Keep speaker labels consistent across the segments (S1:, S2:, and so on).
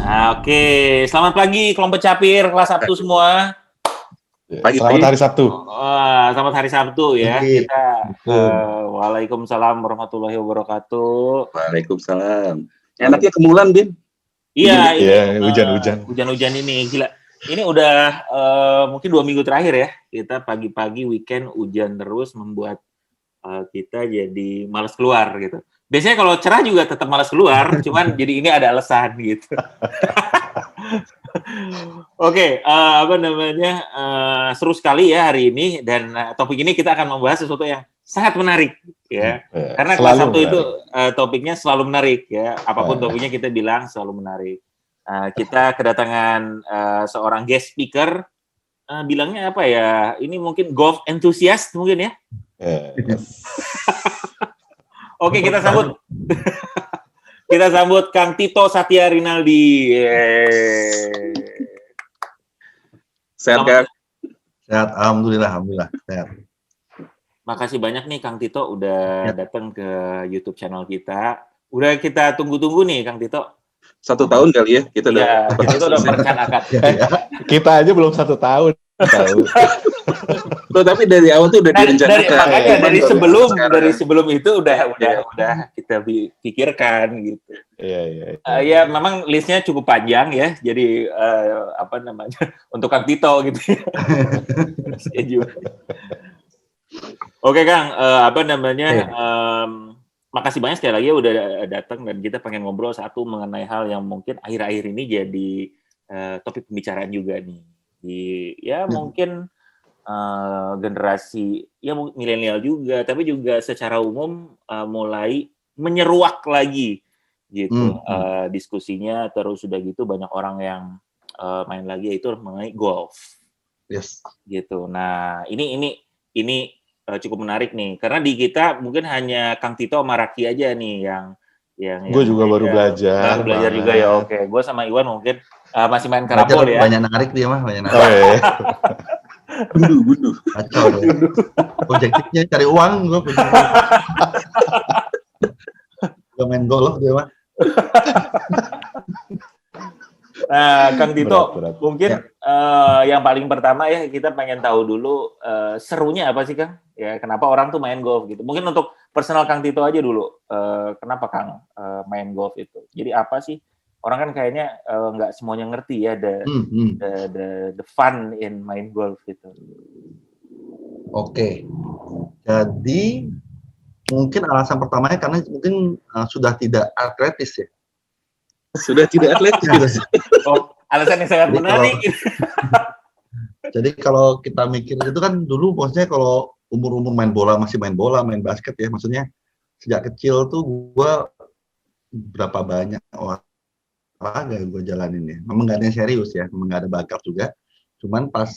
S1: Oke. Selamat pagi kelompok capir kelas Sabtu semua.
S2: Selamat hari Sabtu.
S1: Selamat hari Sabtu ya.
S2: Pagi.
S1: Kita Waalaikumsalam warahmatullahi wabarakatuh.
S3: Waalaikumsalam. Enaknya kemulan, Bin.
S1: Iya, ini
S2: hujan-hujan.
S1: Hujan-hujan ini gila. Ini udah mungkin 2 minggu terakhir ya. Kita pagi-pagi weekend hujan terus membuat kita jadi malas keluar gitu. Biasanya kalau cerah juga tetap malas keluar, cuman jadi ini ada alasan gitu. Oke, seru sekali ya hari ini, dan topik ini kita akan membahas sesuatu yang sangat menarik ya. Karena kelas Sabtu itu topiknya selalu menarik ya. Apapun topiknya kita bilang selalu menarik. Kita kedatangan seorang guest speaker, bilangnya apa ya? Ini mungkin golf enthusiast mungkin ya. Oke, kita sambut. Kita sambut Kang Tito Satya Rinaldi.
S3: Sehat, Kang?
S2: Sehat, alhamdulillah, sehat.
S1: Makasih banyak nih Kang Tito udah datang ke YouTube channel kita. Udah kita tunggu-tunggu nih Kang Tito.
S3: 1 tahun kali ya kita
S1: udah merencanakan.
S2: Kita aja belum 1 tahun.
S3: Tuh, tapi dari awal tuh udah direncanakan.
S1: Dari sebelum itu udah kita pikirkan gitu.
S2: Iya.
S1: Ya memang listnya cukup panjang ya. Jadi untuk Kang Tito gitu. Oke Kang, makasih banyak sekali lagi udah datang, dan kita pengen ngobrol satu mengenai hal yang mungkin akhir-akhir ini jadi topik pembicaraan juga nih. Mungkin generasi milenial juga, tapi juga secara umum mulai menyeruak lagi gitu diskusinya. Terus udah gitu banyak orang yang main lagi, yaitu mengenai golf.
S2: Yes.
S1: Gitu. Nah, ini cukup menarik nih, karena di kita mungkin hanya Kang Tito sama Raki aja nih yang
S2: gue juga baru belajar.
S1: Belajar juga ya. Oke, gue sama Iwan mungkin masih main karambol ya.
S2: Banyak narik dia mah, banyak narik.
S3: Gundu.
S2: Kacau deh. Objektifnya cari uang, gue main golf dia mah.
S1: Nah, Kang Tito,
S2: berat.
S1: mungkin yang paling pertama ya kita pengen tahu dulu serunya apa sih Kang? Ya kenapa orang tuh main golf gitu? Mungkin untuk personal Kang Tito aja dulu. Kenapa Kang main golf itu? Jadi apa sih? Orang kan kayaknya nggak semuanya ngerti ya the fun in main golf itu.
S2: Oke. Jadi mungkin alasan pertamanya karena mungkin sudah tidak atletis ya.
S3: Sudah tidak atletis.
S1: Alasan yang sangat menarik.
S2: Jadi kalau kita mikir itu kan dulu, maksudnya kalau umur-umur main bola, main basket ya, maksudnya sejak kecil tuh gue berapa banyak olahraga gue jalanin ya. Memang nggak ada yang serius ya, memang nggak ada bakat juga. Cuman pas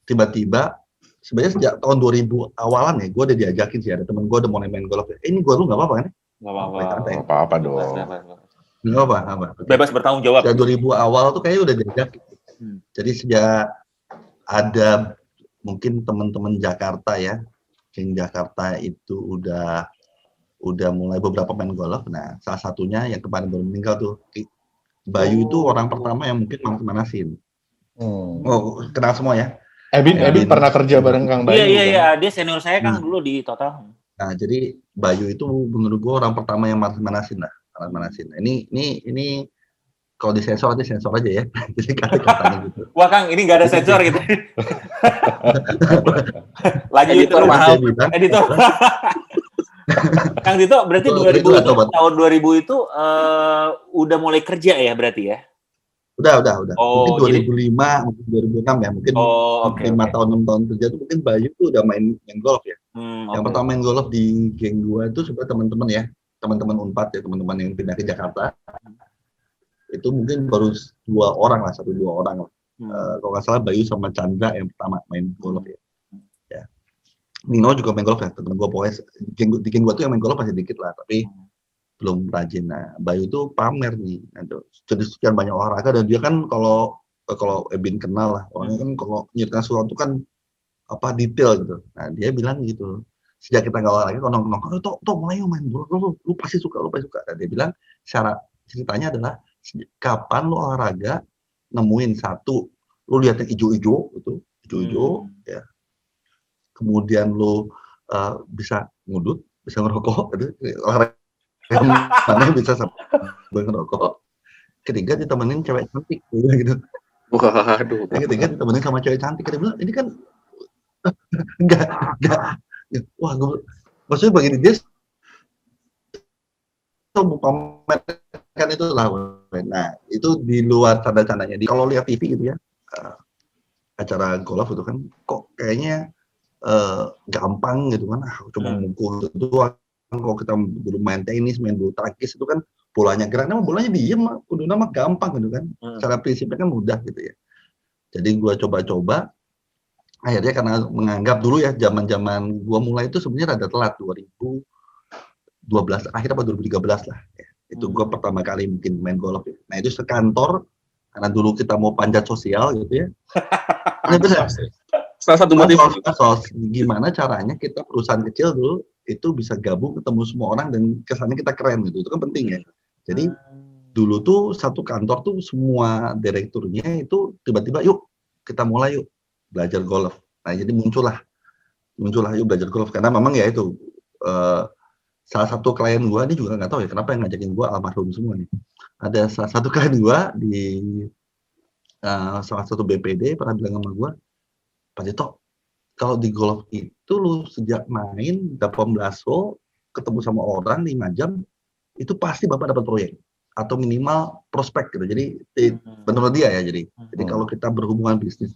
S2: tiba-tiba, sebenarnya sejak tahun 2000 awalan ya, gue udah diajakin sih, ada temen gue udah mulai main golf. Ini gue lu nggak apa-apa kan?
S1: Nggak
S2: apa-apa dong. Nggak apa-apa.
S1: Bebas bertanggung jawab.
S2: Sejak 2000 awal tuh kayaknya udah diajakin. Jadi sejak ada mungkin teman-teman Jakarta ya, King Jakarta itu udah mulai beberapa main golf. Nah, salah satunya yang kemarin baru meninggal tuh, Bayu itu orang pertama yang mungkin manasin. Oh, kenal semua ya?
S4: Ebin pernah kerja bareng Kang Bayu.
S1: Iya, dia senior saya Kang dulu di Total.
S2: Nah, jadi Bayu itu menurut gue orang pertama yang manasin lah, manasin. Ini kalau disensor aja ya. Jadi kata-katanya gitu.
S1: Wah Kang, ini nggak ada sensor gitu. Lagi
S3: editor mahal.
S1: Editor. Kang Tito, berarti 2000 itu, tahun 2000 itu udah mulai kerja ya berarti ya?
S2: Udah.
S1: Oh,
S2: mungkin 2005, mungkin 2006 ya, mungkin 5 tahun 6 tahun kerja itu mungkin Bayu tuh udah main golf ya. Yang pertama main golf di geng gua itu sebenarnya teman-teman ya, teman-teman Unpad ya, teman-teman yang pindah ke Jakarta. Itu mungkin baru 1-2 orang lah. Kalau nggak salah Bayu sama Chandra yang pertama main golf ya. Nino juga main golf ya, temen gue pokoknya di geng gue tuh yang main golf masih dikit lah, tapi belum rajin. Nah, Bayu tuh pamer nih, jadi sekian banyak olahraga, dan dia kan kalau Ebin kenal lah, orangnya kan kalau nyeritain sesuatu kan detail gitu. Nah, dia bilang gitu, sejak kita nggak olahraga, kalau nongkrong, toh mulai main bola, lu pasti suka. Nah, dia bilang, cara ceritanya adalah kapan lo olahraga nemuin satu, lo lihat yang hijau-hijau itu, hijau-hijau ya. Kemudian lo bisa ngudut, bisa ngerokok, itu olahraga mana yang bisa sambil ngerokok. Ketiga ditemenin cewek cantik gitu.
S3: Waduh.
S2: Yang ketiga ditemenin sama cewek cantik. Dia bilang ini kan enggak. Wah, maksudnya bagi dia pamerkan itu lah. Nah, itu di luar tanda-tandanya. Kalau lihat TV gitu ya, acara golf itu kan kok kayaknya gampang gitu kan. Cuma mukul doang. Kalau kita dulu main tenis, main bulu tangkis itu kan bolanya gerak, nama bolanya diem, udah nama gampang gitu kan. Secara prinsipnya kan mudah gitu ya. Jadi gua coba-coba, akhirnya karena menganggap dulu ya zaman-zaman gua mulai itu sebenarnya rada telat 2012 akhir apa 2013 lah. Ya. Itu gua pertama kali mungkin main golf. Ya. Nah itu sekantor karena dulu kita mau panjat sosial gitu ya.
S3: Salah satu motif.
S2: Gimana caranya kita perusahaan kecil dulu itu bisa gabung ketemu semua orang dan kesannya kita keren gitu. Itu kan penting ya. Jadi dulu tuh satu kantor tuh semua direkturnya itu tiba-tiba yuk kita mulai yuk belajar golf. Nah jadi muncullah yuk belajar golf karena memang ya itu salah satu klien gua ini juga nggak tahu ya kenapa yang ngajakin gua almarhum semua nih. Ada salah satu klien gua di salah satu BPD pernah bilang sama gua, Pak Tito, kalau di golf itu lu sejak main 18 hole ketemu sama orang 5 jam itu pasti Bapak dapat proyek atau minimal prospek gitu. Jadi menurut dia ya jadi kalau kita berhubungan bisnis.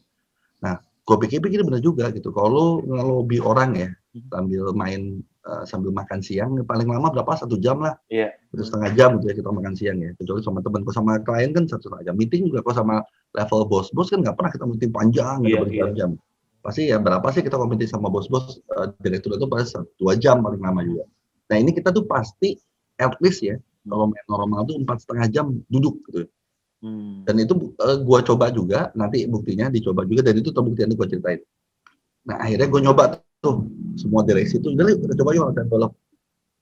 S2: Nah, gue pikir-pikir benar juga gitu. Kalau lu ngelobi orang ya sambil main sambil makan siang paling lama berapa 1 jam lah. Iya. Terus setengah jam gitu ya kita makan siang ya. Kecuali sama teman, kok sama klien kan 1,5 jam. Meeting juga kok sama level bos kan nggak pernah kita meeting panjang gitu berjam-jam. Pasti ya berapa sih kita kompetisi sama bos-bos direktur itu pasti 2 jam paling lama juga. Nah ini kita tuh pasti at least ya kalau main normal tuh 4,5 jam duduk gitu. Dan itu gua coba juga, nanti buktinya dicoba juga dan itu terbukti nanti gua ceritain. Nah akhirnya gua nyoba tuh semua direksi tuh, udah kita coba yuk latihan golf.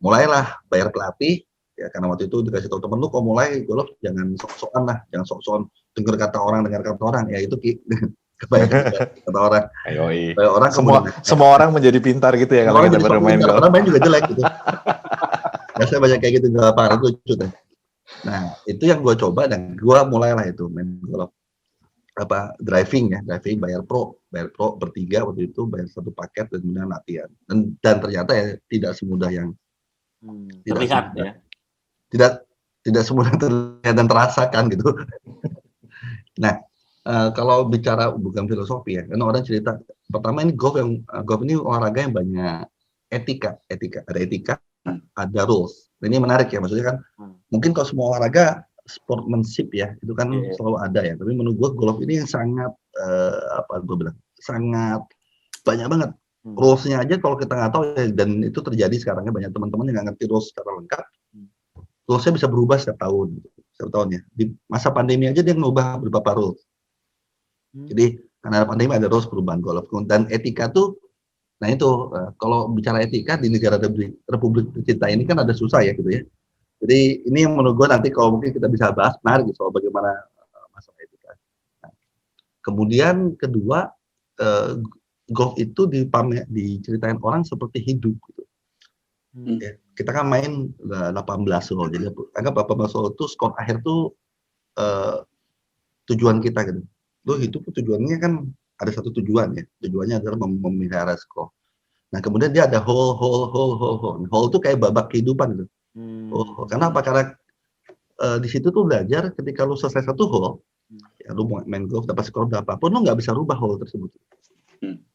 S2: Mulailah bayar pelatih ya karena waktu itu dikasih tahu temen lu kok mulai golf jangan sok-sokan lah, jangan sok-sokan dengar kata orang ya itu kebanyakan kata orang.
S4: Orang semua orang menjadi pintar gitu ya kalau kita bermain golf.
S2: Orang main juga jelek gitu. Biasanya banyak kayak gitu di lapangan itu lucu deh. Nah itu yang gue coba dan gue mulailah itu main golf driving bayar pro bertiga waktu itu bayar 1 paket dan kemudian latihan dan ternyata ya tidak semudah yang
S1: terlihat ya.
S2: Tidak semudah terlihat dan terasakan gitu. Nah kalau bicara bukan filosofi ya, karena orang cerita pertama ini golf ini olahraga yang banyak etika, ada etika, ada rules. Ini menarik ya, maksudnya kan mungkin kalau semua olahraga sportsmanship ya, itu kan selalu ada ya. Tapi menurut gue golf ini yang sangat sangat banyak banget. Rules-nya aja kalau kita nggak tahu ya, dan itu terjadi sekarangnya banyak teman-teman yang nggak ngerti rules secara lengkap. Rules-nya bisa berubah setiap tahun ya. Di masa pandemi aja dia ngubah beberapa rules. Jadi karena pandemi ada rules perubahan golf dan etika tuh. Nah itu kalau bicara etika di negara Republik tercinta ini kan ada susah ya gitu ya. Jadi ini yang menurut gue nanti kalau mungkin kita bisa bahas menarik soal bagaimana masalah etika. Nah, kemudian kedua golf itu diceritain orang seperti hidup gitu. Ya, kita kan main 18 hole, jadi anggap 18 hole itu skor akhir tuh tujuan kita gitu. Lo hidup tujuannya kan ada satu tujuan ya. Tujuannya adalah memelihara skor. Nah kemudian dia ada hole. Hole itu kayak babak kehidupan gitu. Kenapa? Karena di situ tuh belajar ketika lu selesai satu hole, ya lu main golf dapat skor berapapun, lu nggak bisa rubah hole tersebut.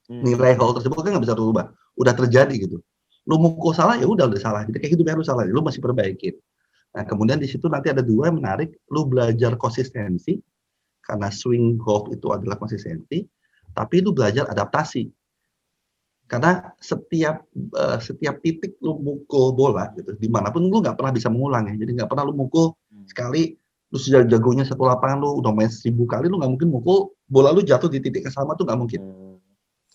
S2: Nilai hole tersebut kan nggak bisa rubah, udah terjadi gitu. Lu mukul salah ya udah salah. Jadi kayak hidupnya lu salah, lu masih perbaikin. Nah kemudian di situ nanti ada 2 yang menarik, lu belajar konsistensi karena swing golf itu adalah konsistensi, tapi lu belajar adaptasi. Karena setiap titik lu mukul bola gitu, dimanapun lu nggak pernah bisa mengulang ya. Jadi nggak pernah lu mukul sekali, lu sudah jagonya satu lapangan lu udah main 1000 kali, lu nggak mungkin mukul bola lu jatuh di titik yang sama tuh nggak mungkin.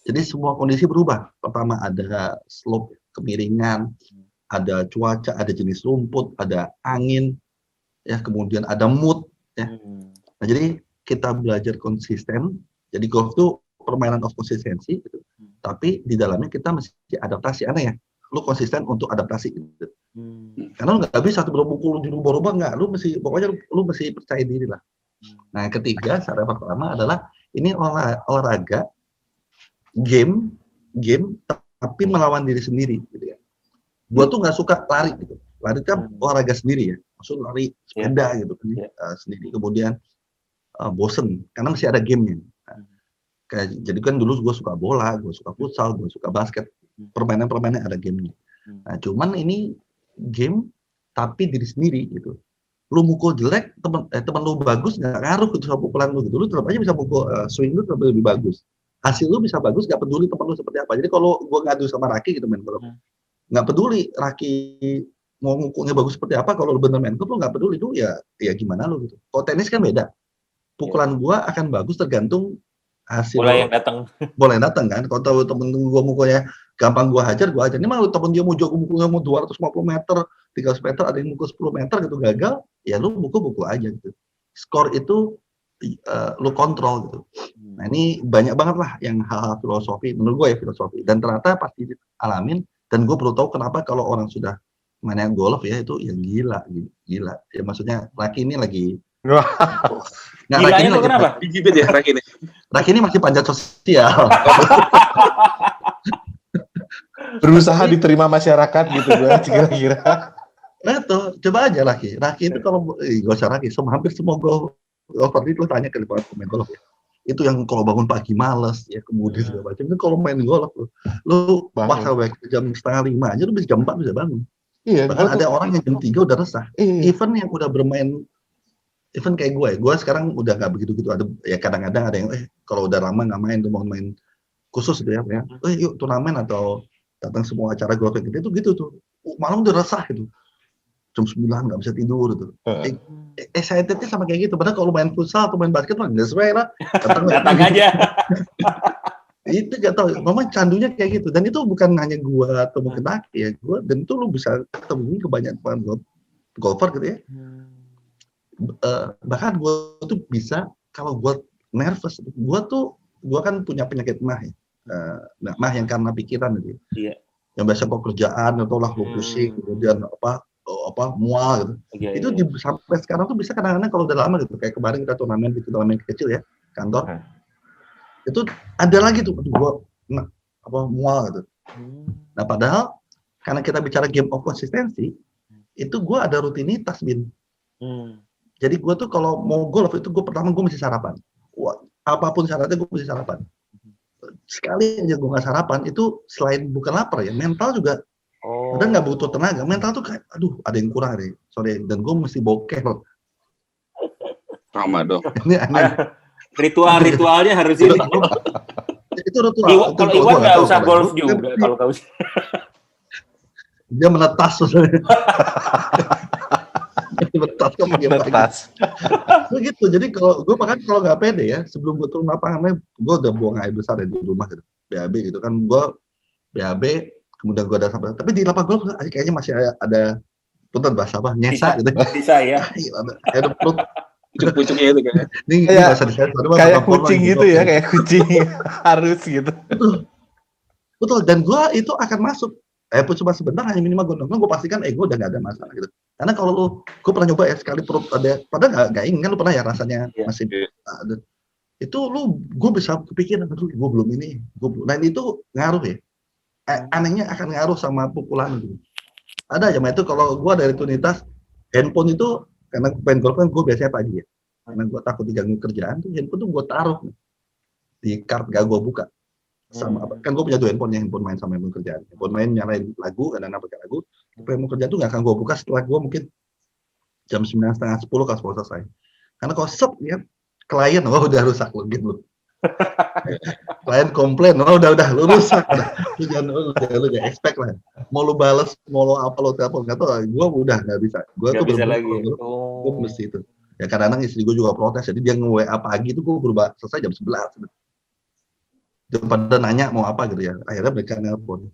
S2: Jadi semua kondisi berubah. Pertama ada slope, kemiringan, ada cuaca, ada jenis rumput, ada angin, ya kemudian ada mood, ya. Nah, jadi kita belajar konsisten. Jadi golf tuh permainan of konsistensi gitu. Tapi di dalamnya kita mesti adaptasi. Aneh ya, lu konsisten untuk adaptasi gitu. Karena lu nggak bisa berpukul di rubah-rubah, nggak. Lu mesti percaya diri lah. Nah, yang ketiga, cara pertama adalah ini olahraga game tapi melawan diri sendiri gitu ya. Gua tuh nggak suka lari gitu. Lari kan olahraga sendiri ya. Maksud lari sepeda gitu kan sendiri. Kemudian bosen karena masih ada gamenya. Jadi kan dulu gue suka bola, gue suka futsal, gue suka basket. Permainan ada gamenya. Nah, cuman ini game tapi diri sendiri gitu. Lu mukul jelek, teman lu bagus nggak ngaruh gitu sama pukulan lu gitu. Lu tetap aja bisa mukul swing lu tetap lebih bagus. Hasil lu bisa bagus, nggak peduli teman lu seperti apa. Jadi kalau gue ngadu sama Raki gitu main golf, nggak peduli Raki mau ngukulnya bagus seperti apa. Kalau lu bener main golf lu nggak peduli lu ya gimana lu gitu. Kalau tenis kan beda. Pukulan gue akan bagus tergantung hasil
S1: bola yang datang
S2: kan. Kalau tahu temen gue mukulnya gampang gue hajar. Ini mah temen dia mau jago mukulnya mau 250 meter, 300 meter, ada yang mukul 10 meter gitu gagal, ya lu mukul aja gitu. Skor itu lu kontrol gitu. Nah, ini banyak banget lah yang hal-hal filosofi, menurut gue ya filosofi. Dan ternyata pasti alamin, dan gue perlu tahu kenapa kalau orang sudah mainnya golf ya itu ya gila. Ya maksudnya Raki ini lagi
S1: nggak, Raki ini kenapa?
S3: Digibet ya Raki ini.
S2: Raki ini masih panjat sosial.
S4: Berusaha diterima masyarakat gitu gue kira-kira.
S2: Nah tuh, coba aja Raki itu kalau gak usah Raki, hampir semua golfer itu tanya ke pemain golf ya. Itu yang kalau bangun pagi malas ya kemudian segala macam. Itu kalau main golf lu pas jam 4:30 aja lu bisa jam 4 bisa bangun. Iya, bahkan ada orang yang jam 3 udah resah. Even yang udah bermain, even kayak gue sekarang udah nggak begitu-gitu. Ada ya kadang-kadang ada yang kalau udah lama nggak main tuh mau main khusus gitu ya. Yuk turnamen atau datang semua acara golf kayak gitu tuh. Malam udah resah gitu. Jam 9 nggak bisa tidur gitu. Excitednya sama kayak gitu. Padahal kalau main futsal atau main basket mah nggak sesuai lah.
S1: Datang aja.
S2: Itu gak tau, memang candunya kayak gitu. Dan itu bukan hanya gue atau mungkin Raki ya. Dan itu lu bisa ketemu kebanyakan golfer gitu ya. Bahkan gue tuh bisa kalau gue nervous, gue kan punya penyakit mah ya. Mah yang karena pikiran gitu. Iya. Yang biasa kok kerjaan atau lah lu pusing, kemudian mual gitu. Itu sampai sekarang tuh bisa kadang-kadang kalau udah lama gitu. Kayak kemarin kita turnamen kecil ya, kantor. Itu ada lagi tuh, gue mual gitu. Nah padahal karena kita bicara game of konsistensi, itu gue ada rutinitas Bin. Jadi gue tuh kalau mau golf itu pertama gue mesti sarapan. Apapun syaratnya gue mesti sarapan. Sekali aja gue nggak sarapan itu selain bukan lapar ya, mental juga. Udah nggak butuh tenaga, mental tuh kayak, aduh ada yang kurang deh, sorry. Dan gue mesti bokeh loh.
S3: Sama dong.
S2: Ini aneh.
S1: Ritualnya harus ini.
S2: Itu ritual.
S1: Kalau Iwan nggak usah golf juga kalau kau.
S2: Dia menetas sebenarnya. menetas. Begitu. Jadi kalau gue makan kalau nggak pede ya, sebelum gue turun lapangan, gue udah buang air besar di rumah gitu, BAB gitu kan. Gue BAB, kemudian gue ada sampai. Tapi di lapangan golf kayaknya masih ada punten bahasa apa? Nyesa gitu.
S1: Bisa ya.
S2: Ada perut.
S3: Pucuk-pucuknya itu kan.
S4: Kayak kucing gitu ya, kayak kucing harus gitu.
S2: Betul. Dan gue itu akan masuk. Pun cuma sebentar, hanya minimal gue nongkrong, gue pastikan gue udah nggak ada masalah gitu. Karena kalau gue pernah nyoba ya sekali perut ada, padahal nggak ingin kan lu pernah ya rasanya masih ada. Itu gue bisa kepikiran, aduh gue belum ini, nah itu ngaruh ya. Anehnya akan ngaruh sama pukulan gitu. Ada aja, itu kalau gue dari rutinitas handphone itu. Karena main golf kan gue biasanya pagi ya. Karena gue takut diganggu kerjaan tuh handphone tuh gue taruh di kart gak gue buka. Sama apa? Kan gue punya 2 handphone main sama handphone kerjaan. Handphone main nyalain lagu, kadang-kadang pakai lagu. Handphone kerjaan tuh gak akan gue buka setelah gue mungkin jam 9:30, 10 kalau selesai. Karena kalau set ya klien udah rusak lo gitu. Klien komplain, udah lu rusak. Lu jangan expect lah. Mau lu bales, mau lu apa lu telepon nggak tahu. Gue udah nggak bisa. Gue tuh
S1: bisa lagi.
S2: Gue mesti itu. Ya kadang-kadang istri gue juga protes. Jadi dia nge-WA pagi itu gue berubah selesai jam 11. Pada nanya mau apa gitu ya. Akhirnya mereka nelpon.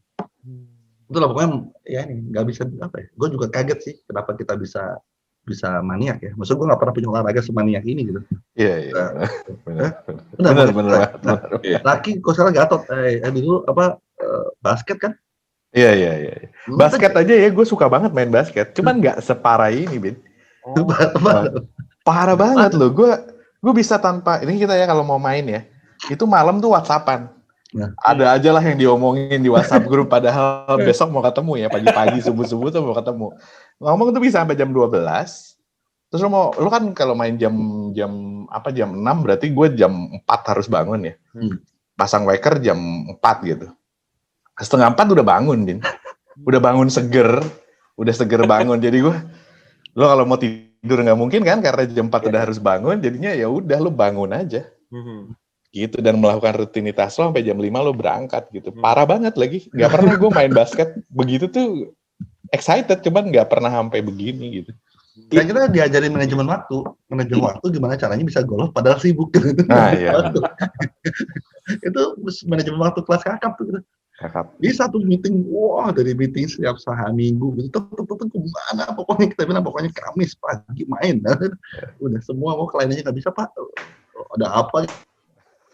S2: Itulah pokoknya ya ini nggak bisa apa ya. Gue juga kaget sih kenapa kita bisa bisa maniak ya. Maksud gue nggak pernah punya olahraga semaniak ini gitu.
S4: Iya.
S2: Benar.
S4: Iya.
S2: Kok salah Gatot. Dulu basket kan?
S4: Iya. Basket aja ya, gue suka banget main basket. Cuman nggak separah ini, Bin. Parah banget loh. Gue bisa tanpa ini kita ya kalau mau main ya. Itu malam tuh WhatsAppan. Nah. Ada aja lah yang diomongin di WhatsApp grup, padahal besok mau ketemu ya, pagi-pagi, subuh-subuh tuh mau ketemu. Ngomong tuh bisa sampai jam 12. Terus lu kan kalau main jam 6 berarti gue jam 4 harus bangun ya. Pasang waker jam 4 gitu. Setengah 4 udah bangun, Din. Udah bangun seger bangun. Jadi lo kalau mau tidur nggak mungkin kan, karena jam 4 udah harus bangun, jadinya ya udah lo bangun aja. Gitu, dan melakukan rutinitas lo sampai jam 5 lo berangkat gitu. Parah banget lagi. Nggak pernah gue main basket begitu tuh excited, cuman nggak pernah sampai begini gitu.
S2: Dan kita diajarin manajemen waktu gimana caranya bisa golf padahal sibuk gitu.
S4: Nah, iya.
S2: Itu manajemen waktu kelas kakap tuh gitu. Di satu meeting, dari meeting setiap minggu gitu, kemana pokoknya kita bilang pokoknya Kamis pagi main. Udah semua mau kliennya nggak bisa, Pak. Ada apa?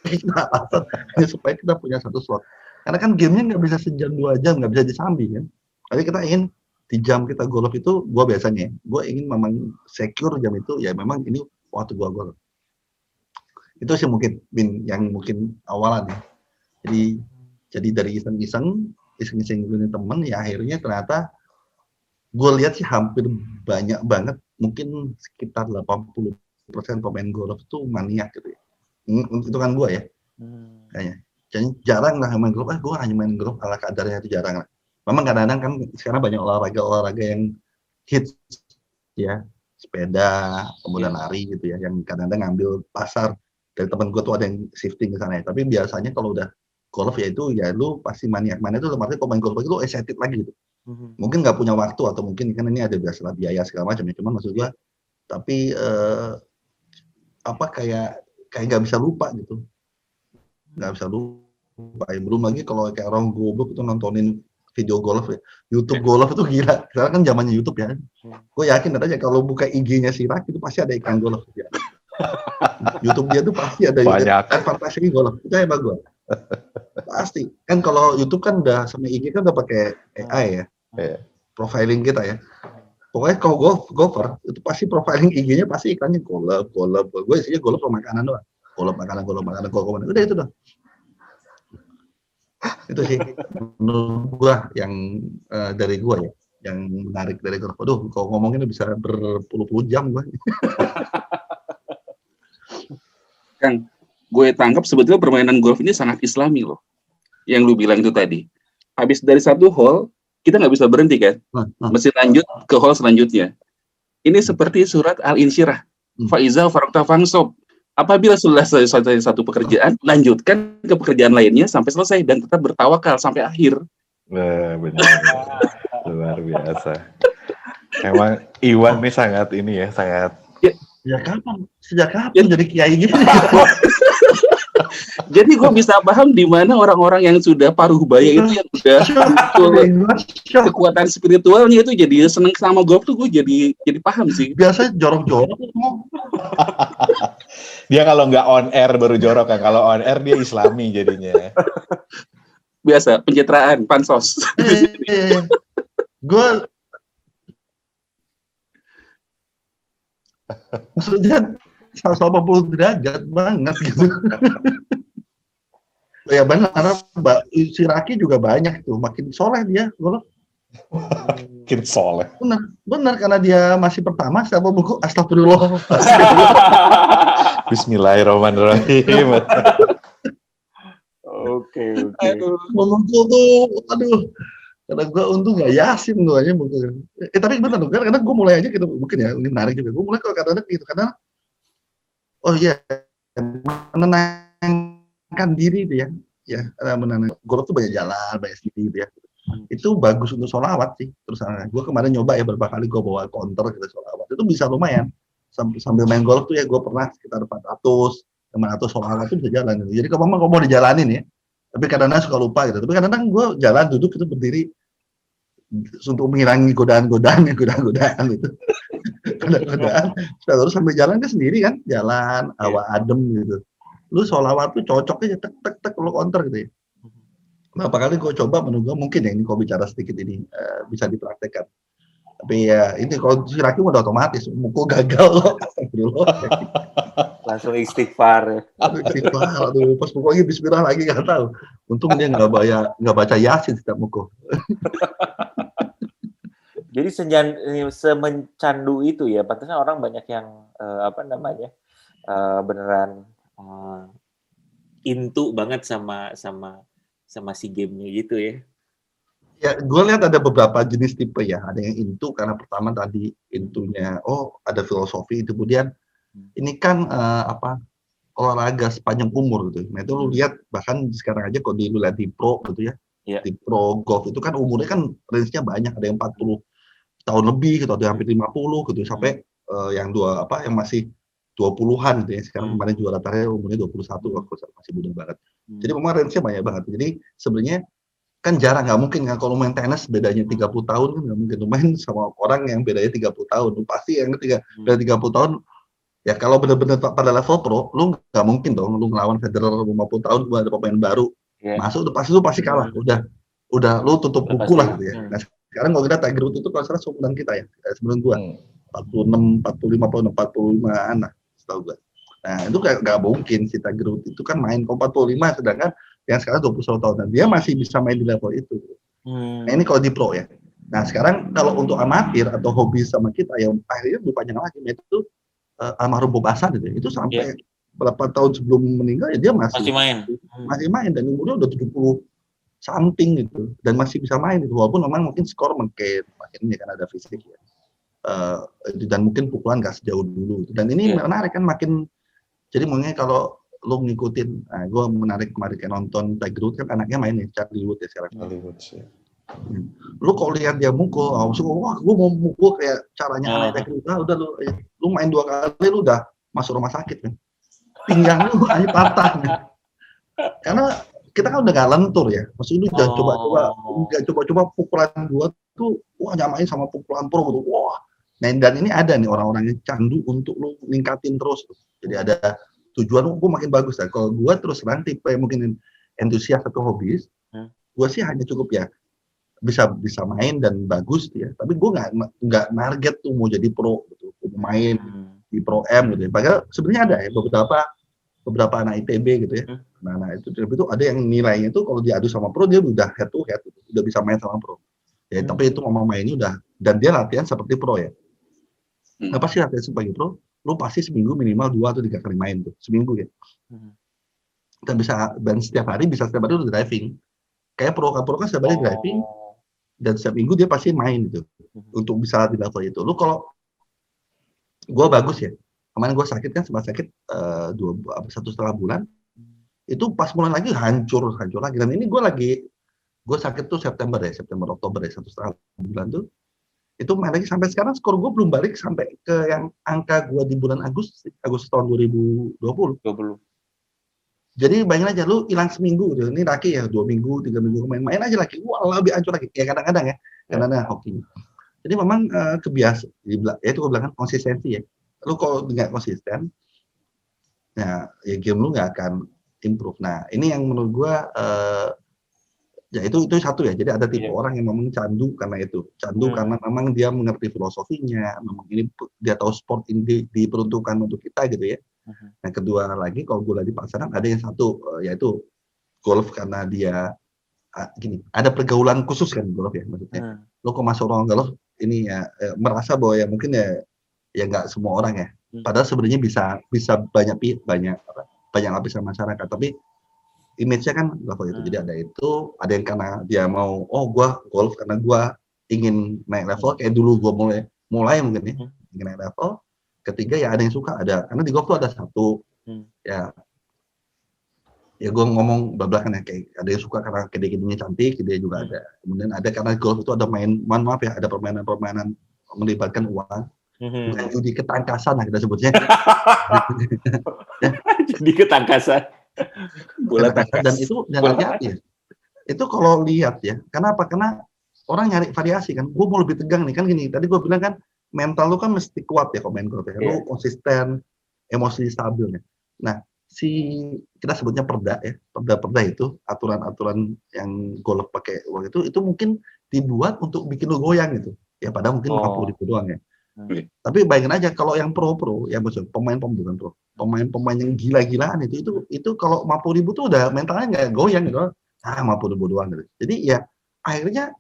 S2: Kita alasan supaya kita punya satu slot. Karena kan gamenya nggak bisa sejam 2 jam, nggak bisa disambi kan. Tapi kita ingin di jam kita golf itu, gue biasanya, gue ingin memang secure jam itu, ya memang ini waktu gue golf. Itu sih mungkin yang mungkin awalan ya. Jadi dari iseng-iseng punya teman, ya akhirnya ternyata gue lihat sih hampir banyak banget, mungkin sekitar 80% pemain golf itu maniak gitu ya. Itu kan gue ya, kayaknya. Jadi jarang lah main golf, gue hanya main golf ala kadarnya, itu jarang lah. Memang kadang-kadang kan sekarang banyak olahraga yang hits ya, sepeda, kemudian lari gitu ya, yang kadang-kadang ngambil pasar dari teman gue tuh ada yang shifting ke sana ya. Tapi biasanya kalau udah golf ya itu ya lu pasti maniak itu, maksudnya kalau main golf itu lu excited lagi gitu. Mungkin nggak punya waktu atau mungkin kan ini ada biaya segala macam ya, cuman maksud gue tapi kayak nggak bisa lupa gitu, nggak bisa lupa. Belum lagi kalau kayak orang goblok itu nontonin video golf ya, YouTube golf itu gila. Sekarang kan zamannya YouTube ya. Gue yakin aja kalau buka IG-nya si Rak itu pasti ada iklan golf ya. YouTube dia tuh pasti ada advertising golf. Itu hebat gue. Pasti. Kan kalau YouTube kan udah sama IG kan udah pakai AI ya. Profiling kita ya. Pokoknya kalau golfer itu pasti profiling IG-nya pasti iklannya golf. Gue isinya golf sama makanan doang. Golf makanan. Udah itu doang. Itu sih menurut gua yang dari gua ya, yang menarik dari golf. Aduh, kalau ngomongin bisa berpuluh-puluh jam gua.
S3: Kang, gue tangkap sebetulnya permainan golf ini sangat islami loh. Yang lu bilang itu tadi. Habis dari satu hole, kita nggak bisa berhenti kan? Mesti lanjut ke hole selanjutnya. Ini seperti surat Al-Insyirah. Faiza faraqta fansab. Apabila sudah selesai satu pekerjaan, lanjutkan ke pekerjaan lainnya sampai selesai dan tetap bertawakal sampai akhir.
S4: Benar. Luar biasa. Emang Iwan nih sangat
S2: Ya kapan? Sejak kapan jadi kiai gitu?
S3: Jadi gue bisa paham di mana orang-orang yang sudah paruh baya itu yang udah kekuatan spiritualnya itu jadi seneng sama golf tuh, gue jadi paham sih.
S2: Biasa jorok-jorok.
S4: Dia kalau nggak on air baru jorok kan, kalau on air dia islami jadinya.
S3: Biasa pencitraan pansos.
S2: Gue maksudnya 180 derajat banget gitu. Ya benar, si Raki juga banyak tuh, makin soleh dia.
S4: Makin soleh.
S2: Benar karena dia masih pertama, siapa buku astagfirullah.
S4: Bismillahirrahmanirrahim.
S1: Oke.
S2: Menunggu tuh, aduh. Karena gue untung gak yasin gue aja mungkin. Tapi benar tuh, karena gue mulai aja gitu, mungkin ya, ini menarik juga. Gue mulai kalau kadang-kadang gitu, karena menenangkan diri itu ya menenangkan. Golf tuh banyak jalan, banyak sini gitu ya. Itu bagus untuk sholawat sih. Terus gue kemarin nyoba ya beberapa kali gue bawa counter gitu sholawat. Itu bisa lumayan. Sambil main golf tuh ya gue pernah sekitar 500 sholawat itu bisa jalan. Gitu. Jadi kalau mau dijalanin ya. Tapi kadang-kadang suka lupa gitu. Tapi kadang-kadang gue jalan duduk itu berdiri untuk mengurangi godaan gitu. kadang-kadang terus sampai jalan kan sendiri kan, jalan hawa adem gitu. Lu sholawat tuh cocok aja tek lu counter gitu ya. Berapa kali gue coba menurut gue mungkin ya ini kalau bicara sedikit ini bisa dipraktekkan. Tapi ya ini kalau si Raki udah otomatis mukul gagal loh.
S1: Langsung istighfar.
S2: Istighfar, aduh pas pokoknya bismillah lagi nggak tahu. Untung dia nggak baca Yasin setiap mukul.
S1: Jadi semencandu itu ya, pantasnya orang banyak yang beneran into banget sama si gamenya gitu ya.
S2: Ya, gue lihat ada beberapa jenis tipe ya. Ada yang into karena pertama tadi intunya, ada filosofi. Kemudian ini kan olahraga sepanjang umur gitu. Nah itu lu lihat bahkan sekarang aja kalau lu lihat di pro gitu ya, di pro golf itu kan umurnya kan range-nya banyak. Ada yang 40 tahun lebih gitu, ada yang hampir 50 gitu sampai yang yang masih 20-an gitu ya. Sekarang kemarin juara terakhir umurnya 21 masih muda banget. Jadi memang range-nya banyak banget. Jadi sebenarnya kan jarang, nggak mungkin kan kalau main tenis bedanya 30 tahun kan nggak mungkin. Lu main sama orang yang bedanya 30 tahun. Lu pasti yang beda 30 tahun ya kalau benar-benar pada level pro, lu nggak mungkin dong lu ngelawan Federer 50 tahun gua ada pemain baru. Masuk lu pasti kalah. Udah lu tutup buku lah gitu ya. Nah, sekarang kalau kita Tiger Woods itu kalau salah seumuran kita ya, sebelum gua 46, 45, 45-an lah setahu gua. Nah, itu nggak mungkin si Tiger Woods itu kan main 45 sedangkan yang sekarang 21 tahun dan dia masih bisa main di level itu. Nah, ini kalau di pro ya. Nah, sekarang kalau untuk amatir atau hobi sama kita yang akhirnya lebih panjang lagi, itu almarhum Bob Hasan itu sampai berapa tahun sebelum meninggal ya dia masih main dan umurnya udah 70 something gitu dan masih bisa main itu walaupun memang mungkin skor makin kan ada fisik ya. Dan mungkin pukulan nggak sejauh dulu dan ini menarik kan makin jadi mungkin kalau lu ngikutin, gue menarik kemarin kayak nonton Tiger Woods kan anaknya main nih Charlie Woods ya sekarang. Charlie Woods ya. Lu kalau lihat dia mukul, wah gue mau mukul kayak caranya anak Tiger Woods, udah lu main 2 kali lu udah masuk rumah sakit kan. Pinggang lu aja patah kan. Karena kita kan udah gak lentur ya, maksudnya lu udah coba-coba pukulan gua tuh, wah nyamain sama pukulan pro gitu, wah. Nah dan ini ada nih orang-orang yang candu untuk lu ningkatin terus, jadi ada tujuan gue makin bagus lah. Kalau gue terus terang tipe yang mungkin entusias atau hobis, gue sih hanya cukup ya bisa main dan bagus ya. Tapi gue nggak target tuh mau jadi pro gitu, mau main di pro M gitu. Ya. Padahal sebenarnya ada ya beberapa anak ITB gitu ya. Nah itu ada yang nilainya tuh kalau diadu sama pro dia udah head to head, gitu. Udah bisa main sama pro. Ya tapi itu memang mainnya udah dan dia latihan seperti pro ya. Apa sih latihan sebagai pro? Lu pasti seminggu minimal 2 atau 3 kali main tuh seminggu ya. Dan setiap hari lu driving. Kayak pro kan setiap hari driving dan setiap minggu dia pasti main gitu untuk bisa di level itu. Lu kalau gua bagus ya. Kemarin gua sakit kan sempat sakit 1,5 bulan. Itu pas mulai lagi hancur lagi dan ini gua sakit tuh September Oktober ya 1,5 bulan tuh. Itu main lagi sampai sekarang skor gue belum balik sampai ke yang angka gue di bulan Agustus tahun 2020. Jadi bayangin aja lu hilang seminggu gitu. Ini Raki ya 2 minggu 3 minggu main aja lagi. Wah lebih hancur lagi. Ya kadang-kadang ya. Karena hoki. Jadi memang kebiasaan. Itu gue bilang kan konsistensi ya. Lu kalau nggak konsisten, ya game lu nggak akan improve. Nah ini yang menurut gue ya itu satu ya. Jadi ada tipe orang yang memang candu karena itu. Candu karena memang dia mengerti filosofinya, memang ini dia tahu sport ini diperuntukkan untuk kita gitu ya. Nah, kedua lagi kalau gue lagi pasaran ada yang satu yaitu golf karena dia ada pergaulan khusus kan golf ya maksudnya. Lo kok masuk ruang golf ini ya merasa bahwa ya mungkin ya nggak semua orang ya. Padahal sebenarnya bisa banyak lapisan masyarakat tapi image-nya kan level itu. Jadi ada yang karena dia mau gua golf karena gua ingin naik level kayak dulu gua mulai mungkin ya ingin naik level. Ketiga ya ada yang suka karena di golf tuh ada satu ya gua ngomong bablakan ya kayak ada yang suka karena kede-kedenya cantik, dia juga ada. Kemudian ada karena golf itu ada ada permainan melibatkan uang. Bukan judi ketangkasan lah kita sebutnya.
S1: Jadi ketangkasan.
S2: Bola tangkas dan itu hati-hati ya. Itu kalau lihat ya, kenapa? Karena orang nyari variasi kan. Gue mau lebih tegang nih kan gini. Tadi gue bilang kan mental lu kan mesti kuat ya kalau main golf ya. Lu konsisten, emosi stabil ya. Nah, kita sebutnya perda ya. Perda itu aturan-aturan yang golf pakai uang itu mungkin dibuat untuk bikin lu goyang gitu. Ya padahal mungkin 50.000 doang ya. Tapi bayangin aja kalau yang pro, ya maksudnya pemain yang gila-gilaan itu kalau 50.000 tuh udah mentalnya nggak goyang gitu. 50.000 doang gitu. Jadi ya akhirnya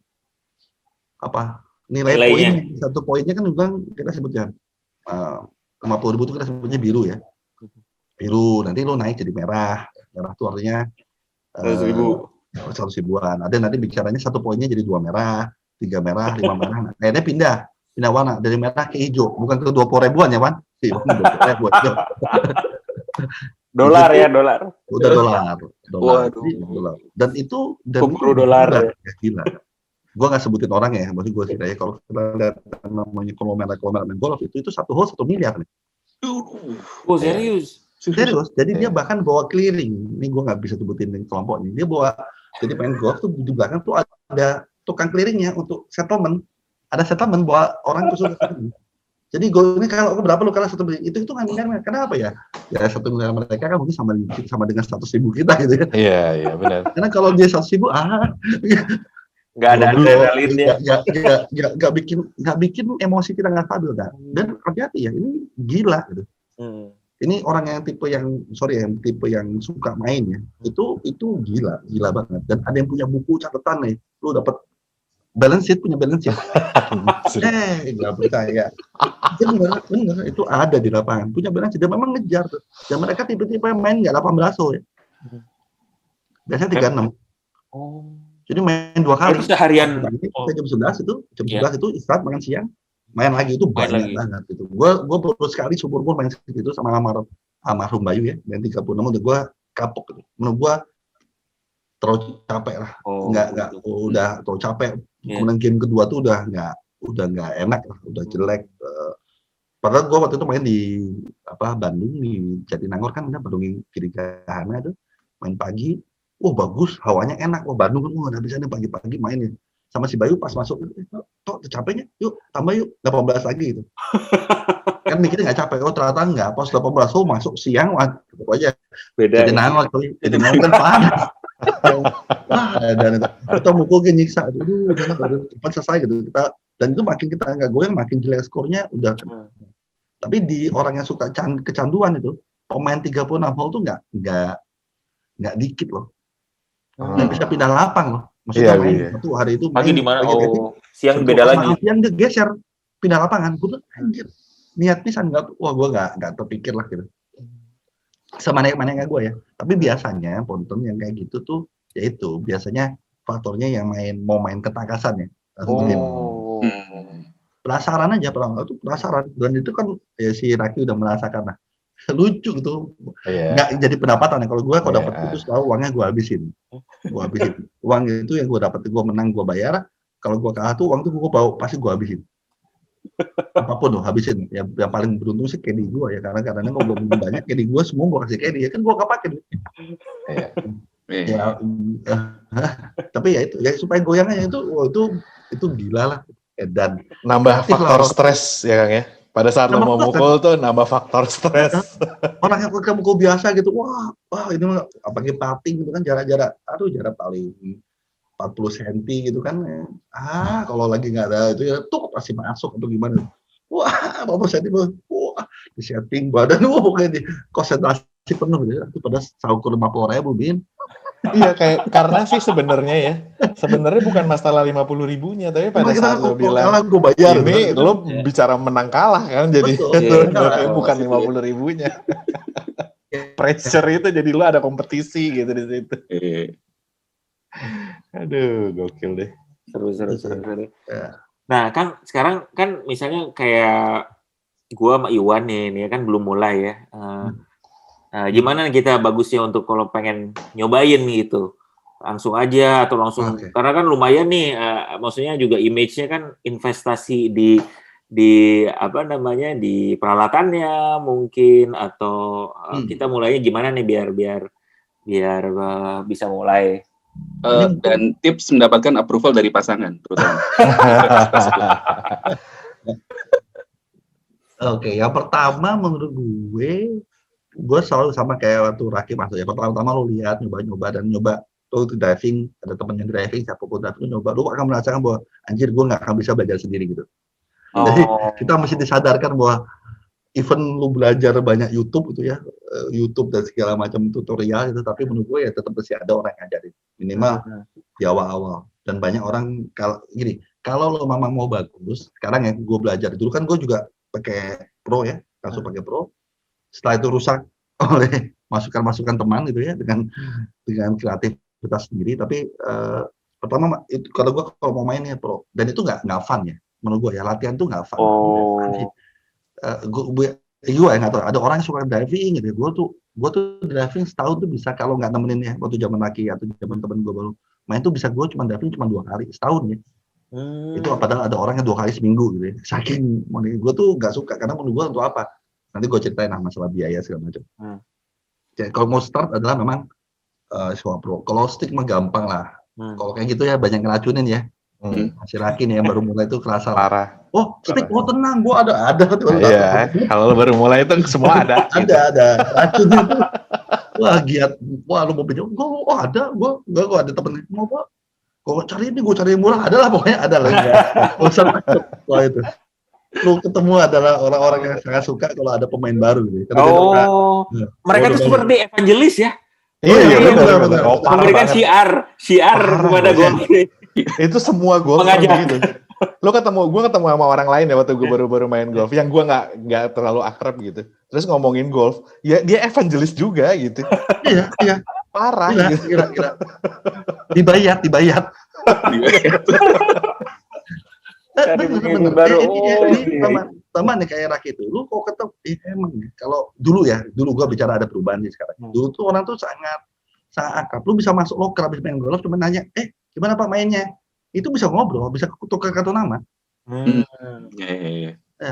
S2: nilai poin satu poinnya kan bilang kita sebutnya 50.000 itu kita sebutnya biru ya. Biru, nanti lo naik jadi merah tuh artinya 100.000-an. Ada nanti bicaranya satu poinnya jadi 2 merah, 3 merah, 5 merah. Nah, akhirnya pindah warna dari merah ke hijau, bukan ke 20.000-an ya, Pan? Iya, 20.000.
S1: Dolar ya, dolar.
S2: Udah dolar. Dan itu
S1: dolar
S2: ya gila. Gue nggak sebutin orang ya, maksud gue sih ya kalau kita lihat namanya konglomerat main golf itu 1 hole 1 miliar nih.
S1: Oh serius?
S2: Jadi dia bahkan bawa clearing. Ini gue nggak bisa sebutin kelompoknya. Dia bawa, jadi main golf tuh di belakang tuh ada tukang clearingnya untuk settlement. Ada settlement bawa orang ke sudah. Jadi gue ini kalau berapa lu kalah 1 miliar itu nggak miliar. Kenapa ya? Ya 1 miliar mereka kan mungkin sama dengan 100.000 kita gitu ya.
S4: Iya benar.
S2: Karena kalau dia 100.000
S1: nggak ada adrenalinnya.
S2: Nggak bikin emosi kita nggak stabil kan. Dan hati-hati ya ini gila gitu. Ini orang yang tipe yang suka main ya. Itu gila banget. Dan ada yang punya buku catatan nih. Lu dapat balance sheet, punya balance sheet. Nggak percaya. Bener, itu ada di lapangan. Punya balance sheet, dan memang ngejar tuh. Dan mereka tipe-tipe yang main nggak 18 hole ya. Biasanya 36. Jadi main 2 kali.
S1: Seharian.
S2: Jam 11 itu istirahat makan siang. Main lagi itu banyak banget gitu. Gue baru sekali seumur gue main segitu sama almarhum Bayu ya. Dan 36 udah gue kapok gitu. Menurut gue terlalu capek lah. Udah terlalu capek. Kemudian game kedua tuh udah nggak enak lah, udah jelek. Padahal gue waktu itu main di Bandung di Jatinangor kan, Bandung Kiri Gahana tuh main pagi. Bagus, hawanya enak. Bandung kan nggak bisa nih pagi-pagi main ya. Sama si Bayu pas masuk, toh capeknya, yuk tambah yuk 18 lagi gitu. Kan mikirnya nggak capek, ternyata nggak. Pas 18 masuk siang, tetap aja.
S1: Beda.
S2: Jatinangor kan panas. Dan kita mukulnya nyiksa, baru cepat selesai gitu. Dan itu makin kita nggak goyang, makin jelek skornya udah. Tapi di orang yang suka kecanduan itu, pemain 36 hole tuh nggak dikit loh. Dan bisa pindah lapang loh. Maksudnya main satu hari itu
S1: pagi di mana? Siang beda lagi.
S2: Siang dia geser pindah lapangan. Gue bilang anjir, niat pisan nggak? Gue nggak terpikir lah gitu. Semanek-manek gue ya. Tapi biasanya ponton yang kayak gitu tuh, yaitu biasanya faktornya yang mau main ketakasan ya. Penasaran aja, penasaran. Dan itu kan ya si Raki udah merasakan lah. Lucu gitu, nggak jadi pendapatan ya. Kalau gue dapat itu selalu uangnya gue habisin. Uang itu yang gue dapat, gue menang gue bayar. Kalau gue kalah tuh uang tuh gue bawa pasti gue habisin. Apapun loh habisin. Yang paling beruntung sih Kenny gue ya, karena kadang-kadang kalau gue minum banyak Kenny gue semua gue kasih Kenny ya kan gue nggak pakai. Tapi ya itu ya supaya goyangannya itu gila lah. Dan
S4: nambah faktor stres ya Kang ya. Pada saat lo mau mukul tuh nambah faktor stres.
S2: Orang yang mukul biasa gitu, wah ini mah apalagi putting gitu kan jarak paling 40 cm gitu kan. Kalau lagi nggak ada itu ya tuh pasti masuk atau gimana. Wah, 40 cm, wah di setting badan, pokoknya di konsentrasi penuh gitu. Itu pada saukur 50.000 Bin.
S4: Iya karena sih sebenarnya bukan masalah 50.000-nya, tapi pada saat lo bilang bayar, ini lo bicara menang kalah kan, jadi bukan 50.000-nya. Pressure itu jadi lo ada kompetisi gitu di situ. Aduh, gokil deh.
S1: Seru. Nah, kan sekarang kan misalnya kayak gua sama Iwan nih kan belum mulai ya. Gimana kita bagusnya untuk kalau pengen nyobain gitu, langsung aja atau langsung karena kan lumayan nih, maksudnya juga image-nya kan investasi di apa namanya di peralatannya mungkin atau kita mulainya gimana nih biar bisa mulai.
S3: Dan tips mendapatkan approval dari pasangan terutama.
S2: Oke, yang pertama menurut gue selalu sama kayak waktu Raki masuk ya. Pertama-tama lo lihat, nyoba-nyoba dan nyoba lo itu diving, ada temen yang diving, siapapun diving lo nyoba, lo akan merasakan bahwa anjir gue nggak akan bisa belajar sendiri gitu. Jadi kita mesti disadarkan bahwa even lu belajar banyak YouTube gitu ya, YouTube dan segala macam tutorial itu, tapi menurut gue ya tetap mesti ada orang yang ngajarin minimal di awal-awal. Dan banyak orang kalau lo memang mau bagus, sekarang ya gue belajar dulu kan gue juga pakai Pro ya, langsung pakai Pro. Setelah itu rusak oleh masukan-masukan teman gitu ya dengan kreativitas sendiri. Tapi pertama itu kalau gue mau main ya Pro, dan itu nggak fun ya. Menurut gue ya latihan tuh nggak fun. Gue nggak tahu. Ada orang yang suka diving gitu. Gue tuh diving setahun tuh bisa kalau nggak nemenin ya waktu zaman laki atau zaman temen gue baru main tuh bisa gue cuma diving cuma 2 kali setahun ya. Itu padahal ada orang yang 2 kali seminggu gitu ya. Saking gue tuh nggak suka karena menurut gue untuk apa? Nanti gue ceritain masalah biaya segala macam. Jadi kalau mau start adalah memang sewa Pro. Kalau stick mah gampang lah. Kalau kayak gitu ya banyak ngeracunin ya. Masih Raki nih yang baru mulai itu kerasa
S4: parah.
S2: Oh, stick, tenang, gua ada.
S4: Iya, kalau baru mulai itu semua ada.
S2: Ada. Racunnya tuh, wah giat. Wah, lu mau pinjam? Gua ada. Gua ada temen mau apa? Gua cari ini, gua cari yang murah. Ada lah, pokoknya ada lah. Gak usah takut. Wah itu. Lu ketemu adalah orang-orang yang sangat suka kalau ada pemain baru gitu.
S1: Mereka tuh seperti evangelis ya.
S2: Iya, benar.
S1: Memberikan syiar kepada golf.
S4: Itu semua golf gitu. Gue ketemu sama orang lain ya waktu gue baru main golf, yang gue nggak terlalu akrab gitu. Terus ngomongin golf, ya dia evangelis juga gitu.
S2: Iya.
S4: Parah.
S2: Gila. Dibayat. Bener. Teman nih kayak Raki itu, lu kok ketemu? Emang kalau dulu gue bicara ada perubahan nih sekarang. Dulu tuh orang tuh sangat akrab. Lu bisa masuk loker habis main golf, cuma nanya, gimana Pak mainnya? Itu bisa ngobrol, bisa tukar kartu nama.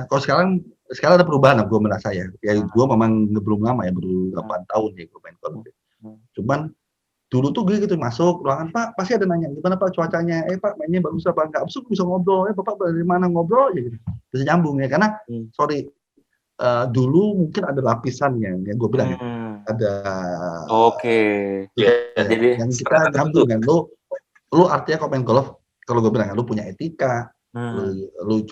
S2: Kalau sekarang ada perubahan, gue merasa ya. Gue memang belum lama ya, baru 8 tahun ya gue main golf. Cuman dulu tuh gue gitu masuk ruangan, Pak pasti ada nanya gimana Pak cuacanya, Pak mainnya bagus apa enggak, abis itu bisa ngobrol, Bapak dari mana ngobrol ya gitu, bisa nyambung ya karena dulu mungkin ada lapisannya yang gue bilang ada jadi yang kita nyambung kan, lu artinya kalau main golf kalau gue bilang lu punya etika, lu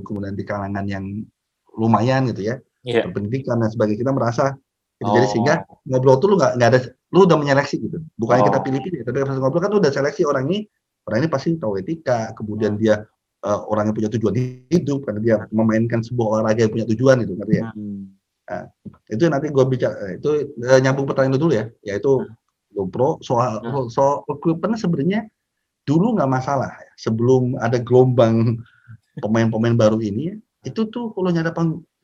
S2: kemudian di kalangan yang lumayan gitu ya, berpendidikan dan sebagainya, kita merasa jadi sehingga ngobrol tuh lu nggak ada, lu udah menyeleksi gitu, bukannya kita pilih-pilih, tapi pas ngobrol kan lu udah seleksi orang ini pasti tahu etika, kemudian dia orang yang punya tujuan hidup karena dia memainkan sebuah olahraga yang punya tujuan itu, ngerti ya? Nah, itu nanti gue bicara itu nyambung pertanyaan dulu ya, yaitu GoPro soal equipment sebenarnya dulu nggak masalah ya. Sebelum ada gelombang pemain-pemain baru ini itu tuh kalau nyari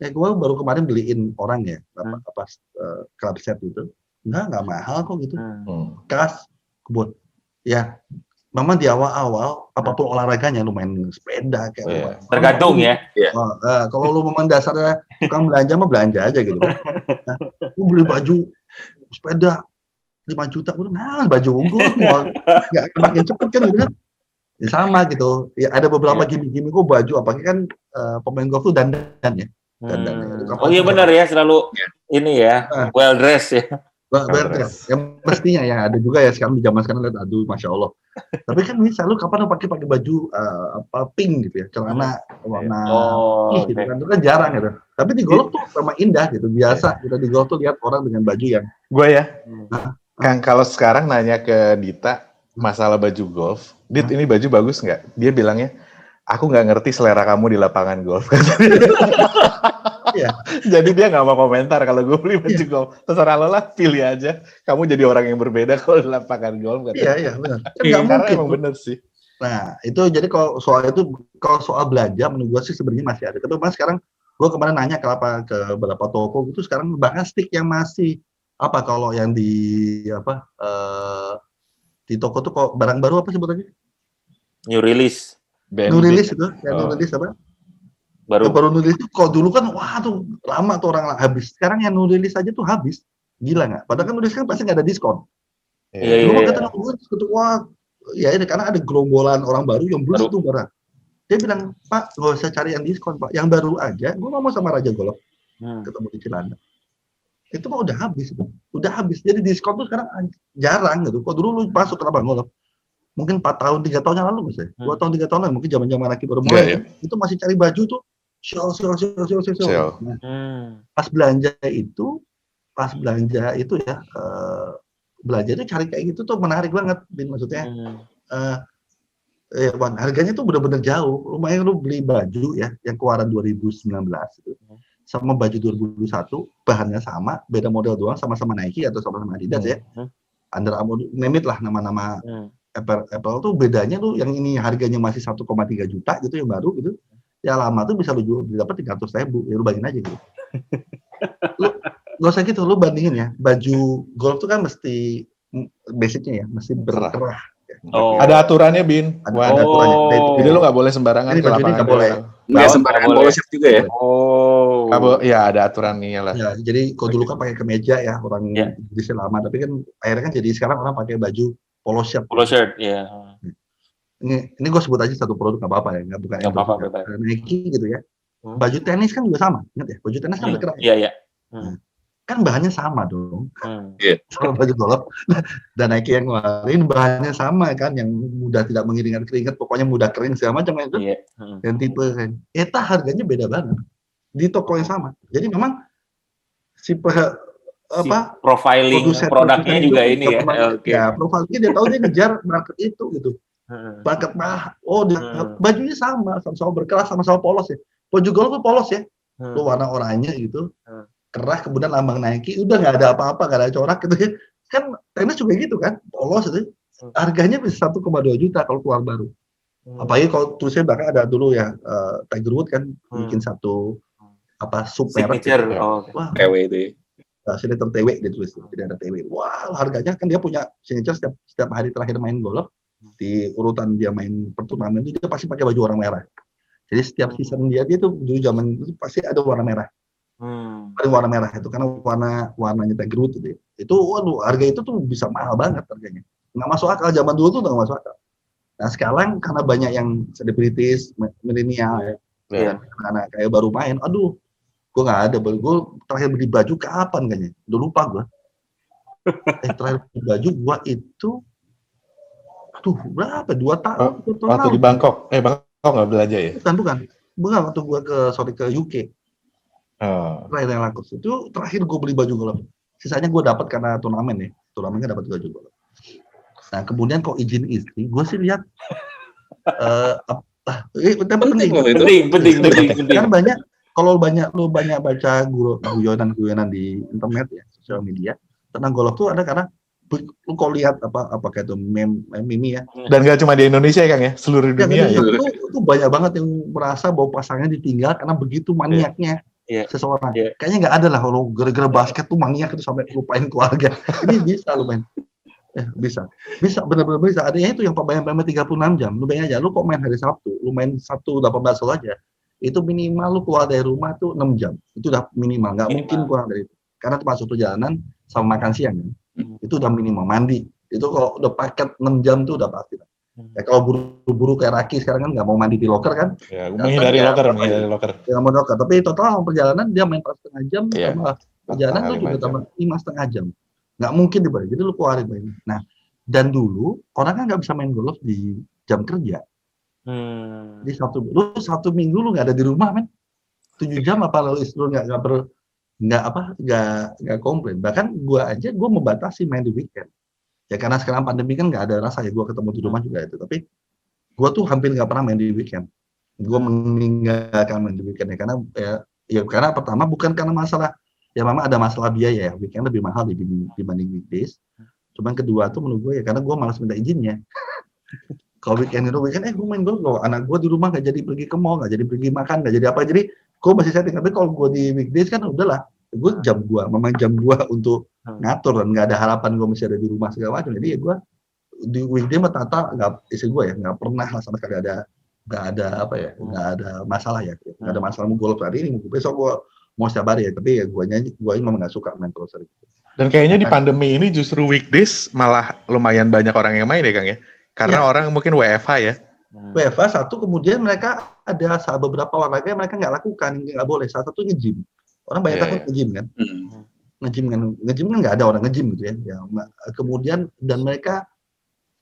S2: gue baru kemarin beliin orang ya club set itu nggak mahal kok gitu, kas kebun ya. Memang di awal apapun olahraganya lu main sepeda kayak
S1: tergantung ya.
S2: Kalau lu memang dasarnya tukang belanja mah belanja aja gitu. Nah, lu beli baju sepeda 5 juta, baju unggul nggak makin cepet kan gitu kan. Ya, sama gitu. Ya, ada beberapa gimmick kok baju apalagi kan pemain golf tuh dandan ya.
S1: Oh iya benar ya, selalu ini ya, well dressed ya.
S2: Well dressed. Yang mestinya ya, ada juga ya sekarang di zaman sekarang lihat, aduh masya Allah. Tapi kan bisa lu kapan pakai baju pink gitu ya, celana warna gitu kan, itu kan jarang gitu. Tapi di golf tuh memang indah gitu, biasa kita di golf tuh lihat orang dengan baju yang
S4: gue ya. Kang, kalau sekarang nanya ke Dita masalah baju golf, Dit ini baju bagus nggak? Dia bilangnya, aku nggak ngerti selera kamu di lapangan golf. Jadi dia nggak mau komentar kalau gue beli baju golf. Terserah lo lah, pilih aja. Kamu jadi orang yang berbeda kalau di lapangan golf.
S2: Iya benar.
S4: Karena emang bener sih.
S2: Nah itu jadi kalau soal belanja menurut gue sih sebenarnya masih ada. Tapi sekarang gue kemarin nanya ke beberapa toko itu sekarang bahkan stick yang masih kalau yang di di toko tuh kok barang baru apa sebutannya?
S1: New release.
S2: New release itu, new release apa? Baru new release itu kalau dulu kan wah tuh lama tuh orang habis. Sekarang yang new release aja tuh habis. Gila nggak? Padahal kan new release kan pasti nggak ada diskon. Dulu kata wah ya ini karena ada gerombolan orang baru yang beli tuh barang. Dia bilang, Pak, nggak usah cari yang diskon, Pak. Yang baru aja, gue ngomong sama Raja Golf, ketemu di Cilandak. Itu mah udah habis, udah habis. Jadi diskon tuh sekarang jarang gitu. Kok dulu lu masuk ke Abang Golf, mungkin 4 tahun, 3 tahun yang lalu misalnya, 2 tahun, 3 tahun lalu, mungkin zaman-zaman laki baru mulai, itu masih cari baju tuh, sel. Pas belanja itu ya, belanja itu cari kayak gitu tuh menarik banget, Bin, maksudnya. Harganya tuh benar-benar jauh. Lumayan lu beli baju ya, yang keluaran 2019 itu, sama baju 2021, bahannya sama, beda model doang, sama-sama Nike atau sama-sama Adidas ya. Under Armour, name it lah nama-nama Apple tuh bedanya tuh yang ini harganya masih 1,3 juta gitu yang baru gitu. Ya lama tuh bisa lu jual dapat 300.000. Ya lu bandingin aja gitu. Lu nggak usah gitu, lu bandingin ya. Baju golf tuh kan mesti basicnya ya, mesti berkerah.
S4: Oh. Ada aturannya, Bin.
S2: Ada aturannya.
S4: Jadi lu nggak boleh sembarangan
S2: ini
S4: ke
S2: baju ini
S4: lapangan.
S2: nggak boleh.
S3: Nggak sembarangan polo shirt juga ya.
S4: Ya ada aturannya lah.
S2: Ya, jadi kalau dulu kan pakai kemeja ya orang Inggris lama, tapi kan akhirnya kan jadi sekarang orang pakai baju polo shirt.
S1: Polo shirt, ya.
S2: Ini gue sebut aja satu produk nggak apa-apa ya, nggak bukan yang apa-apa. Nike gitu ya. Baju tenis kan juga sama, ingat ya? Baju tenis kan berkerah.
S1: Iya.
S2: Kan bahannya sama dong. Sama baju golf. Dan Nike yang ngeluarin bahannya sama kan, yang mudah tidak mengiringan keringat, pokoknya mudah kering segala macam itu. Dan tipe kan. Eta harganya beda banget di toko yang sama. Jadi memang si
S1: profiling produknya juga ini ya.
S2: Ya, profilnya dia tahu dia ngejar market itu gitu. Market bajunya sama berkelas, sama-sama polos ya. Baju golf tuh polos ya. Lu warna oranye gitu. Kerah, kemudian lambang Nike, udah nggak ada apa-apa, nggak ada corak gitu ya. Kan tenis juga gitu kan, polos itu. Harganya bisa 1,2 juta kalau keluar baru. Apalagi kalau tulisnya bahkan ada dulu ya, Tiger Woods kan bikin satu sub merek.
S3: Wah, TW itu ya.
S2: Signature TW ditulis, tidak ada TW. Wah, harganya kan dia punya signature setiap hari terakhir main golf, di urutan dia main perturnamen itu dia pasti pakai baju warna merah. Jadi setiap season dia tuh dulu zaman itu pasti ada warna merah. Paling warna merah itu karena warnanya Tiger Woods gitu. Itu waduh, harga itu tuh bisa mahal banget harganya. Nggak masuk akal, zaman dulu tuh nggak masuk akal. Nah sekarang karena banyak yang selebritis, milenial ya, anak kayak baru main, aduh, gue nggak ada, gue terakhir beli baju kapan kayaknya, udah lupa gue. Terakhir beli baju gue itu, berapa? 2 tahun.
S4: Waktu di Bangkok, Bangkok nggak belanja ya?
S2: Bukan, waktu gue ke UK. Terakhir yang laku itu terakhir gue beli baju golf. Sisanya gue dapat karena turnamen ya. Turnamennya dapat baju golf. Nah kemudian kok izin istri, gue sih lihat penting. Kan banyak kalau lu banyak baca guyonan di internet ya, sosial media tentang golf tuh ada karena lu kalau lihat apa kayak itu meme ya.
S4: Dan nggak cuma di Indonesia ya Kang ya, seluruh dunia ya.
S2: Itu banyak banget yang merasa bahwa pasangannya ditinggal karena begitu maniaknya. Seseorang, kayaknya nggak ada lah kalau gara-gara basket tuh maniak itu sampai lupain keluarga. Ini bisa lu main, bisa benar-benar bisa. Adanya itu yang pemain 36 jam. Lu bayangin aja, lu kok main hari Sabtu, lu main Sabtu 18 hole aja, itu minimal lu keluar dari rumah tuh 6 jam. Itu udah minimal, nggak mungkin kurang dari itu. Karena termasuk perjalanan sama makan siang kan. Itu udah minimal. Mandi itu kalau udah paket 6 jam tuh udah pasti. Ya kalau buru-buru kayak Raki sekarang kan nggak mau mandi di locker kan?
S4: Ya, menghindari locker.
S2: Ya mau locker. Tapi total perjalanan dia main 4,5 jam, sama perjalanan tuh juga tambah 5,5 jam. Nggak mungkin dibalik. Jadi lu keluarin main. Nah, dan dulu orang kan nggak bisa main golf di jam kerja. Di Sabtu Minggu lu nggak ada di rumah men. 7 jam apa lalu istri lu nggak komplain. Bahkan gua membatasi main di weekend. Ya karena sekarang pandemi kan nggak ada rasa ya gue ketemu di rumah juga itu, tapi gue tuh hampir nggak pernah main di weekend. Gue meninggalkan main di weekend ya karena karena pertama bukan karena masalah ya memang ada masalah biaya ya, weekend lebih mahal dibanding weekdays. Cuman kedua tuh menurut gue ya karena gue malas minta izinnya. Kalau weekend gue main golf, anak gue di rumah nggak jadi pergi ke mall, nggak jadi pergi makan, nggak jadi apa, jadi gue masih setting. Tapi kalau gue di weekdays kan udahlah, memang jam gue untuk ngatur dan nggak ada harapan gue masih ada di rumah segala macam. Jadi ya gue di weekday istri gue ya nggak pernah lah sama sekali nggak ada masalah ya, nggak ada masalah mau golf hari ini, besok gue mau setiap hari ya. Tapi ya gue memang nggak suka main golf sering. Dan
S4: kayaknya di pandemi ini justru weekdays malah lumayan banyak orang yang main ya Kang ya, karena orang mungkin WFH ya.
S2: WFA satu, kemudian mereka ada beberapa olahraga yang mereka nggak lakukan, nggak boleh. Salah satu nge-gym. Orang banyak takut nge-gym kan. Nge-gym kan nggak ada orang nge-gym gitu ya. Kemudian dan mereka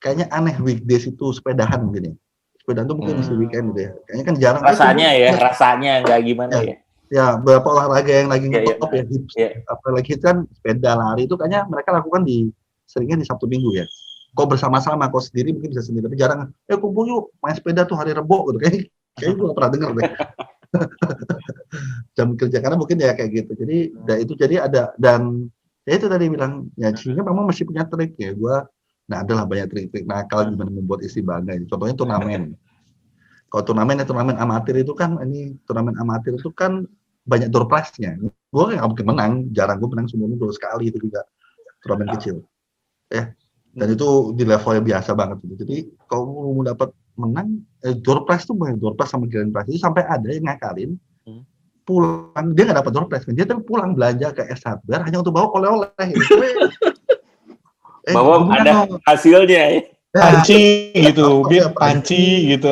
S2: kayaknya aneh weekdays itu sepedahan mungkin ya. Sepedaan tuh mungkin mesti weekend gitu ya. Kayaknya kan jarang.
S1: Rasanya nggak gimana ya.
S2: Ya, beberapa olahraga yang lagi ngetop ya, hips, apalagi kan sepeda lari itu kayaknya mereka lakukan seringnya di Sabtu Minggu ya. Kok bersama-sama, kok sendiri mungkin bisa sendiri, tapi jarang. Kumpul yuk main sepeda tuh hari Rebo gitu. Kayaknya gue gak pernah denger deh. Jam kerja karena mungkin ya kayak gitu. Jadi jadi ada dan ya itu tadi bilang ya sehingga memang masih punya trik ya. Adalah banyak trik-trik nakal gimana membuat istri bangga. Contohnya turnamen. Kalau turnamen amatir itu kan banyak door prize-nya. Gue nggak mungkin menang, jarang gue menang semuanya dulu sekali itu juga turnamen kecil. Dan itu di levelnya biasa banget gitu. Jadi kalau mau dapat menang, door prize tuh banyak door prize sama grand prize itu sampai ada yang ngakalin pulang dia nggak dapat door prize, dia tuh pulang belanja ke Es Hardware hanya untuk bawa oleh-oleh. Gitu.
S1: Bawa ada hasilnya ya.
S4: Panci gitu, panci gitu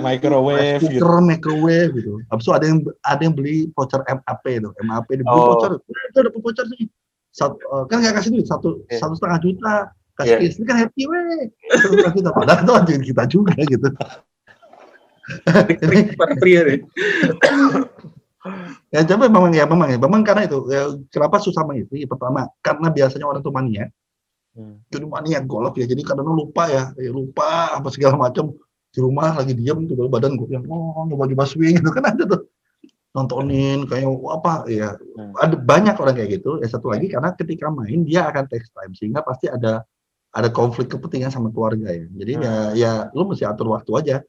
S4: microwave
S2: gitu. Microwave gitu. Habis itu ada yang beli voucher MAP itu. MAP dibeli voucher. Itu dapat voucher sih. Kan nggak kasih duit 1,5 juta. Kasih istri kan happy weh. Kita padahal itu anjing kita juga gitu.
S3: Para pria deh.
S2: Ya tapi memang karena itu kenapa susah mengisi. Pertama karena biasanya orang tuh mania. Jadi mania golf ya, jadi kadang lupa apa segala macam di rumah lagi diam tuh badan gue yang nyoba swing gitu kan ada tuh nontonin kayak apa ya ada banyak orang kayak gitu. Satu lagi karena ketika main dia akan take time sehingga pasti ada konflik kepentingan sama keluarga ya. Jadi ya lu mesti atur waktu aja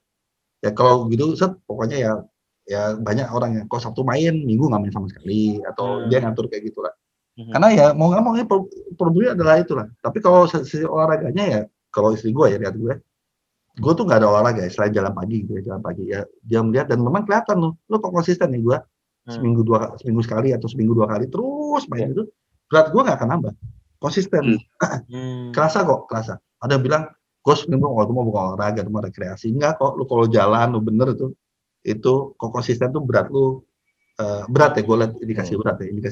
S2: ya kalau gitu pokoknya ya banyak orang yang kok Sabtu main Minggu nggak main sama sekali atau dia ngatur kayak gitulah. Karena ya mau nggak mau ini problemnya adalah itulah. Tapi kalau sisi olahraganya ya, kalau istri gue ya lihat gue tuh nggak ada olahraga ya, selain jalan pagi gitu ya, jalan pagi ya dia melihat dan memang kelihatan lo kok konsisten nih gue seminggu sekali atau seminggu 2 kali terus main itu berat gue nggak akan nambah konsisten. Kerasa. Ada yang bilang gue seminggu mau bukan olahraga, mau rekreasi enggak kok lu kalau jalan lu bener itu kok konsisten tuh berat lu. Berat ya, gue lihat indikasi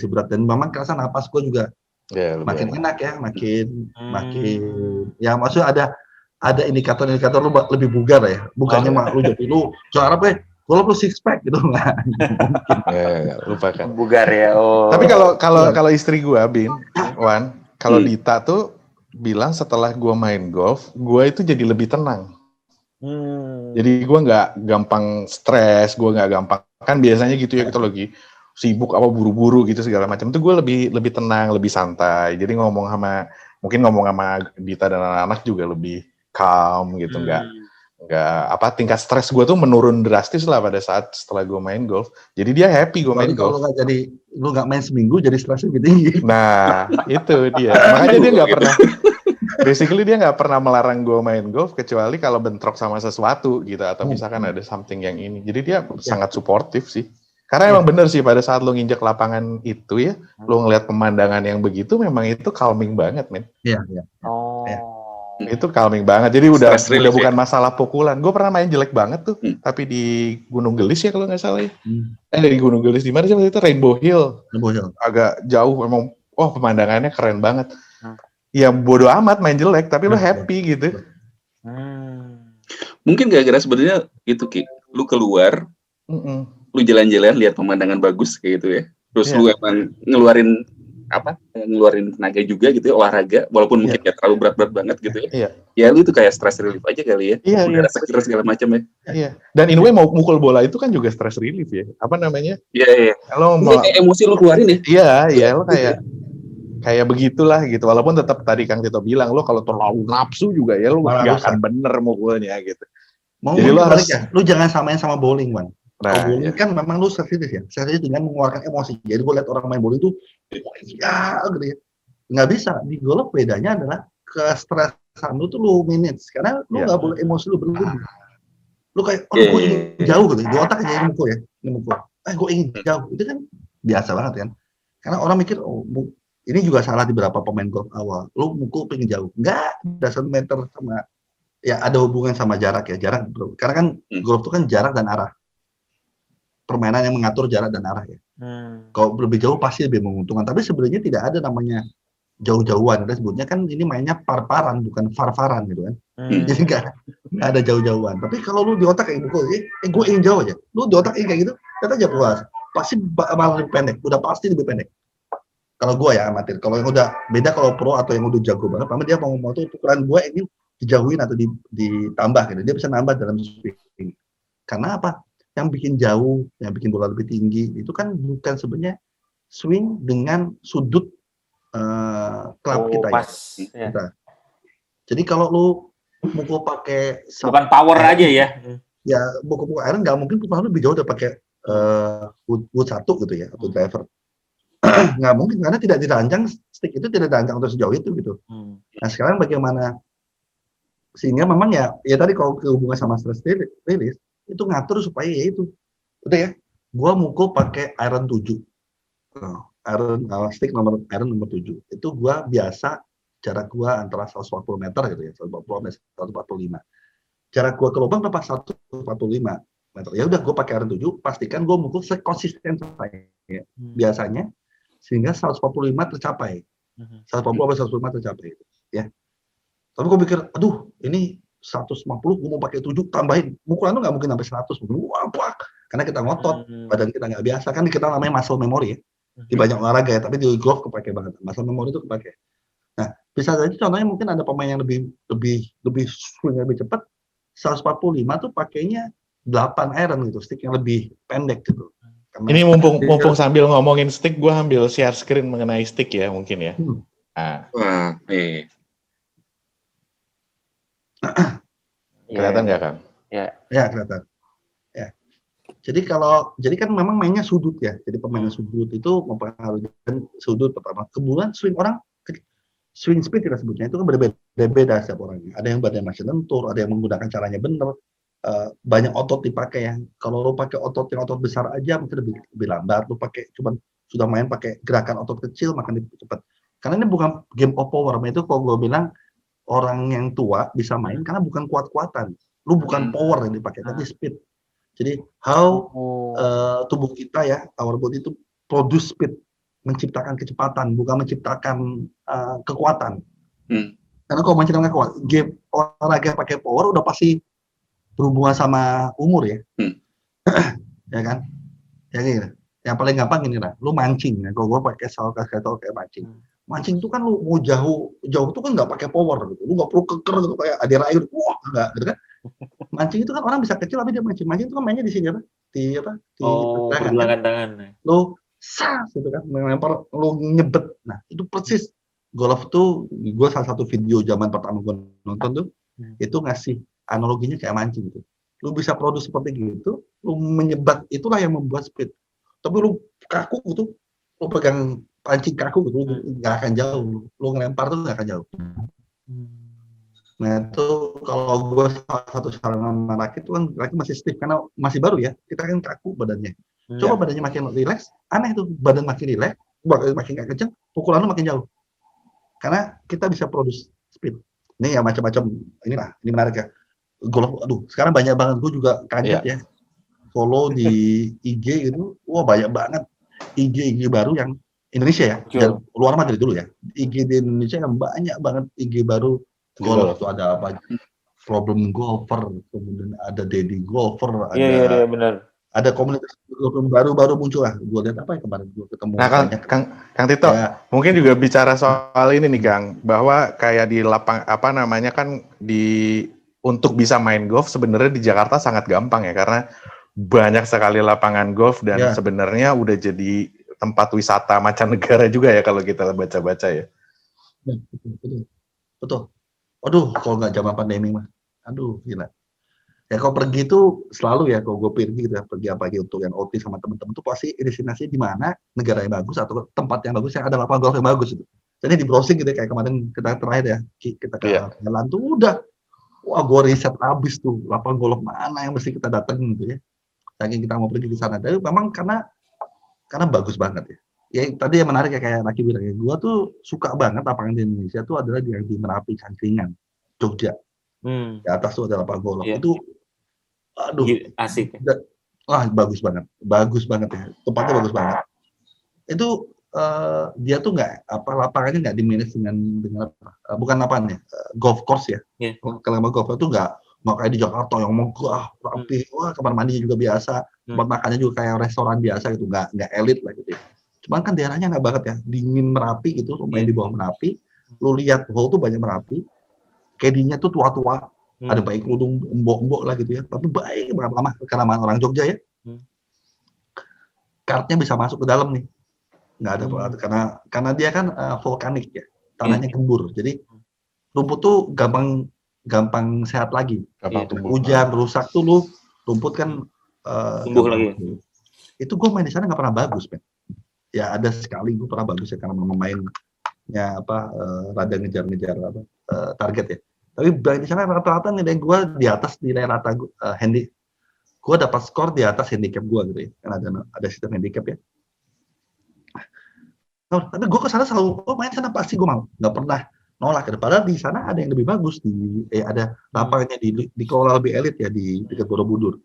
S2: berat dan memang kerasa napas gue juga makin enak ya, makin ya maksudnya ada indikator lu lebih bugar ya, bukannya lu jadi lu cara apa kalau lu six pack gitu nggak
S4: lupakan
S1: bugar ya.
S4: Tapi kalau istri gue kalau Dita tuh bilang setelah gue main golf gue itu jadi lebih tenang. Jadi gue nggak gampang stres, gue nggak gampang kan biasanya gitu ya kita lagi sibuk apa buru-buru gitu segala macam itu gue lebih tenang, lebih santai. Jadi ngomong sama Dita dan anak-anak juga lebih calm gitu, nggak tingkat stres gue tuh menurun drastis lah pada saat setelah gue main golf. Jadi dia happy gue main golf.
S2: Kalau lu nggak main seminggu jadi stresnya lebih tinggi.
S4: Nah itu dia, makanya dia nggak pernah. Basically dia nggak pernah melarang gue main golf kecuali kalau bentrok sama sesuatu gitu atau misalkan ada something yang ini. Jadi dia sangat suportif sih. Karena emang bener sih pada saat lo nginjek lapangan itu ya, lo ngeliat pemandangan yang begitu memang itu calming banget, men.
S2: Iya.
S4: Itu calming banget. Jadi udah bukan masalah pukulan. Gue pernah main jelek banget tuh, tapi di Gunung Gelis ya kalau nggak salah ya. Di Gunung Gelis di mana sih waktu itu? Rainbow Hill. Agak jauh memang. Pemandangannya keren banget. Ya bodo amat main jelek, tapi lo happy gitu.
S3: Mungkin gara-gara sebenarnya itu Ki, lu keluar, lu jalan-jalan lihat pemandangan bagus kayak gitu ya. Terus lu emang ngeluarin tenaga juga gitu ya, olahraga, walaupun mungkin gak terlalu berat-berat banget gitu ya. Ya lu itu kayak stress relief aja kali ya. Udah rasa stress segala macam ya.
S4: Iya. Dan in a way mau mukul bola itu kan juga stress relief ya. Apa namanya?
S3: Iya.
S4: Kalau
S3: kayak emosi lu keluarin ya.
S4: Iya, lo kayak begitulah gitu. Walaupun tetap tadi Kang Tito bilang lo kalau terlalu nafsu juga ya lo nggak akan bener mukulnya gitu.
S2: Jadi lo harus lu jangan samain sama bowling, Wan. Bowling kan memang lu sensitif ya. Sensitif dengan mengeluarkan emosi. Jadi gue lihat orang main bowling itu gitu ya. Nggak bisa. Di golf bedanya adalah kestresan lu tuh lu manage karena lu nggak boleh emosi lu berlebih. Lu kayak gue ingin jauh gitu. Di otak aja ini mukul. Gue ingin jauh. Itu kan biasa banget kan. Karena orang mikir ini juga salah di beberapa pemain golf awal. Lu mukul pengen jauh. Enggak, dasar meter sama Ya ada hubungan sama jarak ya, jarak bro. Karena kan golf itu kan jarak dan arah. Permainan yang mengatur jarak dan arah ya. Kalau lebih jauh pasti lebih menguntungkan. Tapi sebenarnya tidak ada namanya jauh-jauhan. Kita sebutnya kan ini mainnya par-paran, bukan far-faran gitu kan. Jadi nggak ada jauh-jauhan. Tapi kalau lu di otak kayak gitu, gue ingin jauh aja. Lu di otak kayak gitu, kata aja puas. Pasti malah lebih pendek. Udah pasti lebih pendek. Kalau gue ya amatir. Kalau yang udah beda, kalau pro atau yang udah jago banget, pertama dia mau tuh ukuran gue ingin dijauhin atau ditambah gitu. Dia bisa nambah dalam swing. Karena apa? Yang bikin jauh, yang bikin bola lebih tinggi, itu kan bukan sebenarnya swing dengan sudut klub kita
S1: pas,
S2: ya. Kita. Jadi kalau lu mukul pakai
S1: bukan power aja ya.
S2: Ya mukul iron nggak mungkin putar lebih jauh udah pakai wood 1 gitu ya atau driver. Nggak mungkin karena tidak dirancang, stick itu tidak dirancang untuk sejauh itu gitu. Nah sekarang bagaimana sehingga memang ya tadi kalau kehubungan sama stress release itu ngatur supaya ya itu udah ya gua mukul pakai iron 7 stick nomor 7 itu gua biasa jarak gua antara 140 meter gitu ya 140 145 jarak gua ke lubang berapa 145 meter ya udah gua pakai iron 7 pastikan gua mukul sekonsisten ya. Biasanya sehingga 145 tercapai 140 sampai 145 tercapai ya. Tapi gue pikir, aduh, ini 150, gue mau pakai 7, tambahin. Pukulan itu nggak mungkin sampai 100. Wah, karena kita ngotot, badan kita nggak biasa. Kan kita namanya muscle memory ya. Di banyak olahraga ya, tapi di golf kepake banget. Muscle memory itu kepake. Nah, bisa saja contohnya mungkin ada pemain yang lebih swing lebih cepat. 145 tuh pakainya 8 iron gitu, stick yang lebih pendek gitu.
S4: Karena ini mumpung sambil ngomongin stick, gue ambil share screen mengenai stick ya, mungkin ya. Kelihatan nggak Kang?
S2: Ya kelihatan. Ya. Jadi kan memang mainnya sudut ya. Jadi permainan sudut itu mempengaruhi sudut pertama. Kemudian swing orang, swing speed kita sebutnya itu kan berbeda setiap orangnya. Ada yang badannya masih lentur, ada yang menggunakan caranya benar. Banyak otot dipakai ya. Kalau lo pakai otot yang otot besar aja mungkin lebih lambat. Lo pakai cuman sudah main pakai gerakan otot kecil makan lebih cepat. Karena ini bukan game of power. Itu kalau gue bilang orang yang tua bisa main karena bukan kuat-kuatan. Lu bukan power yang dipakai, tapi speed. Jadi how tubuh kita ya, our body itu produce speed, menciptakan kecepatan, bukan menciptakan kekuatan. Karena kalau menciptakan kekuatan, game olahraga pakai power udah pasti berhubungan sama umur ya. Ya kan? Ya gitu. Yang paling gampang gini lah, lu mancing ya. Kalau gue pakai salkas-salkas kayak mancing. Mancing itu kan lu mau jauh itu kan nggak pakai power gitu. Lu nggak perlu keker gitu kayak Ade Rayu, wah nggak gitu kan. Mancing itu kan orang bisa kecil tapi dia mancing. Mancing itu kan mainnya di sini apa? Di
S1: pergelangan tangan.
S2: Lu sas gitu kan, melempar, lu nyebet. Nah itu persis golf tuh. Gue salah satu video zaman pertama gue nonton tuh, itu ngasih analoginya kayak mancing gitu. Lu bisa produksi seperti gitu, lu menyebat itulah yang membuat speed. Tapi lu kaku gitu, lu pegang pancing kaku gitu, nggak akan jauh. Lu ngelempar tuh nggak akan jauh. Nah itu kalau gue salah satu saran laki itu kan laki masih stiff karena masih baru ya, kita kan kaku badannya. Coba badannya makin rileks, aneh tuh badan makin rileks, makin nggak kenceng, pukulan lu makin jauh. Karena kita bisa produce speed. Ini ya macam-macam, ini menarik ya. Golf, aduh sekarang banyak banget, gue juga kaget ya. Follow di IG gitu, wah banyak banget IG baru yang Indonesia ya, luar negeri dulu ya. IG di Indonesia yang banyak banget IG baru golf itu ada apa? Problem golfer, kemudian ada Daddy golfer, ada
S1: benar.
S2: Ada komunitas baru muncul lah. Gue lihat apa ya kemarin gue ketemu.
S4: Nah Kang Tito, mungkin juga bicara soal ini nih Kang, bahwa kayak di untuk bisa main golf sebenarnya di Jakarta sangat gampang ya karena banyak sekali lapangan golf dan sebenarnya udah jadi tempat wisata mancanegara juga ya kalau kita baca-baca ya.
S2: Betul. Aduh, kalau nggak zaman pandemi mah, aduh gila. Ya kalau pergi itu selalu ya, kalau gue pergi gitu ya, pergi apalagi untuk yang OT sama teman-teman tuh pasti destinasi di mana negara yang bagus atau tempat yang bagus yang ada lapangan golf yang bagus gitu. Jadi di browsing gitu kayak kemarin kita terakhir ya, kita ke jalan tuh udah, wah gue riset habis tuh lapangan golf mana yang mesti kita datengin gitu ya. Saking kita mau pergi ke sana, tapi memang karena bagus banget ya. Ya tadi yang menarik ya kayak Raki bilang ya, gue tuh suka banget lapangan di Indonesia tuh adalah di Merapi, Cangkringan, Jogja. Di atas tuh ada lapangan golf.
S1: Iya.
S2: Itu, aduh,
S1: asik.
S2: Bagus banget ya. Tempatnya bagus banget. Itu dia tuh lapangannya nggak di-manage dengan bukan lapangan ya, golf course ya.
S1: Yeah.
S2: Kalau golf itu nggak kayak di Jakarta yang megah, rapi, kamar mandinya juga biasa, tempat makannya juga kayak restoran biasa gitu, nggak elit lah gitu ya. Cuman kan daerahnya nggak banget ya, dingin Merapi gitu, lu main di bawah Merapi, lu lihat hole tuh banyak Merapi, caddy-nya tuh tua-tua, ada baik kerudung embok-embok lah gitu ya, tapi baik banget lama karena orang Jogja ya. Kartnya bisa masuk ke dalam nih, nggak ada karena dia kan vulkanik ya, tanahnya gembur, jadi rumput tuh gampang sehat lagi. Hujan rusak tuh lu rumput kan
S1: tumbuh lagi.
S2: Itu gue main di sana nggak pernah bagus, men. Ya ada sekali gue pernah bagus ya karena memang mainnya rada ngejar target ya. Tapi di sana rata-rata nilai gue di atas nilai rata gue dapat skor di atas handicap gue gitu ya. Kan ada sistem handicap ya. Tapi gue kesana selalu main sana pasti gue mau, nggak pernah nolak. Padahal di sana ada yang lebih bagus, ada lapangannya dikelola lebih elit ya di dekat Borobudur.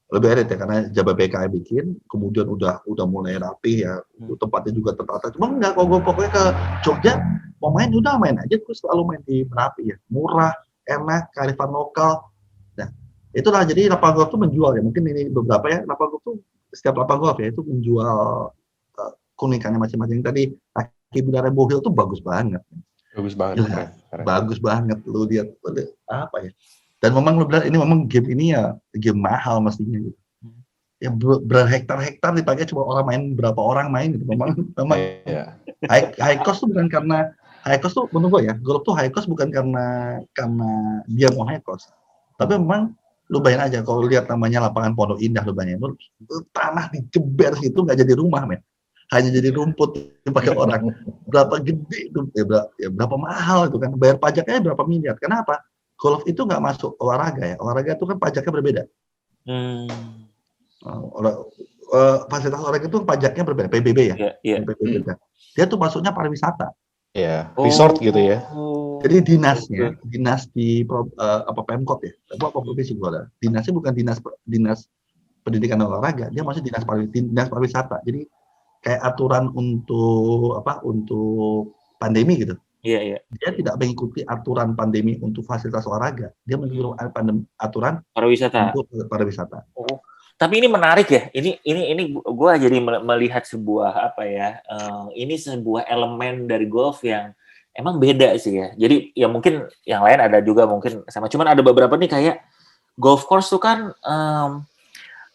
S2: Lebih elit ya karena Jababeka bikin, kemudian udah mulai rapi ya, tempatnya juga tertata. Cuma enggak, kalau gue pokoknya ke Jogja mau main udah main aja, gue selalu main di Merapi ya, murah, enak, kearifan lokal. Nah itulah, jadi lapangan golf tuh menjual ya, mungkin ini beberapa ya, lapangan golf tuh setiap lapangan golf ya itu menjual keunikannya masing-masing. Tadi Aki Bidara Bohil tuh bagus banget.
S4: Keren.
S2: Bagus banget, lu lihat apa ya. Dan memang lu bilang ini memang game ini ya game mahal mestinya gitu. Ya berhektar-hektar dipakai cuma berapa orang main gitu. Memang high cost tuh bukan karena high cost tuh menurut gue ya, golf tuh high cost bukan karena dia mau high cost. Tapi memang lu bayangin aja kalau lihat namanya lapangan Pondok Indah, lu bayangin tanah dijeber situ nggak jadi rumah, men. Hanya jadi rumput dipakai orang. Berapa gede itu, berapa mahal itu kan, bayar pajaknya berapa miliar. Kenapa? Golf itu nggak masuk olahraga ya. Olahraga itu kan pajaknya berbeda. Fasilitas olahraga itu pajaknya berbeda. PBB ya. PBB. Dia tuh masuknya pariwisata.
S4: Iya. Resort gitu ya.
S2: Jadi dinas di Pemkot ya. Apa provinsi gua ada. Dinasnya bukan dinas pendidikan dan olahraga. Dia masuk dinas pariwisata. Jadi kayak aturan untuk pandemi gitu.
S1: Iya.
S2: Dia tidak mengikuti aturan pandemi untuk fasilitas olahraga. Dia mengikuti aturan
S1: pariwisata.
S2: Untuk pariwisata.
S1: Oh. Tapi ini menarik ya. Ini gue jadi melihat sebuah ini sebuah elemen dari golf yang emang beda sih ya. Jadi ya mungkin yang lain ada juga mungkin sama. Cuman ada beberapa nih kayak golf course tuh kan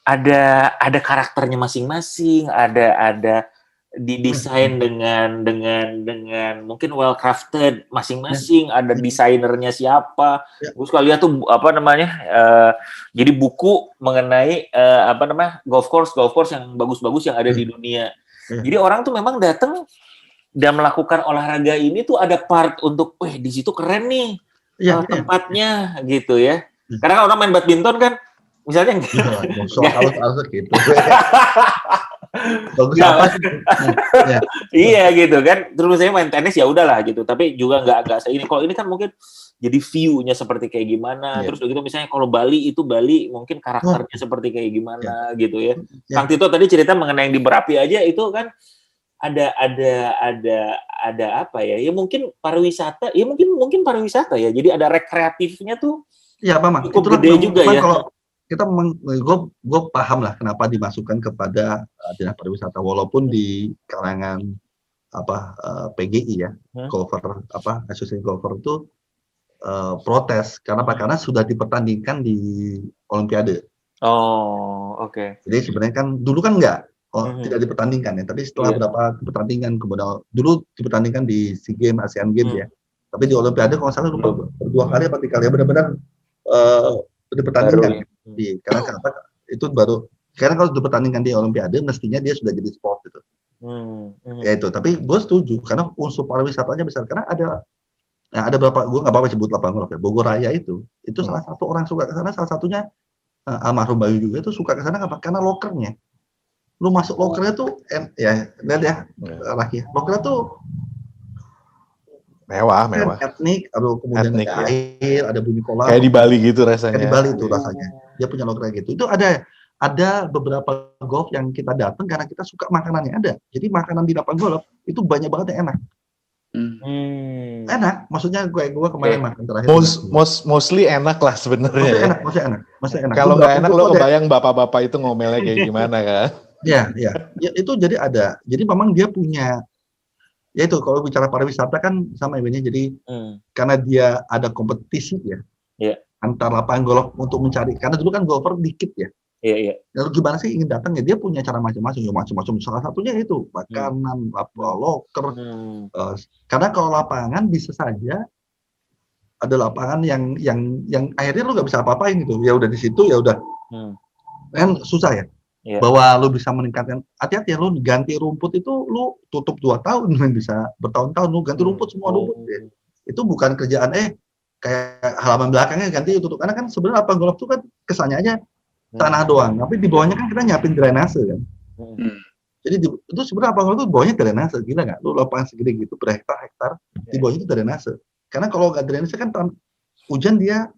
S1: ada karakternya masing-masing, ada didesain dengan mungkin well crafted masing-masing, ada desainernya siapa. Terus kalian tuh jadi buku mengenai golf course yang bagus-bagus yang ada di dunia. Jadi orang tuh memang datang dan melakukan olahraga ini tuh ada part untuk, di situ keren nih tempatnya gitu ya. Karena kalau orang main badminton kan misalnya
S2: harus gitu.
S1: Iya gitu kan. Terus saya main tenis ya udahlah gitu. Tapi juga nggak ini. Kalau ini kan mungkin jadi view-nya seperti kayak gimana. Terus begitu misalnya kalau Bali mungkin karakternya seperti kayak gimana gitu ya. Kang Tito tadi cerita mengenai yang di Merapi aja itu kan ada apa ya? Ya mungkin pariwisata. Ya mungkin pariwisata ya. Jadi ada rekreatifnya tuh.
S2: Ya, Pak.
S1: Cukup gede juga ya.
S2: Kalau kita gue paham lah kenapa dimasukkan kepada dinas pariwisata, walaupun di kalangan PGI ya, golfer asosiasi golfer itu protes karena sudah dipertandingkan di Olimpiade.
S1: Oh, oke.
S2: Jadi sebenarnya kan dulu kan tidak dipertandingkan ya, tapi setelah berapa pertandingan kemudian dulu dipertandingkan di SEA Games, ASEAN Games ya, tapi di Olimpiade kalau salah lupa 2 kali atau 3 kali benar-benar dipertandingkan. Karena itu baru, karena kalau dipertandingkan di Olimpiade mestinya dia sudah jadi sport gitu. Ya itu, tapi gue setuju karena unsur pariwisatanya besar, karena ada berapa, gue nggak apa-apa sebut lapangan golf ya, Bogor Raya itu salah satu orang suka ke sana, salah satunya almarhum Bayu juga itu suka ke sana karena lokernya. Lu masuk lokernya tuh lihat ya Raki, lokernya tuh
S4: Mewah.
S2: Etnik, kemudian
S4: Etnik,
S2: ada air, ada bunyi kolam.
S4: Kayak di Bali gitu rasanya.
S2: Kayak di Bali itu rasanya. Dia punya logo kayak gitu. Itu ada beberapa golf yang kita datang karena kita suka makanannya ada. Jadi makanan di lapangan golf itu banyak banget yang enak. Enak, maksudnya gue kemarin makan terakhir.
S4: Mostly enak lah sebenarnya.
S2: Masih enak.
S4: Kalau nggak enak lo kebayang bapak-bapak itu ngomelnya kayak gimana kan?
S2: Ya, itu jadi ada. Jadi memang dia punya, ya itu kalau bicara pariwisata kan sama ini. Jadi karena dia ada kompetisi ya, antar lapangan golf untuk mencari. Karena dulu kan golfer dikit ya.
S1: Iya.
S2: Lalu gimana sih ingin datang ya? Dia punya cara macam-macam. Salah satunya itu makanan, loker. Karena kalau lapangan bisa saja ada lapangan yang akhirnya lu nggak bisa apa-apain gitu. Ya udah di situ ya udah. Kan susah ya. Bahwa lu bisa meningkatkan, hati-hati ya, lu ganti rumput itu lu tutup 2 tahun, bisa bertahun-tahun lu ganti rumput semua rumput. Itu bukan kerjaan kayak halaman belakangnya ganti tutup. Karena kan sebenarnya lapangan golf itu kan kesannya aja tanah doang, tapi di bawahnya kan kita nyiapin drainase kan. Jadi itu sebenarnya lapangan golf itu bawahnya drainase, gila nggak? Lu lapangan segede gitu berhektar-hektar, di bawahnya itu drainase. Karena kalau nggak drainase kan hujan dia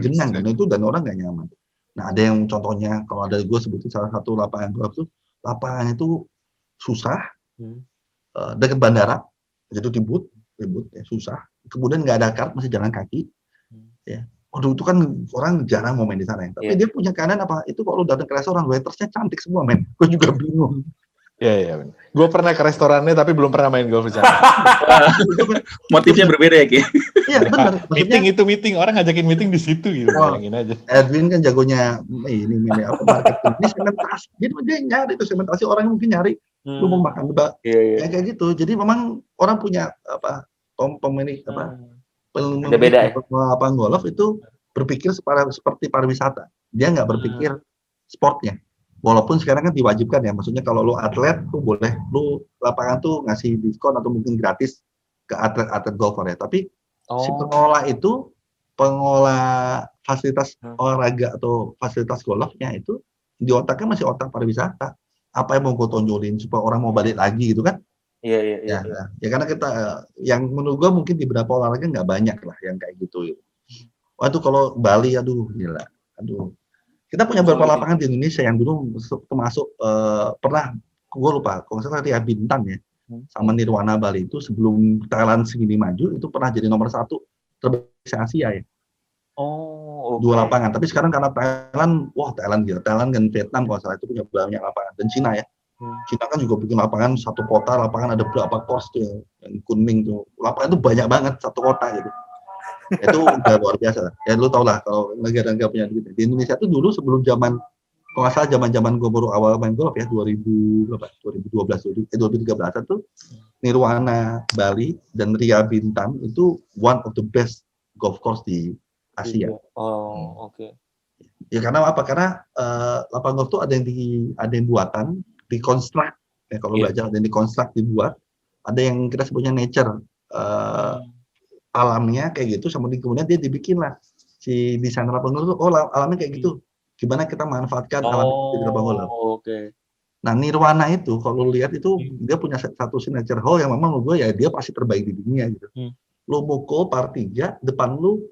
S2: jenang kan, itu dan orang nggak nyaman. Nah ada yang contohnya, kalau ada gue sebutin salah satu lapangan golf itu, lapangannya itu susah, dekat bandara, jadi ribut ya, susah. Kemudian nggak ada kart, masih jalan kaki, ya. Waduh itu kan orang jarang mau main di sana. Tapi dia punya keadaan apa? Itu kalau lu datang ke restoran, waitersnya cantik semua men. Gue juga bingung.
S4: Iya. Gue pernah ke restorannya tapi belum pernah main golf di sana.
S3: Motifnya berbeda ya Ki?
S2: Iya benar.
S4: Meeting orang ngajakin meeting di situ gitu. Bayangin aja.
S2: Edwin kan jagonya ini marketing, ini segmentasi. Dia nyari itu segmentasi, orang mungkin nyari lu mau makan kayak gitu. Jadi memang orang punya pemilik
S1: beda ya?
S2: Lapangan golf itu berpikir seperti pariwisata. Dia nggak berpikir sportnya. Walaupun sekarang kan diwajibkan ya, maksudnya kalau lu atlet tuh boleh, lu lapangan tuh ngasih diskon atau mungkin gratis ke atlet-atlet golfer ya. Tapi si pengolah fasilitas olahraga atau fasilitas golfnya itu di otaknya masih otak pariwisata. Apa yang mau gue tonjolin supaya orang mau balik lagi gitu kan?
S1: Iya.
S2: Ya karena kita, yang menurut gue mungkin di beberapa olahraga nggak banyak lah yang kayak gitu. Waduh kalau Bali, aduh gila, Kita punya beberapa lapangan di Indonesia yang dulu termasuk pernah, gue lupa, kalau nggak salah Ria Bintang ya, sama Nirwana Bali itu sebelum Thailand segini maju itu pernah jadi nomor 1 terbaik Asia ya. Dua lapangan. Tapi sekarang karena Thailand gila. Thailand dan Vietnam kalau salah itu punya banyak lapangan, dan Cina ya. Cina kan juga bikin lapangan satu kota, lapangan ada berapa course tuh yang kuning tuh. Lapangan itu banyak banget satu kota gitu. Itu udah luar biasa. Ya lu tau lah kalau negara-negara punya duit. Di Indonesia tuh dulu sebelum zaman, kalau nggak salah zaman gue baru awal main golf ya 2013 tuh Nirwana Bali dan Ria Bintang itu one of the best golf course di Asia.
S1: Oke.
S2: Ya karena apa? Karena lapangan golf tuh ada yang buatan, dikonstruk. Ya kalau belajar ada yang dikonstruk, dibuat. Ada yang kita sebutnya nature. Alamnya kayak gitu, sama kemudian dia dibikin lah si desainer lapangan golf tuh, alamnya kayak gitu, gimana kita manfaatkan alam di lapangan golf. Nah Nirwana itu kalau lu lihat itu dia punya satu signature hole yang memang gue ya dia pasti terbaik di dunia gitu. Lu mukul par 3, depan lu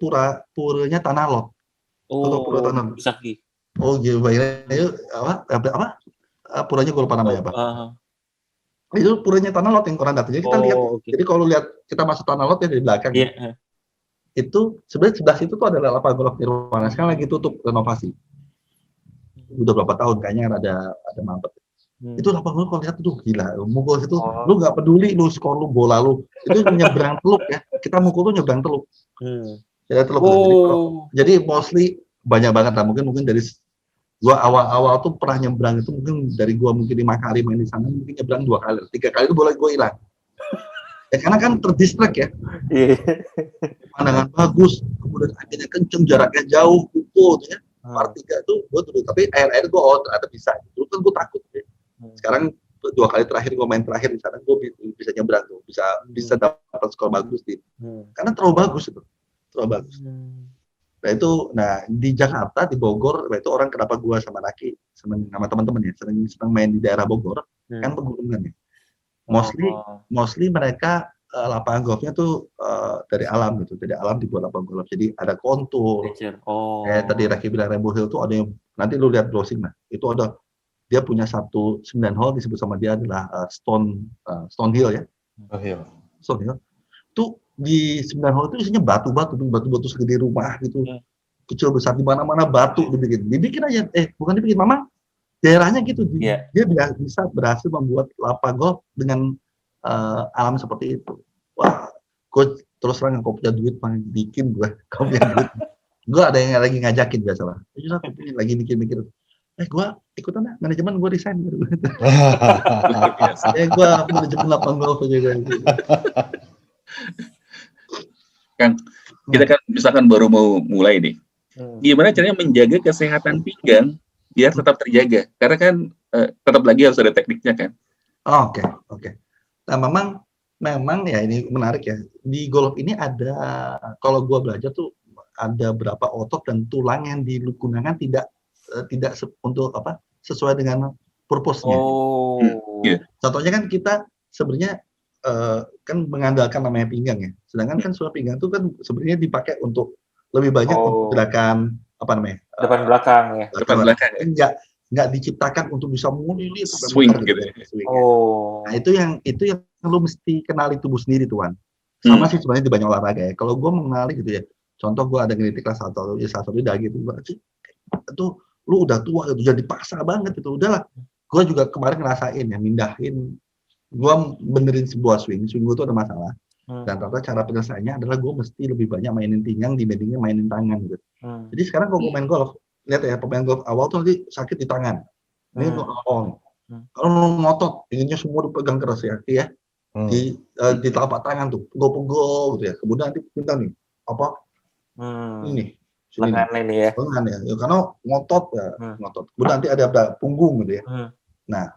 S2: puranya tanah lot. Pura tanah lot. Apa? Puranya gue lupa namanya apa. Itu puranya tanah lot yang orang datang. Jadi kita lihat. Jadi kalau lihat kita masuk tanah lot ya dari belakang. Itu sebenarnya sebelah situ tuh adalah lapangan golf Nirwana. Sekarang lagi tutup renovasi. Udah berapa tahun kayaknya ada mampet. Itu lapangan golf kalau lihat tuh gila. Mukul situ lu nggak peduli lu skor lu bola lu. Itu nyebrang teluk ya. Kita mukul tuh nyebrang teluk. Ya teluk. Jadi mostly banyak banget lah. Mungkin dari gua awal-awal tuh pernah nyebrang itu mungkin dari gua mungkin 5 kali main di sana mungkin nyebrang 2 kali, 3 kali itu bola gua hilang. Ya karena kan terdistract ya. Pandangan bagus, kemudian akhirnya kenceng, jaraknya jauh, pukul ya. Par 3 tuh gua dulu, tapi air gua ternyata bisa. Dulu kan gua takut ya. Sekarang 2 kali terakhir gua main terakhir di sana gua bisa nyebrang tuh, bisa dapat skor bagus karena terlalu bagus itu. Terlalu bagus. Nah di Jakarta, di Bogor, itu orang kenapa gua sama Naki seneng sama teman-teman ya, seneng main di daerah Bogor, kan pegunungan ya. Mostly mereka lapangan golfnya tuh dari alam gitu, dari alam dibuat lapangan golf. Jadi ada kontur. Kayak tadi Raki bilang Rainbow Hill tuh ada yang nanti lu lihat browsing lah. Itu ada dia punya 9 hole disebut sama dia adalah Stone Hill ya. Stone Hill. Itu di 9 hole itu isinya batu-batu segede rumah gitu. Kecil besar di mana-mana batu dibikin aja. Bukan dibikin, Mama. Daerahnya gitu. Dia bisa berhasil membuat lapangan golf dengan alam seperti itu. Wah, gue terus terang kau punya duit pengen bikin gue. Kau punya duit. Gue ada yang lagi ngajakin biasa lah. Jadi aku pengen lagi mikir-mikir. Gue ikutan lah, manajemen gue resign gitu. Gue manajemen lapangan golf aja gitu.
S3: Kang, kita kan misalkan baru mau mulai nih. Gimana caranya menjaga kesehatan pinggang biar tetap terjaga? Karena kan tetap lagi harus ada tekniknya kan.
S2: Oke. Nah, memang ya ini menarik ya. Di golf ini ada, kalau gue belajar tuh ada berapa otot dan tulang yang digunakan tidak untuk sesuai dengan purpose-nya. Contohnya kan kita sebenarnya kan mengandalkan namanya pinggang ya. Sedangkan kan suara pinggang itu kan sebenarnya dipakai untuk lebih banyak untuk gerakan
S1: depan belakang ya.
S3: Depan belakang.
S2: Nggak diciptakan untuk bisa melilit
S3: swing gitu.
S2: Nah, itu yang lu mesti kenali tubuh sendiri tuan. Sama sih sebenarnya di banyak olahraga ya. Kalau gue mengenali gitu ya. Contoh gue ada ngelitik kelas 1 udah gitu. Itu lu udah tua gitu, jadi paksa banget itu. Udahlah. Gue juga kemarin ngerasain ya, mindahin. Gue benerin sebuah swing gue tuh ada masalah. Dan ternyata cara penyelesaiannya adalah gue mesti lebih banyak mainin pinggang dibandingnya mainin tangan gitu. Jadi sekarang kalau gue main golf, lihat ya pemain golf awal tuh nanti sakit di tangan. Ini kalau ngotot, inginnya semua dipegang keras ya, di telapak tangan tuh, pegol-pegol gitu ya. Kemudian nanti kita nih ini
S1: lengan ini ya.
S2: Lengan ya, karena ngotot. Kemudian nanti ada punggung gitu ya. Nah,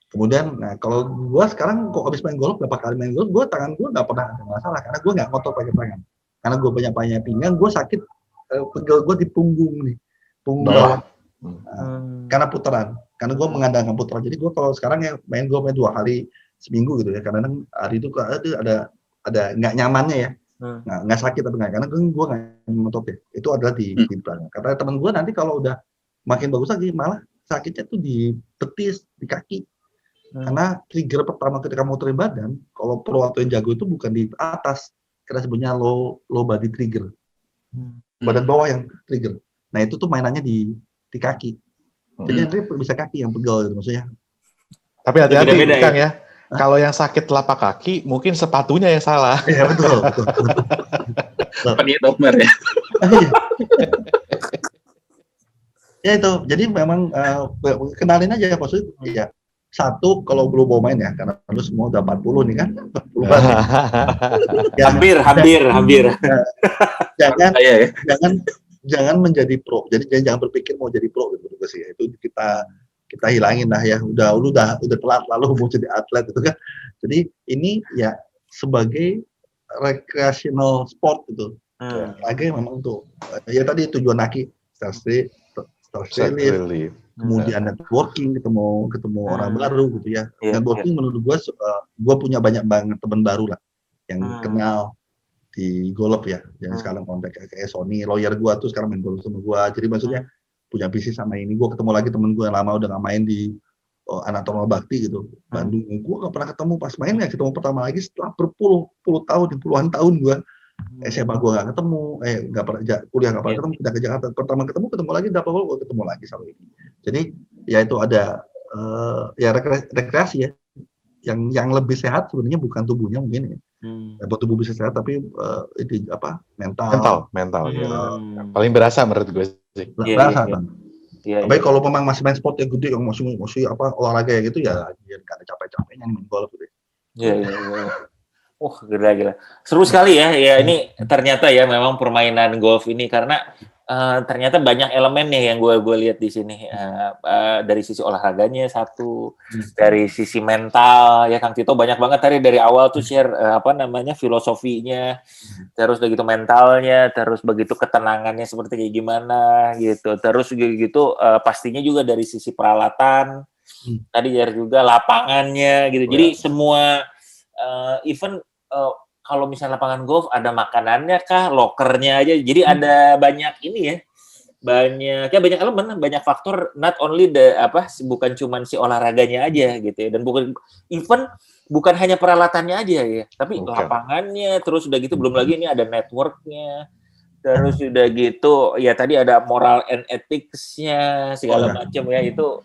S2: kemudian, kalau gue sekarang kok habis main golf, berapa kali main golf, tangan gue nggak pernah ada masalah karena gue nggak ngotot pakai tangan. Karena gue banyak pinggang, gue sakit pegel gue di punggung nih, punggung bawah. Karena putaran, karena gue mengandalkan putaran. Jadi gue kalau sekarang ya main 2 kali seminggu gitu ya, karena hari itu ada nggak nyamannya ya, nggak sakit tapi nggak, karena gue nggak ngotot ya. Itu adalah di belakang. Karena teman gue nanti kalau udah makin bagus lagi, malah sakitnya tuh di betis, di kaki. Karena trigger pertama ketika muterin badan, kalau pro atau yang jago itu bukan di atas, karena sebenarnya low body trigger, badan bawah yang trigger. Nah itu tuh mainannya di kaki. Jadi nanti bisa kaki yang pegel gitu maksudnya.
S4: Tapi hati-hati Kang ya. Kalau yang sakit telapak kaki, mungkin sepatunya yang salah.
S2: Iya betul.
S3: Pakai dokter ya.
S2: Ya itu. Jadi memang kenalin aja ya maksudnya. Ya. 1 kalau belum mau main ya, karena lu semua udah 40 nih kan. 40 banget.
S1: Hampir.
S2: Jangan menjadi pro. Jadi jangan berpikir mau jadi pro gitu sih. Itu kita hilangin lah ya. Lu udah telat lalu mau jadi atlet itu kan. Jadi ini ya sebagai recreational sport gitu. Lagi memang untuk ya tadi tujuan Naki stress relief. Kemudian networking, ketemu orang baru gitu ya. Networking menurut gue punya banyak banget teman baru lah yang kenal di golf ya. Yang sekarang kontak kayak Sony, lawyer gue tuh sekarang main golf sama gue. Jadi maksudnya punya bisnis sama ini. Gue ketemu lagi temen gue yang lama udah nggak main di Anatoma Bakti gitu, Bandung. Gue nggak pernah ketemu pas main ya. Ketemu pertama lagi setelah berpuluh-puluh tahun, puluhan tahun gue. SMA gue nggak ketemu, nggak pernah kuliah nggak pernah ketemu, pindah ke Jakarta. Pertama ketemu lagi, dapat gue ketemu lagi sama ini. Jadi ya itu ada ya rekreasi ya, yang lebih sehat sebenarnya bukan tubuhnya mungkin ya. Buat tubuh bisa sehat tapi itu mental
S4: ya. Paling berasa menurut gue sih.
S2: Berasa kan. Tapi kalau memang masih main sport yang gede yang masih olahraga ya gitu ya nggak ada capek-capeknya main golf gitu.
S1: Iya. Gila. Seru sekali ya. Ya ini ternyata ya memang permainan golf ini karena ternyata banyak elemennya yang gue lihat di sini. Dari sisi olahraganya satu, dari sisi mental ya Kang Tito banyak banget tadi dari awal tuh share filosofinya, terus begitu mentalnya, terus begitu ketenangannya seperti kayak gimana gitu. Terus gitu pastinya juga dari sisi peralatan. Tadi juga lapangannya gitu. Jadi semua event kalau misalnya lapangan golf ada makanannya kah, lokernya aja, jadi ada banyak ini ya, banyak elemen, banyak faktor, not only bukan cuman si olahraganya aja gitu ya, dan bukan hanya peralatannya aja ya, tapi lapangannya, terus udah gitu belum lagi ini ada networknya, terus udah gitu ya tadi ada moral and ethics-nya segala macam ya, itu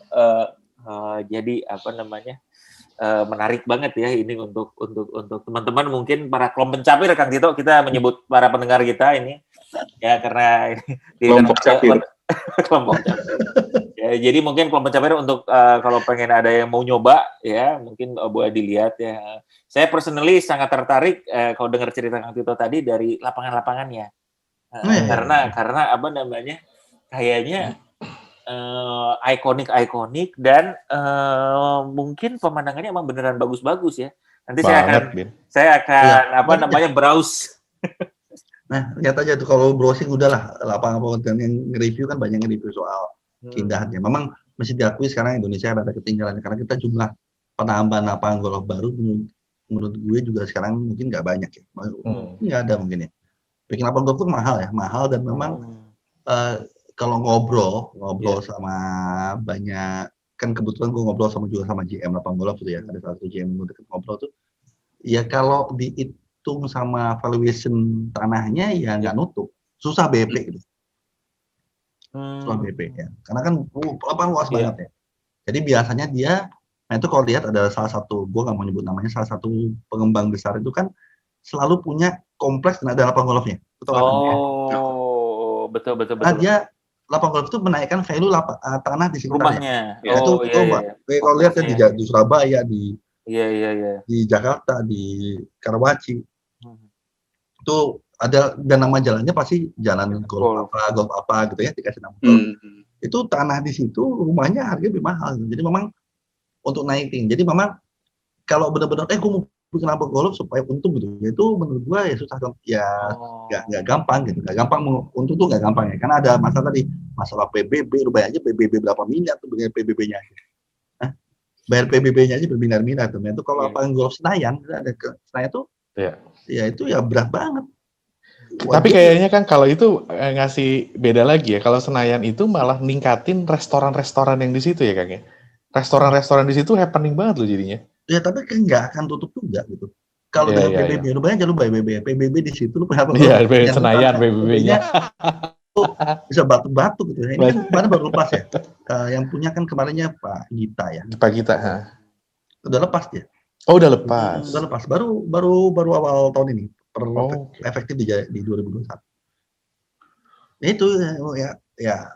S1: jadi menarik banget ya ini untuk teman-teman, mungkin para kelompok pencapir, Kang Tito, kita menyebut para pendengar kita ini ya karena
S3: kelompok capir.
S1: Kelompok capir. Ya, jadi mungkin kelompok capir untuk kalau pengen ada yang mau nyoba ya mungkin boleh dilihat ya. Saya personally sangat tertarik kalau dengar cerita Kang Tito tadi dari lapangan-lapangannya. Karena kayaknya ikonik dan mungkin pemandangannya emang beneran bagus-bagus ya. Nanti saya akan browse.
S2: Nah, lihat aja tuh kalau browsing udahlah lapangan yang nge-review kan banyak nge-review soal keindahannya. Memang mesti diakui sekarang Indonesia ada ketinggalan karena kita jumlah penambahan lapangan golf baru menurut gue juga sekarang mungkin nggak banyak ya. Nggak ada mungkin ya. Bikin lapangan golf itu mahal dan memang kalau ngobrol sama banyak, kan kebetulan gue ngobrol juga sama GM lapangan golf tuh ya, ada satu GM yang deket ngobrol tuh, ya kalau dihitung sama valuation tanahnya ya nggak nutup, susah BP gitu, susah BP ya, karena kan lapangan luas banget ya, jadi biasanya dia, nah itu kalau lihat ada salah satu, gue nggak mau nyebut namanya, salah satu pengembang besar itu kan selalu punya kompleks dan ada lapangan golfnya,
S1: betul.
S2: Nah dia lapangan golf itu menaikkan value tanah di sekitarnya.
S1: Rumahnya.
S2: Kalau lihat di Surabaya, di Jakarta, di Karawaci, itu ada, dan nama jalannya pasti jalan golf apa gitu ya, dikasih nama golf. Itu tanah di situ rumahnya harganya lebih mahal. Jadi memang untuk naikin. Jadi memang kalau benar-benar gue mau bikin lapangan golf supaya untung gitu, itu menurut gue ya susah, ya nggak gampang gitu, nggak gampang untung tuh nggak gampang ya, karena ada masalah PBB, lu bayar aja PBB berapa miliar tuh bayar PBB-nya aja, bayar PBB-nya aja bermiliar-miliar tuh, itu kalau lapangan golf Senayan, ada ke Senayan tuh, ya itu ya berat banget.
S4: Tapi kayaknya kan kalau itu ngasih beda lagi ya, kalau Senayan itu malah ningkatin restoran-restoran yang di situ ya Kang ya, restoran-restoran di situ happening banget loh jadinya.
S2: Ya tapi kan nggak akan tutup juga gitu. Kalau dengan PBB, lu bayangin lu bayar PBB di situ, lu punya apa?
S4: Iya, Senayan PBB-nya.
S2: Bisa batu-batu gitu. Ini kan kemarin baru lepas ya. Yang punya kan kemarinnya Pak Gita ya.
S4: Pak Gita,
S2: Udah lepas dia.
S4: Oh, udah lepas.
S2: Udah lepas. Baru awal tahun ini. Efektif di 2021. Itu ya.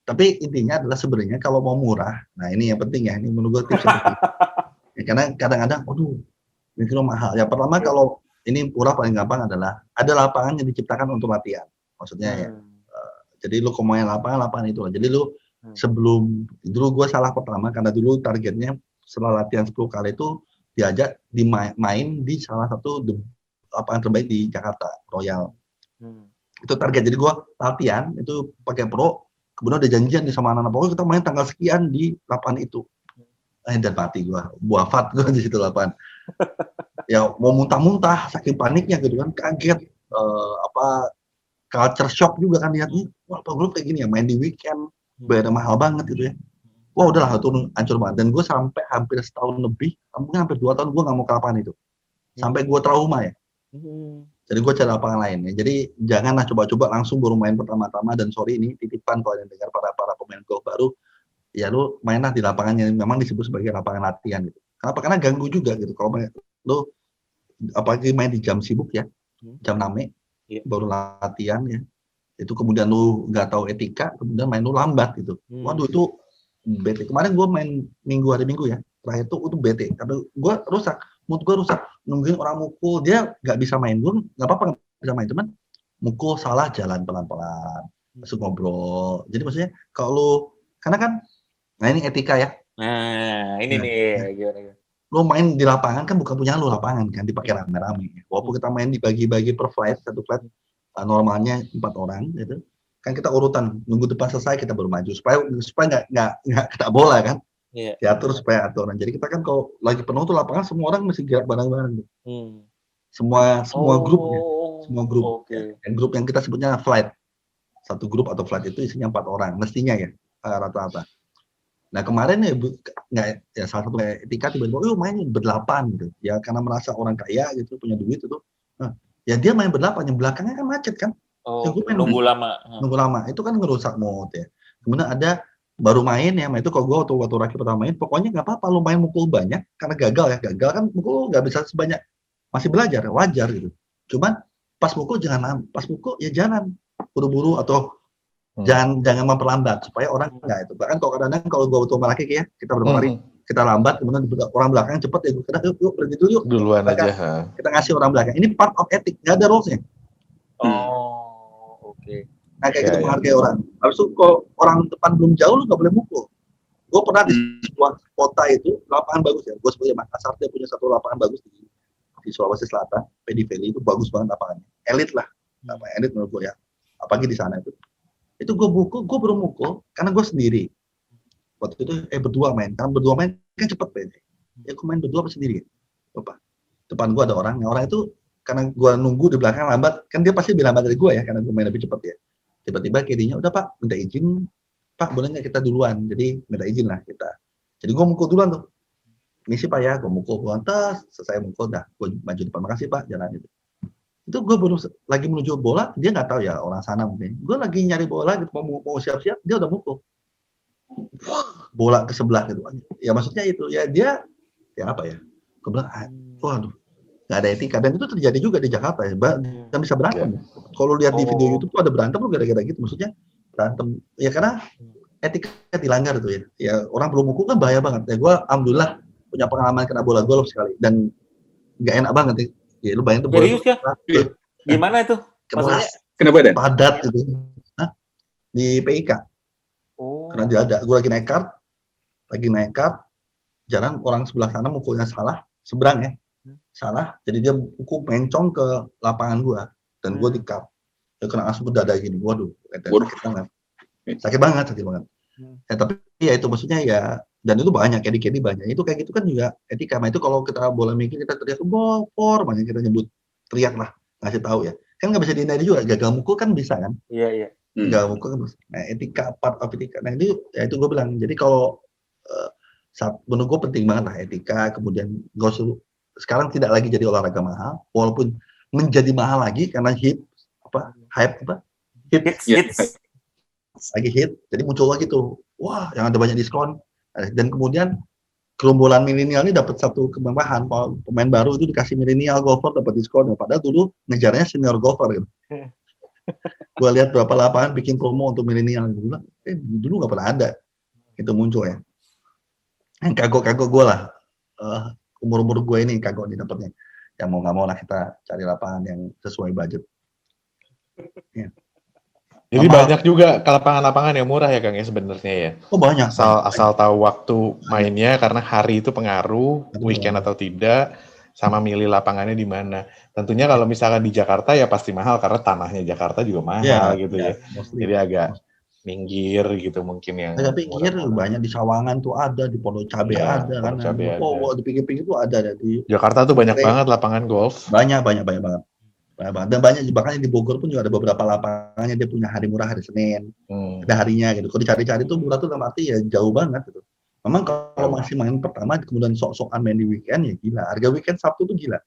S2: Tapi intinya adalah sebenarnya kalau mau murah, nah ini yang penting ya. Ini menurut gue tips yang penting. Ya, karena kadang-kadang, ini mahal. Ya pertama kalau ini murah paling gampang adalah ada lapangan yang diciptakan untuk latihan. Maksudnya ya. Jadi lu kalau main lapangan itu lah. Jadi lu sebelum dulu gue salah pertama karena dulu targetnya setelah latihan 10 kali itu diajak main di salah satu lapangan terbaik di Jakarta, Royal. Itu target. Jadi gue latihan itu pakai pro. Kemudian ada janjian di sama anak-anak, pokoknya kita main tanggal sekian di lapangan itu. Dan mati gue, wafat gue di situ lapangan. Ya mau muntah-muntah, saking paniknya gitu kan, kaget. Culture shock juga kan lihatnya, wah lapangan kayak gini ya, main di weekend, bayar mahal banget gitu ya. Wah udahlah, itu hancur banget. Dan gue sampai hampir setahun lebih, mungkin hampir 2 tahun gue nggak mau ke lapangan itu. Sampai gue trauma ya. Jadi gue cari lapangan lain ya. Jadi janganlah coba-coba langsung baru main pertama-tama, dan sorry ini titipan kalau yang dengar para pemain golf baru, ya lu mainlah di lapangan yang memang disebut sebagai lapangan latihan gitu. Kenapa? Karena ganggu juga gitu. Kalau lu apalagi main di jam sibuk ya, jam 6 baru latihan ya. Itu kemudian lu nggak tahu etika, kemudian main lu lambat gitu. Waduh itu bete. Kemarin gue main hari Minggu ya. Terakhir itu bete. Karena gue rusak, mood gue rusak. Nungguin orang mukul, dia nggak bisa main. Gue nggak apa-apa nggak bisa main, cuman mukul salah, jalan pelan-pelan, masuk ngobrol. Jadi maksudnya kalau lu, karena kan, nah ini etika ya.
S1: Nah ini nih gimana?
S2: Lu main di lapangan kan bukan punya lu lapangan kan, dipakai rame-rame. Walaupun kita main dibagi-bagi per flight, satu flight normalnya 4 orang gitu. Kan kita urutan, nunggu depan selesai kita baru maju supaya nggak kena bola kan. Diatur supaya aturan. Jadi kita kan kalau lagi penuh tuh lapangan semua orang mesti gerak bareng-bareng. Semua grupnya, semua grup.
S1: Okay.
S2: Dan grup yang kita sebutnya flight. Satu grup atau flight itu isinya 4 orang, mestinya ya rata-rata. Nah kemarin ya salah satu etika tiba-tiba main berdelapan gitu. Ya karena merasa orang kaya gitu, punya duit itu. Nah, ya dia main berdelapan, yang belakangnya kan macet kan.
S1: Nunggu lama.
S2: Nunggu lama, itu kan ngerusak mood ya. Kemudian ada baru main ya, itu kalau gue waktu Raki pertama main, pokoknya nggak apa-apa lu main mukul banyak, karena gagal kan mukul nggak bisa sebanyak, masih belajar, wajar gitu. Cuman pas mukul jangan buru-buru atau jangan memperlambat supaya orang nggak itu. Bahkan kadang-kadang kalau gue waktu sama Raki ya, kita berapa kali kita lambat, kemudian orang belakang cepet ya, yuk berhenti dulu yuk.
S4: Duluan aja.
S2: Kita ngasih orang belakang. Ini part of etik, nggak ada rules-nya.
S1: Oke.
S2: Nah kayak gitu menghargai orang. Habis itu kalau orang depan belum jauh, lu nggak boleh mukul. Gue pernah di sebuah kota itu, lapangan bagus ya. Gue sebagai Makassar, dia punya satu lapangan bagus di Sulawesi Selatan, Pedi Valley itu bagus banget lapangannya. Elit lah, elit menurut gue ya. Apalagi di sana itu. Itu gue baru mukul, karena gue sendiri. Waktu itu berdua main, karena berdua main kan cepet mainnya. Ya gue main berdua sendiri. Depan gue ada orang, orang itu karena gue nunggu di belakang lambat, kan dia pasti lebih lambat dari gue ya, karena gue main lebih cepet ya. Tiba-tiba kirinya, udah Pak, minta izin, Pak boleh nggak kita duluan, jadi minta izin lah kita. Jadi gue mukul duluan tuh, ini sih Pak ya, gue mukul lantas, selesai mukul, dah gue maju depan, makasih Pak, jalan itu. Itu gue baru lagi menuju bola, dia nggak tahu ya orang sana mungkin. Gue lagi nyari bola, gitu, mau siap-siap, dia udah mukul. Bola ke sebelah gitu, ya maksudnya itu, ya dia, ya apa ya, gue bilang, waduh. Nggak ada etika, dan itu terjadi juga di Jakarta ya, dan bisa berantem. Kalau lihat di video YouTube tuh ada berantem tuh gara-gara gitu, maksudnya berantem ya karena etika dilanggar tuh ya. Ya orang belum mukul kan bahaya banget. Ya gue alhamdulillah punya pengalaman kena bola golf sekali dan nggak enak banget ya. Ya lu bayangin tuh bola.
S1: Serius ya? Gimana itu?
S2: Maksudnya
S3: kena badan?
S2: Padat gitu. Di PIK. Karena dia ada, gue lagi naik kart, jalan orang sebelah sana mukulnya salah, seberang ya. Salah, jadi dia pukul mencong ke lapangan gua dan gua di-cut. Dia kena langsung ke dada gini, waduh, sakit banget. Ya, tapi ya itu maksudnya ya, dan itu banyak, kedi banyak. Itu kayak gitu kan juga etika. Nah itu kalau kita bola mikir kita teriak bopor, banyak kita nyebut teriak lah, ngasih tahu ya. Kan nggak bisa dihindari juga, gagal mukul kan bisa kan?
S1: Iya.
S2: Gagal mukul kan bisa. Nah etika, part of etika. Nah itu ya itu gua bilang. Jadi kalau menurut gua penting banget lah etika, kemudian gak usah. Sekarang tidak lagi jadi olahraga mahal, walaupun menjadi mahal lagi karena hits, lagi hit, jadi muncul lagi tuh, wah yang ada banyak diskon, dan kemudian gerombolan milenial ini dapat satu kemewahan, pemain baru itu dikasih milenial golfer dapat diskon, padahal dulu ngejarnya senior golfer gitu. Gue lihat berapa lapangan bikin promo untuk milenial, gue bilang, dulu nggak pernah ada, itu muncul ya. Yang kagok gue lah. Umur gue ini kagok nih dapatnya. Ya mau nggak mau lah kita cari lapangan yang sesuai budget. Ya.
S4: Jadi banyak juga lapangan-lapangan yang murah ya Kang ya sebenarnya ya.
S2: Oh banyak.
S4: Asal tahu waktu mainnya karena hari itu pengaruh, weekend atau tidak, sama milih lapangannya di mana. Tentunya kalau misalkan di Jakarta ya pasti mahal karena tanahnya Jakarta juga mahal gitu ya. Jadi agak minggir gitu mungkin yang.
S2: Agak pinggir banyak di Sawangan tuh ada, di Pondok Cabe ada kan. Di pinggir-pinggir tuh ada di
S4: Jakarta tuh banyak banget lapangan golf.
S2: Banyak banget. Dan banyak bahkan di Bogor pun juga ada beberapa lapangannya dia punya hari murah hari Senin. Ada harinya gitu. Kalau dicari-cari tuh murah tuh dalam arti ya jauh banget gitu. Memang kalau masih main pertama kemudian sok-sokan main di weekend ya gila. Harga weekend Sabtu tuh gila.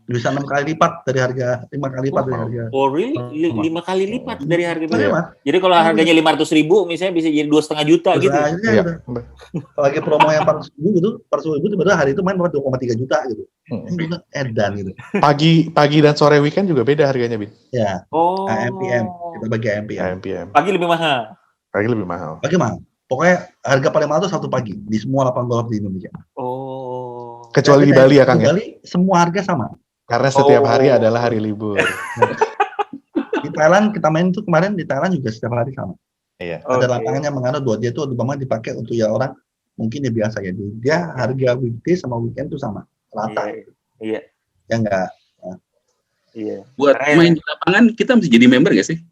S2: Bisa 6 kali lipat dari harga, 5 kali lipat dari harga.
S1: Oh really? 5 kali lipat dari harga biasa. Jadi kalau harganya 500.000 misalnya bisa jadi 2,5 juta gitu.
S2: Iya. Kalau lagi promo yang 400.000 gitu, 400.000 tiba-tiba hari itu main 2,3 juta gitu. Ini edan gitu.
S4: Pagi dan sore weekend juga beda harganya, Bin.
S2: Ya. AMPM, kita bagi AMPM.
S1: Pagi lebih mahal.
S2: Pagi mahal. Pokoknya harga paling mahal itu Sabtu pagi di semua lapangan golf di Indonesia.
S4: Kecuali di Bali ya, Kang ya?
S2: Di Bali semua harga sama.
S4: Karena setiap hari adalah hari libur.
S2: Di Thailand kita main tuh kemarin di Thailand juga setiap hari sama.
S4: Iya.
S2: Ada lapangannya menganut buat dia tuh memang dipakai untuk ya orang mungkin ya biasa ya. Dia harga weekday sama weekend tuh sama rata.
S1: Iya.
S2: Ya enggak.
S1: Iya.
S3: Buat main di lapangan kita mesti jadi member nggak sih?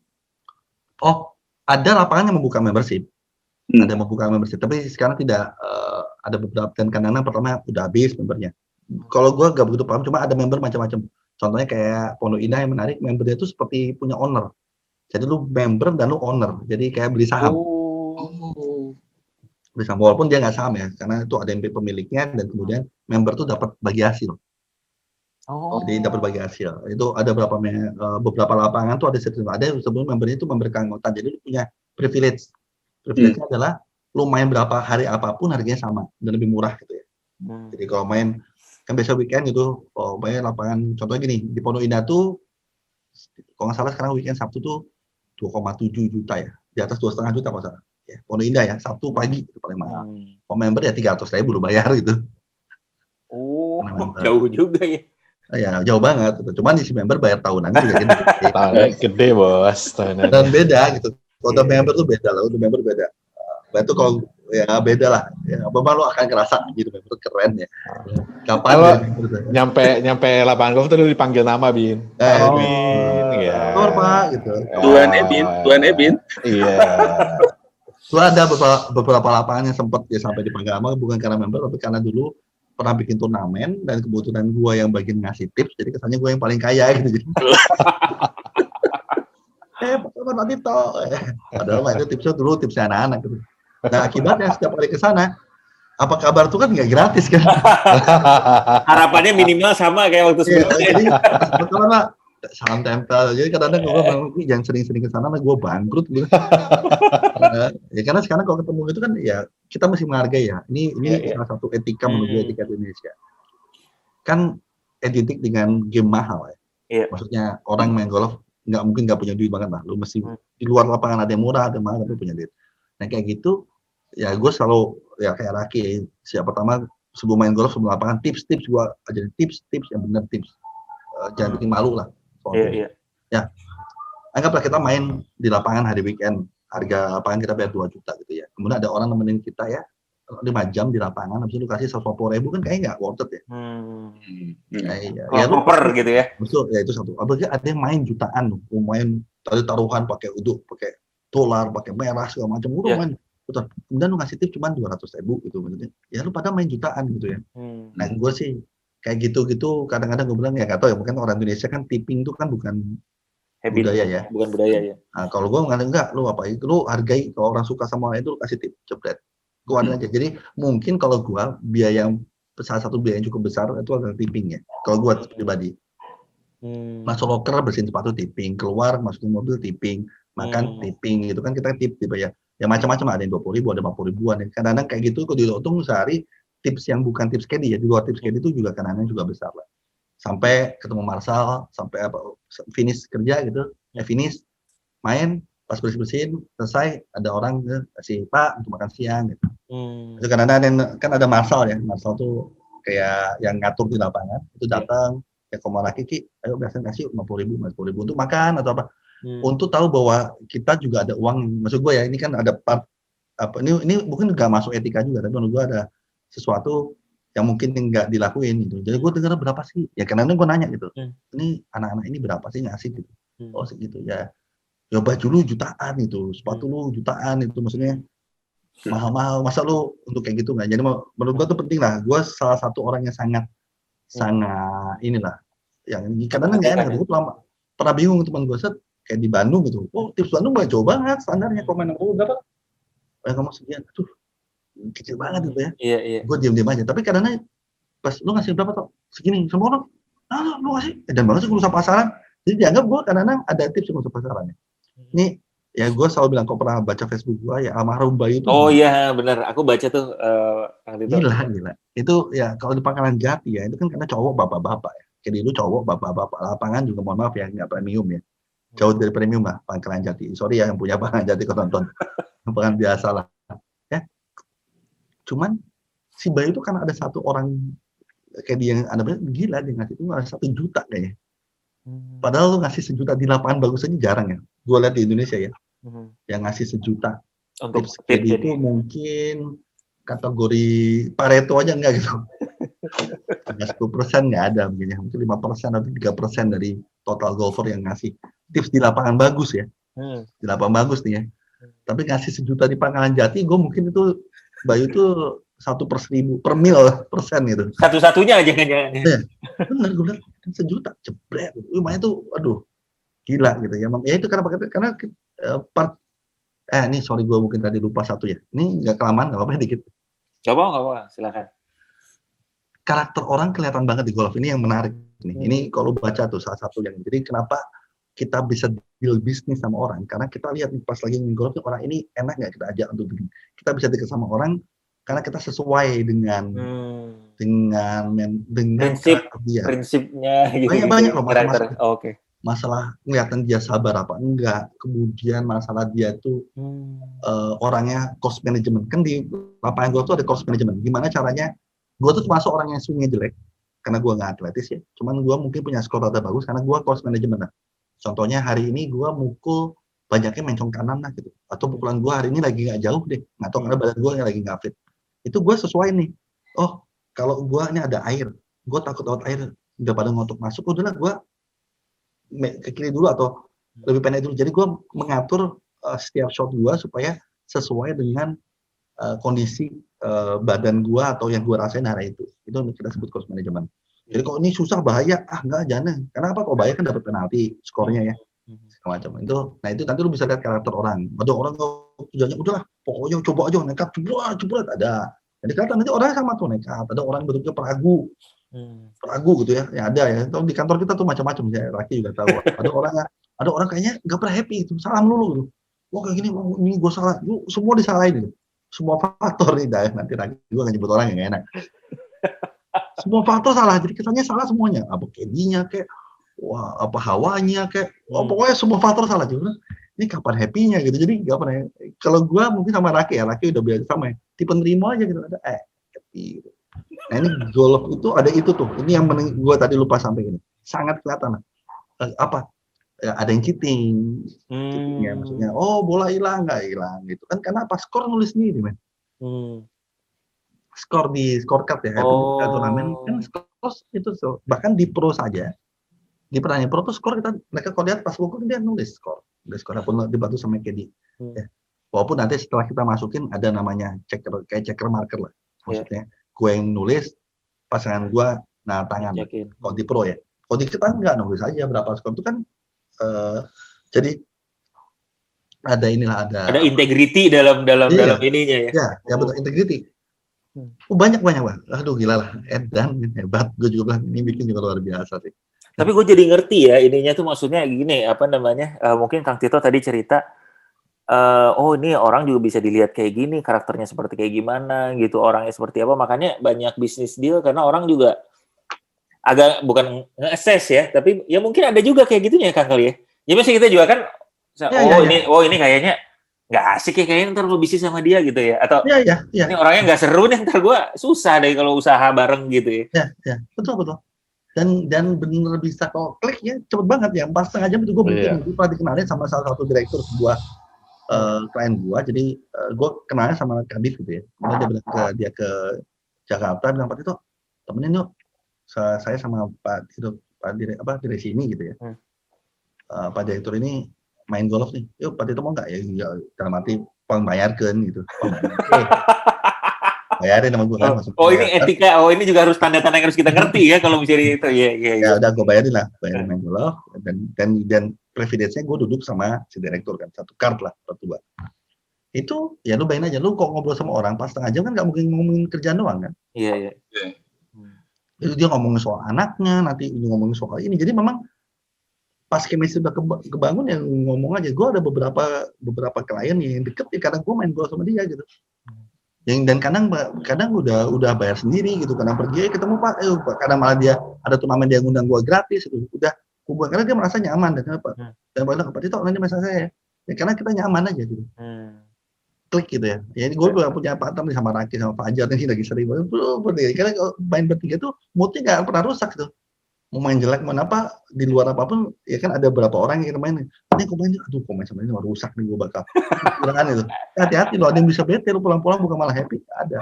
S2: Oh, ada lapangan yang membuka membership. Ada yang membuka membership. Tapi sekarang tidak ada beberapa dan kadang-kadang pertama udah habis membernya. Kalau gue gak begitu paham, cuma ada member macam-macam. Contohnya kayak Pondok Indah yang menarik, membernya itu seperti punya owner. Jadi lu member dan lu owner, jadi kayak beli saham. Beli saham, walaupun dia nggak saham ya, karena itu ada yang pemiliknya dan kemudian member tuh dapat bagi hasil. Jadi dapat bagi hasil. Itu ada beberapa lapangan tuh ada sebelum membernya itu memberi keanggotaan. Jadi lu punya privilege. Privilege-nya adalah lu main berapa hari apapun harganya sama dan lebih murah gitu ya. Jadi kalau main kan biasa weekend gitu, main lapangan contohnya gini di Pondok Indah tuh, kalau nggak salah sekarang weekend Sabtu tuh 2,7 juta ya, di atas 2,5 juta kalau salah. Ya, Pondok Indah ya, Sabtu pagi itu paling mahal. Kalau member ya 300.000 lu bayar gitu.
S1: Jauh juga ya.
S2: Ya jauh banget. Cuman di si member bayar tahunan juga gede.
S4: Gede bos.
S2: Dan beda gitu. Kalau member tuh beda lah, untuk member beda. Itu kalau ya beda lah. Ya, memang lo akan ngerasa gitu, member keren ya.
S4: Kapan nyampe lapangan golf tuh lu dipanggil nama, Bin. Bin, ya.
S2: Pak gitu.
S3: Tuan Ebin.
S4: Iya.
S2: Itu ada beberapa lapangan yang sempat ya sampai dipanggil nama, bukan karena member, tapi karena dulu pernah bikin turnamen dan kebetulan gue yang bagian ngasih tips, jadi kesannya gue yang paling kaya gitu. Nanti toh. Padahal itu tipsnya anak-anak gitu. Nah akibatnya setiap kali ke sana, apa kabar tuh kan nggak gratis kan?
S1: Harapannya minimal sama kayak waktu sebelumnya.
S2: Jadi pertama salam tempel. Jadi kadang-kadang gue bilang, jangan sering-sering ke sana, gue bangkrut gitu. Ya karena sekarang kalau ketemu itu kan ya kita mesti menghargai ya. Ini salah satu etika menurut gue, etika di Indonesia. Kan identik dengan game mahal ya. Maksudnya orang main golf nggak mungkin nggak punya duit banget lah. Lu mesti di luar lapangan ada yang murah, ada yang mahal, tapi punya duit. Nah kayak gitu, ya gue selalu ya kayak Raki. Siapa pertama sebelum main golf sebelum lapangan tips-tips gue ajarin tips yang benar tips. Jangan bikin malu lah. Ya, anggaplah kita main di lapangan hari weekend, harga lapangan kita bayar 2 juta gitu ya. Kemudian ada orang nemenin kita ya 5 jam di lapangan, habis itu kasih 150.000 kan kayaknya nggak worth it ya.
S1: Ya proper gitu ya.
S2: Betul, ya itu satu. Apalagi ada yang main jutaan, main taruhan pakai uduk, pakai dolar, pakai merah segala macam, main. Betul. Kemudian lu ngasih tip cuma 200.000 gitu maksudnya. Ya lu pada main jutaan gitu ya. Nah gue sih kayak gitu-gitu kadang-kadang gue bilang ya nggak tahu ya, mungkin orang Indonesia kan tipping itu kan bukan budaya ya.
S1: Bukan budaya ya.
S2: Nah, kalau gue mengatakan enggak, lu apa itu lu hargai, kalau orang suka sama orang itu lu kasih tip, jebret. Gue ada aja. Jadi mungkin kalau gue salah satu biaya yang cukup besar itu adalah tipping ya. Kalau gue pribadi. Masuk loker bersihin sepatu tipping, keluar masukin mobil tipping, makan tipping gitu kan kita tip dibayar. Ya macam-macam, ada yang 20.000, ada 50.000-an. Kadang-kadang kayak gitu kalau dihitung sehari tips yang bukan tips caddy ya, di luar tips caddy itu juga kadang-kadang juga besar lah. Sampai ketemu Marshall, sampai finish kerja gitu, finish main, pas bersihin selesai ada orang kasih Pak untuk makan siang gitu. Itu kadang-kadang kan ada Marshall ya, Marshall tuh kayak yang ngatur di lapangan, itu datang kayak Komoraki, ayo biasanya kasih 50.000 untuk makan atau apa. Untuk tahu bahwa kita juga ada uang, maksud gue ya ini kan ada part apa ini mungkin nggak masuk etika juga, tapi menurut gue ada sesuatu yang mungkin nggak dilakuin gitu. Jadi gue dengar berapa sih? Ya kadang-kadang gue nanya gitu. Ini anak-anak ini berapa sih ngasih gitu? Oh segitu ya. Ya baju lu jutaan itu, sepatu lu jutaan itu, maksudnya mahal-mahal. Masa lu untuk kayak gitu nggak? Jadi menurut gue tuh penting lah. Gue salah satu orang yang sangat inilah. Yang kadang-kadang nggak enak. Gue pernah bingung teman gue set kayak di Bandung gitu. Oh tips Bandung nggak jauh banget standarnya. Komen berapa? Kamu sekian. Tuh kecil banget gitu ya.
S1: Iya.
S2: Gue diam-diam aja. Tapi kadang-kadang pas lu ngasih berapa tuh? Segini. Semua orang, lu ngasih. Dan banget sih gue usah pasaran. Jadi dianggap gue kadang-kadang ada tips yang usah pasaran ya. Ini ya gue selalu bilang, kok pernah baca Facebook gue ya almarhum Bayu itu.
S1: Oh iya benar. Aku baca tuh.
S2: Gila. Itu ya kalau di Pangkalan Jati ya itu kan karena cowok bapak-bapak ya. Jadi lu cowok bapak-bapak, lapangan juga mohon maaf ya nggak premium ya. Jauh dari premium lah Pangkalan Jati. Sorry ya yang punya Pangkalan Jati kau tonton. Pangkalan biasa lah. Cuman si Bayu itu kan ada satu orang kayak dia yang ada gila dia ngasih itu nggak 1 juta kayaknya. Padahal lu ngasih 1 juta di lapangan bagus aja jarang ya. Gue lihat di Indonesia ya, yang ngasih 1 juta untuk tips itu mungkin kategori Pareto aja enggak gitu. Ada 10% nggak ada mungkin 5% atau 3% dari total golfer yang ngasih tips di lapangan bagus ya. Di lapangan bagus nih ya. Tapi ngasih 1 juta di Pangkalan Jati, gue mungkin itu Bayu tuh 1/1000 per mil persen gitu.
S1: Satu-satunya aja kan ya.
S2: Benar, gue bilang sejuta jebret. Lumayan tuh, aduh gila gitu ya. Ya itu karena ini sorry gue mungkin tadi lupa satu ya. Ini nggak kelamaan, nggak apa-apa dikit.
S1: Nggak apa, silakan.
S2: Karakter orang kelihatan banget di golf, ini yang menarik. Ini kalau baca tuh salah satu yang, jadi kenapa kita bisa deal bisnis sama orang, karena kita lihat pas lagi main golf, orang ini enak nggak kita ajak untuk bikin. Kita bisa dekat sama orang, karena kita sesuai dengan
S1: prinsipnya gitu.
S2: Banyak loh
S1: masalah. Oke.
S2: Masalah kelihatan dia sabar apa enggak, kemudian masalah dia tuh orangnya cost management. Kan di lapangan gue tuh ada cost management. Gimana caranya? Gue tuh termasuk orang yang swingnya jelek, karena gue nggak atletis ya. Cuman gue mungkin punya skor rada bagus karena gue cost management. Nah, contohnya hari ini gue mukul banyaknya mencong kanan lah gitu. Atau pukulan gue hari ini lagi nggak jauh deh. Nggak tahu karena badan gue lagi nggak fit. Itu gue sesuai nih. Oh, kalau gue ini ada air, gue takut lewat air udah pada ngotok masuk, udahlah gue ke kiri dulu atau lebih pendek dulu. Jadi gue mengatur setiap shot gue supaya sesuai dengan kondisi badan gue atau yang gue rasain hari itu. Itu kita sebut course management. Jadi kalau ini susah bahaya, enggak jangan. Karena apa? Kalau bahaya kan dapat penalti skornya ya. Semacam itu. Nah itu nanti lu bisa lihat karakter orang. Ada orang tujuannya udahlah, pokoknya coba aja nekat, coba ada. Jadi kelihatan nanti orangnya sama tuh nekat. Ada orang bentuknya peragu gitu ya. Ya ada ya. Di kantor kita tuh macam-macam ya. Laki juga tahu. Ada orang kayaknya nggak pernah happy itu. Salah melulu gitu. Wah kayak gini, ini gue salah. Semua disalahin gitu. Semua faktor nih, nanti gue nggak nyebut orang yang nggak enak. Semua faktor salah. Jadi kesannya salah semuanya. Apa kedinya kayak, wah apa hawanya kayak, pokoknya semua faktor salah juga. Ini kapan happy-nya gitu. Jadi nggak pernah. Kalau gue mungkin sama Raki udah biasa sama ya. Tipe nerimo aja gitu. Ada happy. Gitu. Nah ini golf itu ada itu tuh. Ini yang gue tadi lupa sampai ini. Sangat kelihatan. Ada yang cheating. Ya, maksudnya, bola hilang nggak hilang gitu kan? Karena apa? Skor nulis sendiri, men. Skor di scorecard ya. Turnamen kan skor itu bahkan di pro saja. Di pertandingan pro tuh skor mereka kalau lihat pas pukul dia nulis skor. Udah skor pun dibantu sama Kedi. Ya. Walaupun nanti setelah kita masukin ada namanya checker marker lah. Maksudnya gue yang nulis, pasangan gue tangan. Kalau di pro ya. Kalau di kita nggak nulis aja berapa skor itu kan. Jadi ada
S1: integrity dalam ininya ya.
S2: Ya betul, integrity. Banyak Bang. Aduh gila lah, Edan hebat. Gue juga bilang ini bikin juga luar biasa sih.
S1: Tapi gue jadi ngerti ya ininya tuh maksudnya gini, mungkin Kang Tito tadi cerita ini orang juga bisa dilihat kayak gini, karakternya seperti kayak gimana gitu, orangnya seperti apa, makanya banyak bisnis deal karena orang juga agak bukan nge-assess ya, tapi ya mungkin ada juga kayak gitunya Kang kali ya. Jadi masih kita juga kan ini kayaknya nggak asik ya, kayaknya ntar lu bisnis sama dia gitu ya, atau ini orangnya nggak seru nih, ntar gue susah deh kalau usaha bareng gitu ya.
S2: Ya betul. Dan bener bisa kalau klik ya cepet banget ya, 4,5 jam itu gue pernah dikenalin sama salah satu direktur sebuah klien gue. Jadi gue kenalnya sama Kadif gitu ya. Kemudian dia bilang dia ke Jakarta, bilang Pak Tito temenin yuk. Saya sama Pak direksi ini gitu ya. Pak direktur ini main golf nih. Yuk Pak Tito mau nggak ya? Dalam arti bayarkan gitu. Bayarin sama gue kan.
S1: Ini etika. Ini juga harus tanda-tanda yang harus kita ngerti ya kalau misalnya itu.
S2: Ya udah gue bayarin main golf dan privilege-nya gue duduk sama si direktur kan, satu kart lah berdua. Itu ya lu bayangin aja, lu kok ngobrol sama orang pas setengah jam kan nggak mungkin ngomongin kerjaan doang kan.
S1: Iya.
S2: Itu dia ngomongin soal anaknya, nanti ngomongin soal ini. Jadi memang pas chemistry udah kebangun ya ngomong aja. Gue ada beberapa klien yang deket ya karena gue main golf sama dia gitu. Dan kadang udah bayar sendiri gitu. Kadang pergi ketemu Pak, kadang malah dia ada turnamen dia ngundang gue gratis itu. Udah kumpul karena dia merasa nyaman dan apa. Dan bilang Pak Tito nanti masalah saya. Ya karena kita nyaman aja gitu. Klik gitu ya. Jadi gue punya partner sama Raki sama Fajar ini lagi sering banget. Karena kalau main bertiga tuh moodnya nggak pernah rusak tuh. Mau main jelek mau apa di luar apapun ya kan ada beberapa orang yang main. Ini kok main sama ini rusak nih gue bakal. Bilangan itu. Hati-hati loh, ada yang bisa bete lo pulang-pulang bukan malah happy. Ada.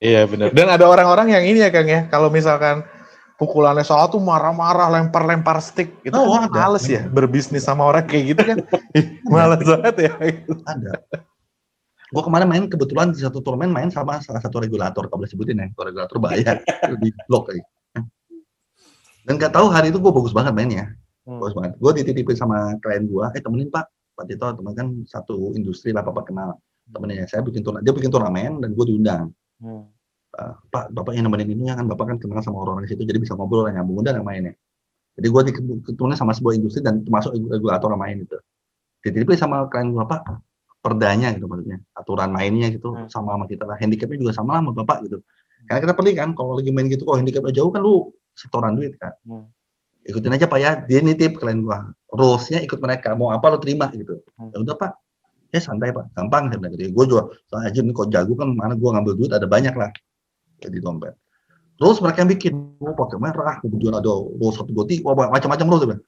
S4: Iya benar. Dan ada orang-orang yang ini ya Kang ya. Kalau misalkan pukulannya salah tuh marah-marah, lempar-lempar stick. Itu kan males ya berbisnis sama orang kayak gitu kan. Males banget ya.
S2: Gue kemarin main kebetulan di satu turnamen main sama salah satu regulator, kalau boleh sebutin ya, regulator bahaya di blok kayak. Dan nggak tahu hari itu gue bagus banget mainnya, bagus banget. Gue dititipin sama klien gue, temenin Pak Tito, temen kan satu industri lah Bapak kenal, temennya saya dia bikin turnamen dan gue diundang. Pak, Bapak yang nemenin ini kan Bapak kan kenal sama orang-orang di situ, jadi bisa ngobrol lah nyambung udah yang mainnya. Jadi gue ketemu sama sebuah industri dan termasuk regulator yang main gitu. Dititipin sama klien gue, Pak, perdanya gitu maksudnya, aturan mainnya gitu sama kita lah, handicapnya juga sama lah sama Bapak gitu. Karena kita perli kan, kalau lagi main gitu, kalau handicapnya jauh kan lu setoran duit kan. Ikutin aja Pak ya, dia nitip klien gua. Rules-nya ikut mereka, mau apa lo terima gitu. Ya udah Pak, ya santai Pak, gampang saya bilang gitu. Gue juga soalnya aja nih kok jago kan, mana gue ngambil duit ada banyak lah di dompet. Rules mereka yang bikin, gue pakai merah, kemudian ada rules 1, 2, 3, macam-macam rules ya.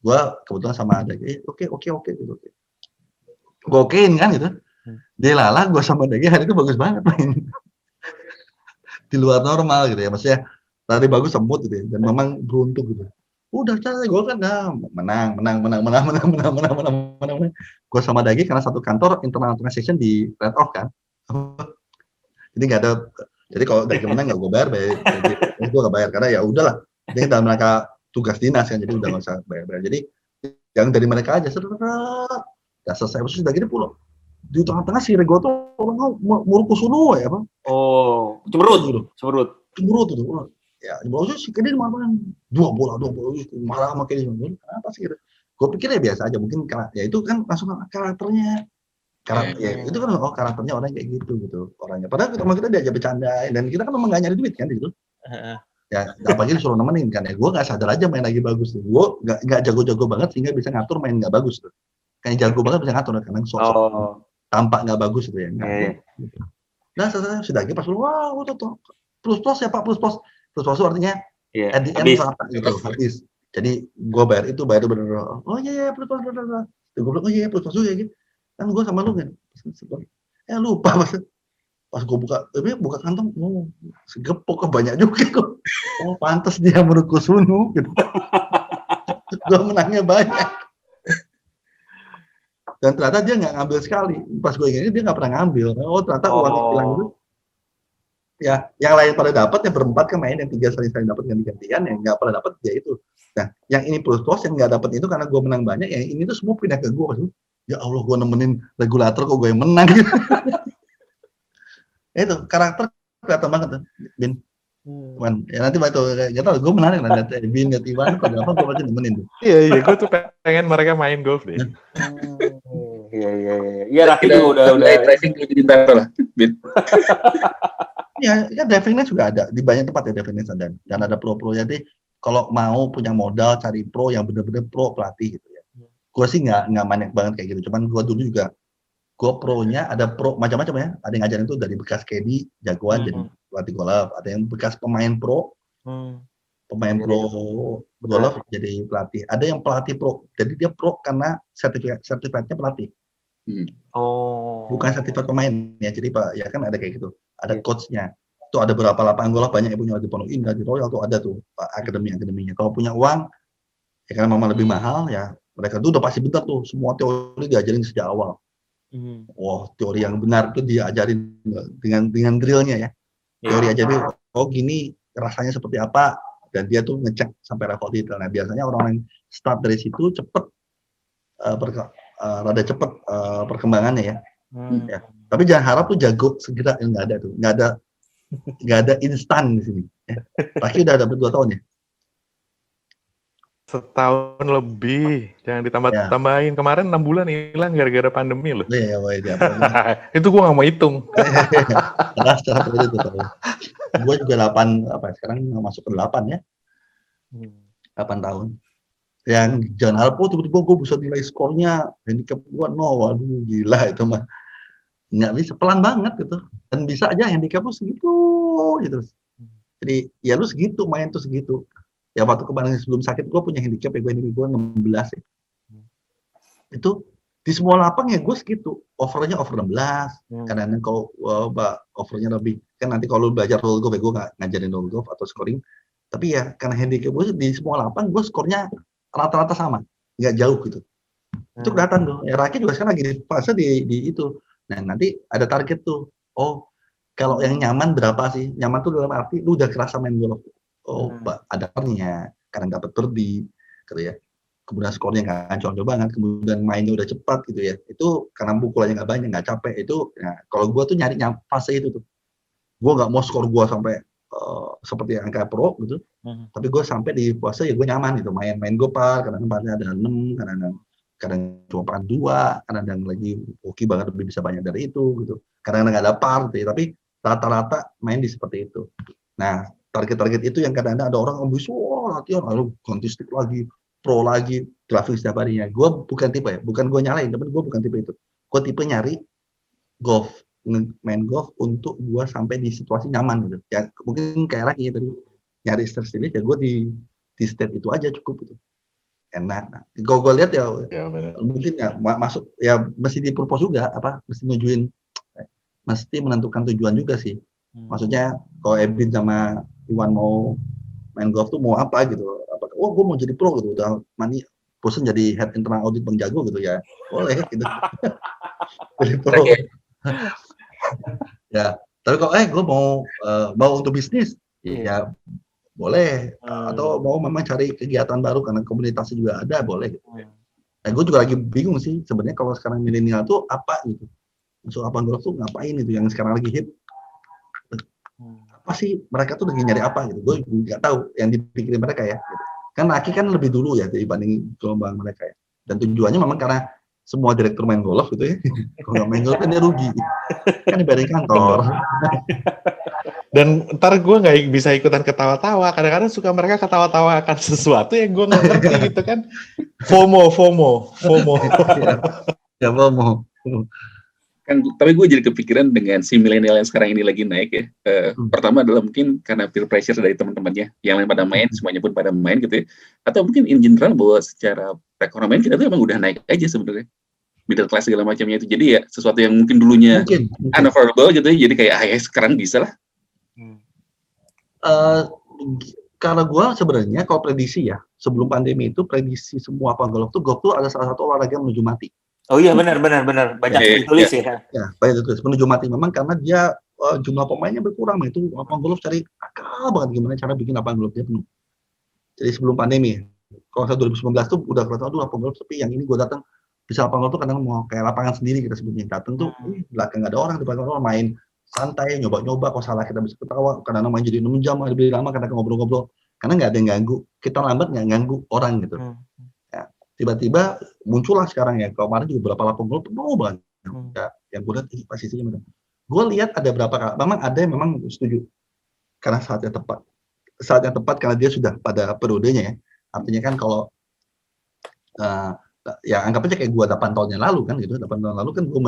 S2: Gue kebetulan sama ada, oke gitu. Gue okein kan gitu. Dia lala, gue sama Dagi hari itu bagus banget main. Di luar normal gitu ya, maksudnya tadi bagus semut gitu ya, dan memang beruntung gitu. Udah cara gue kan menang. Gue sama Dagi karena satu kantor internal transaction di red off kan. Jadi nggak ada, jadi kalau Dagi menang nggak gue bayar, gue nggak bayar karena ya udahlah. Ini dalam rangka tugas dinas kan, jadi udah nggak usah bayar. Jadi yang dari mereka aja, udah selesai. Terus Dagi pulang. Di tengah-tengah si Rego tuh orang murku suno ya Pak.
S1: Oh, cemberut gitu. Cemberut
S2: itu. Ya, bagus sih Kedin malah dua bola marah sama Kedin. Kenapa sih gitu? Gue pikir ya biasa aja, mungkin karena ya itu kan langsung karakternya. Ya, itu kan karakternya orang kayak gitu orangnya. Padahal kita diajak bercanda dan kita kan memang nggak nyari duit kan di situ. Ya, apalagi disuruh nemenin kan ya. Gue nggak sadar aja main lagi bagus tuh. Gue nggak jago-jago banget sehingga bisa ngatur main nggak bagus tuh. Kayak jago banget bisa ngatur karena sosok tampak nggak bagus gitu ya. Nah, sudah lagi pas wah tuh plus ya Pak, plus artinya at the end rata gitu habis. Jadi gue bayar itu bener. Oh iya plus. Gue bilang oh iya plus ya gitu. Kan gue sama lu kan. Lupa pas gue buka kantong, segepok banyak juga kok. Oh pantas dia menurutku sunu gitu. Gue menangnya banyak. Dan ternyata dia nggak ngambil sekali. Pas gue ingat dia nggak pernah ngambil. Oh ternyata uang hilang itu. Ya, yang lain pada dapat, yang berempat kan main, yang 3 saling dapat ganti-gantian, yang nggak pernah dapat dia itu. Nah, yang ini plus yang nggak dapat itu karena gue menang banyak, yang ini tuh semua pindah ke gue. Ya Allah, gue nemenin regulator kok gue yang menang. Itu karakter kelihatan banget tuh, Bin. Ya nanti waktu nggak tahu, gue menarik lah lihat Bin, lihat Iwan, kalau apa gue pasti nemenin tuh.
S4: Iya, gue tuh pengen mereka main golf deh.
S1: Iya, Raki juga udah
S3: driving lebih pintar lah, Bin.
S2: Ya driving net juga ada di banyak tempat ya, driving net ada dan ada pro jadi kalau mau punya modal cari pro yang bener-bener pro pelatih gitu ya. Gue sih nggak banyak banget kayak gitu, cuman gue dulu juga gue pro-nya ada pro macam-macam ya, ada yang ngajarin tuh dari bekas caddy jagoan jadi pelatih golf, ada yang bekas pemain pro golf jadi pelatih, ada yang pelatih pro jadi dia pro karena sertifikatnya pelatih. Bukan sertifikat pemain ya, jadi Pak ya kan ada kayak gitu, ada coachnya. Tuh ada berapa lapangan golf banyak yang punya di Pondok Indah, di Royal tuh ada tuh akademinya. Kalau punya uang ya karena memang lebih mahal ya, mereka tuh udah pasti benar tuh semua teori diajarin sejak awal. Teori yang benar tuh diajarin dengan drillnya ya. Teori ajarin gini rasanya seperti apa, dan dia tuh ngecek sampai level detail. Nah biasanya orang yang start dari situ cepet rada cepet perkembangannya ya. Ya. Tapi jangan harap tuh jago segera, nggak ada tuh, nggak ada instan di sini. Ya. Pasti udah dapat 2 tahun ya.
S4: Setahun lebih, jangan ditambah-tambahin. Kemarin 6 bulan hilang gara-gara pandemi loh.
S2: Iya,
S4: itu gue nggak mau hitung.
S2: Karena secara itu tuh. Gue juga 8 sekarang masuk ke 8 ya. 8 tahun. Yang jangan harap tiba-tiba gue bisa nilai skornya handicap gue 0, waduh gila itu mah. Nggak bisa, pelan banget gitu. Dan bisa aja handicap lu segitu gitu. Jadi ya lu segitu, main tuh segitu. Ya waktu kemarin sebelum sakit gue punya handicap ya, gue 16 ya. Itu di semua lapang ya gue segitu, overnya over 16. Karena kalau overnya lebih, kan nanti kalau belajar roll golf ya gue nggak ngajarin roll golf atau scoring. Tapi ya karena handicap gue di semua lapang gue skornya rata-rata sama, nggak jauh gitu. Itu kelihatan tuh. Ya Raki juga sekarang lagi di fase di itu Nah nanti ada target tuh. Oh kalau yang nyaman berapa sih? Nyaman tuh dalam arti lu udah kerasa main golf. Oh ada pernya, kadang dapat birdie, gitu ya. Kemudian skornya nggak ancur banget, kemudian mainnya udah cepat gitu ya. Itu karena pukulannya nggak banyak, nggak capek. Itu, nah, kalau gue tuh nyari fase itu tuh. Gue nggak mau skor gue sampai seperti yang kayak pro gitu. Tapi gue sampai di fase ya gue nyaman gitu. Main gue par, kadang parnya ada 6, kadang cuma par 2, kadang lagi hoki banget lebih bisa banyak dari itu gitu. Kadang nggak ada par gitu ya. Tapi rata-rata main di seperti itu. Nah target-target itu yang kadang-kadang ada orang ambis, latihan lalu ganti stick lagi, pro lagi, grafik setiap harinya. Gue bukan tipe ya, bukan gue nyalain, tapi gue bukan tipe itu. Gue tipe nyari golf, main golf untuk gue sampai di situasi nyaman gitu. Ya mungkin kayak lagi tadi nyari stress ini ya gue di state itu aja cukup gitu. Enak. Nah, kalau gue lihat ya mungkin ya masuk ya mesti dipropose juga apa, mesti nujuin, mesti menentukan tujuan juga sih. Maksudnya kalau Ebin sama Iwan mau main golf tuh mau apa gitu, apakah gue mau jadi pro gitu, udah bosan jadi head internal audit Bang Jago gitu ya, boleh gitu. Jadi pro. Ya tapi kalau gue mau untuk bisnis ya boleh, atau mau memang cari kegiatan baru karena komunitasnya juga ada, boleh gitu. Nah gue juga lagi bingung sih sebenarnya kalau sekarang milenial tuh apa gitu, masuk apa golf tuh ngapain itu yang sekarang lagi hit, apa sih mereka tuh lagi nyari apa gitu, gue nggak tahu yang dipikirin mereka ya gitu. Kan Aki kan lebih dulu ya dibanding gelombang mereka ya, dan tujuannya memang karena semua direktur main golf gitu ya. Kalau nggak main golf kan dia rugi kan dibanding kantor.
S4: Dan ntar gue nggak bisa ikutan ketawa-tawa, kadang-kadang suka mereka ketawa-tawa akan sesuatu yang gue nggak ngerti gitu kan. FOMO
S2: ya FOMO
S3: kan. Tapi gue jadi kepikiran dengan si milenial yang sekarang ini lagi naik ya. Pertama adalah mungkin karena peer pressure dari teman-temannya yang lain pada main, semuanya pun pada main gitu ya. Atau mungkin in general bahwa secara perekonomian kita tuh emang udah naik aja sebenarnya, middle class segala macamnya itu. Jadi ya sesuatu yang mungkin dulunya unaffordable gitu ya, jadi kayak sekarang bisa lah.
S2: Karena gue sebenarnya kalau prediksi ya, sebelum pandemi itu prediksi semua golf tuh ada salah satu olahraga menuju mati.
S1: Oh iya benar banyak ditulis ya.
S2: Ya banyak ditulis menuju mati memang karena dia jumlah pemainnya berkurang, itu lapangan golf cari akal banget gimana cara bikin lapangan golf dia penuh. Jadi sebelum pandemi, kalau 2019 tuh udah kelihatan tuh lapangan golf sepi, yang ini gue datang bisa lapangan golf tuh kadang mau kayak lapangan sendiri kita sebutnya, datang tuh belakang nggak ada orang, di belakang orang main santai, nyoba-nyoba, kalau salah kita bisa ketawa, kadang main jadi 6 jam lebih lama karena ngobrol-ngobrol, karena nggak ada yang ganggu, kita lambat nggak ganggu orang gitu. Tiba-tiba muncullah sekarang ya, kemarin juga berapa lapangan golf penuh banget. Ya, yang gue lihat posisinya mana. Gue lihat ada berapa, memang ada yang memang setuju karena saatnya tepat karena dia sudah pada periodenya ya. Artinya kan kalau ya anggap aja kayak gue 8 tahun yang lalu kan gitu, 8 tahun lalu kan gue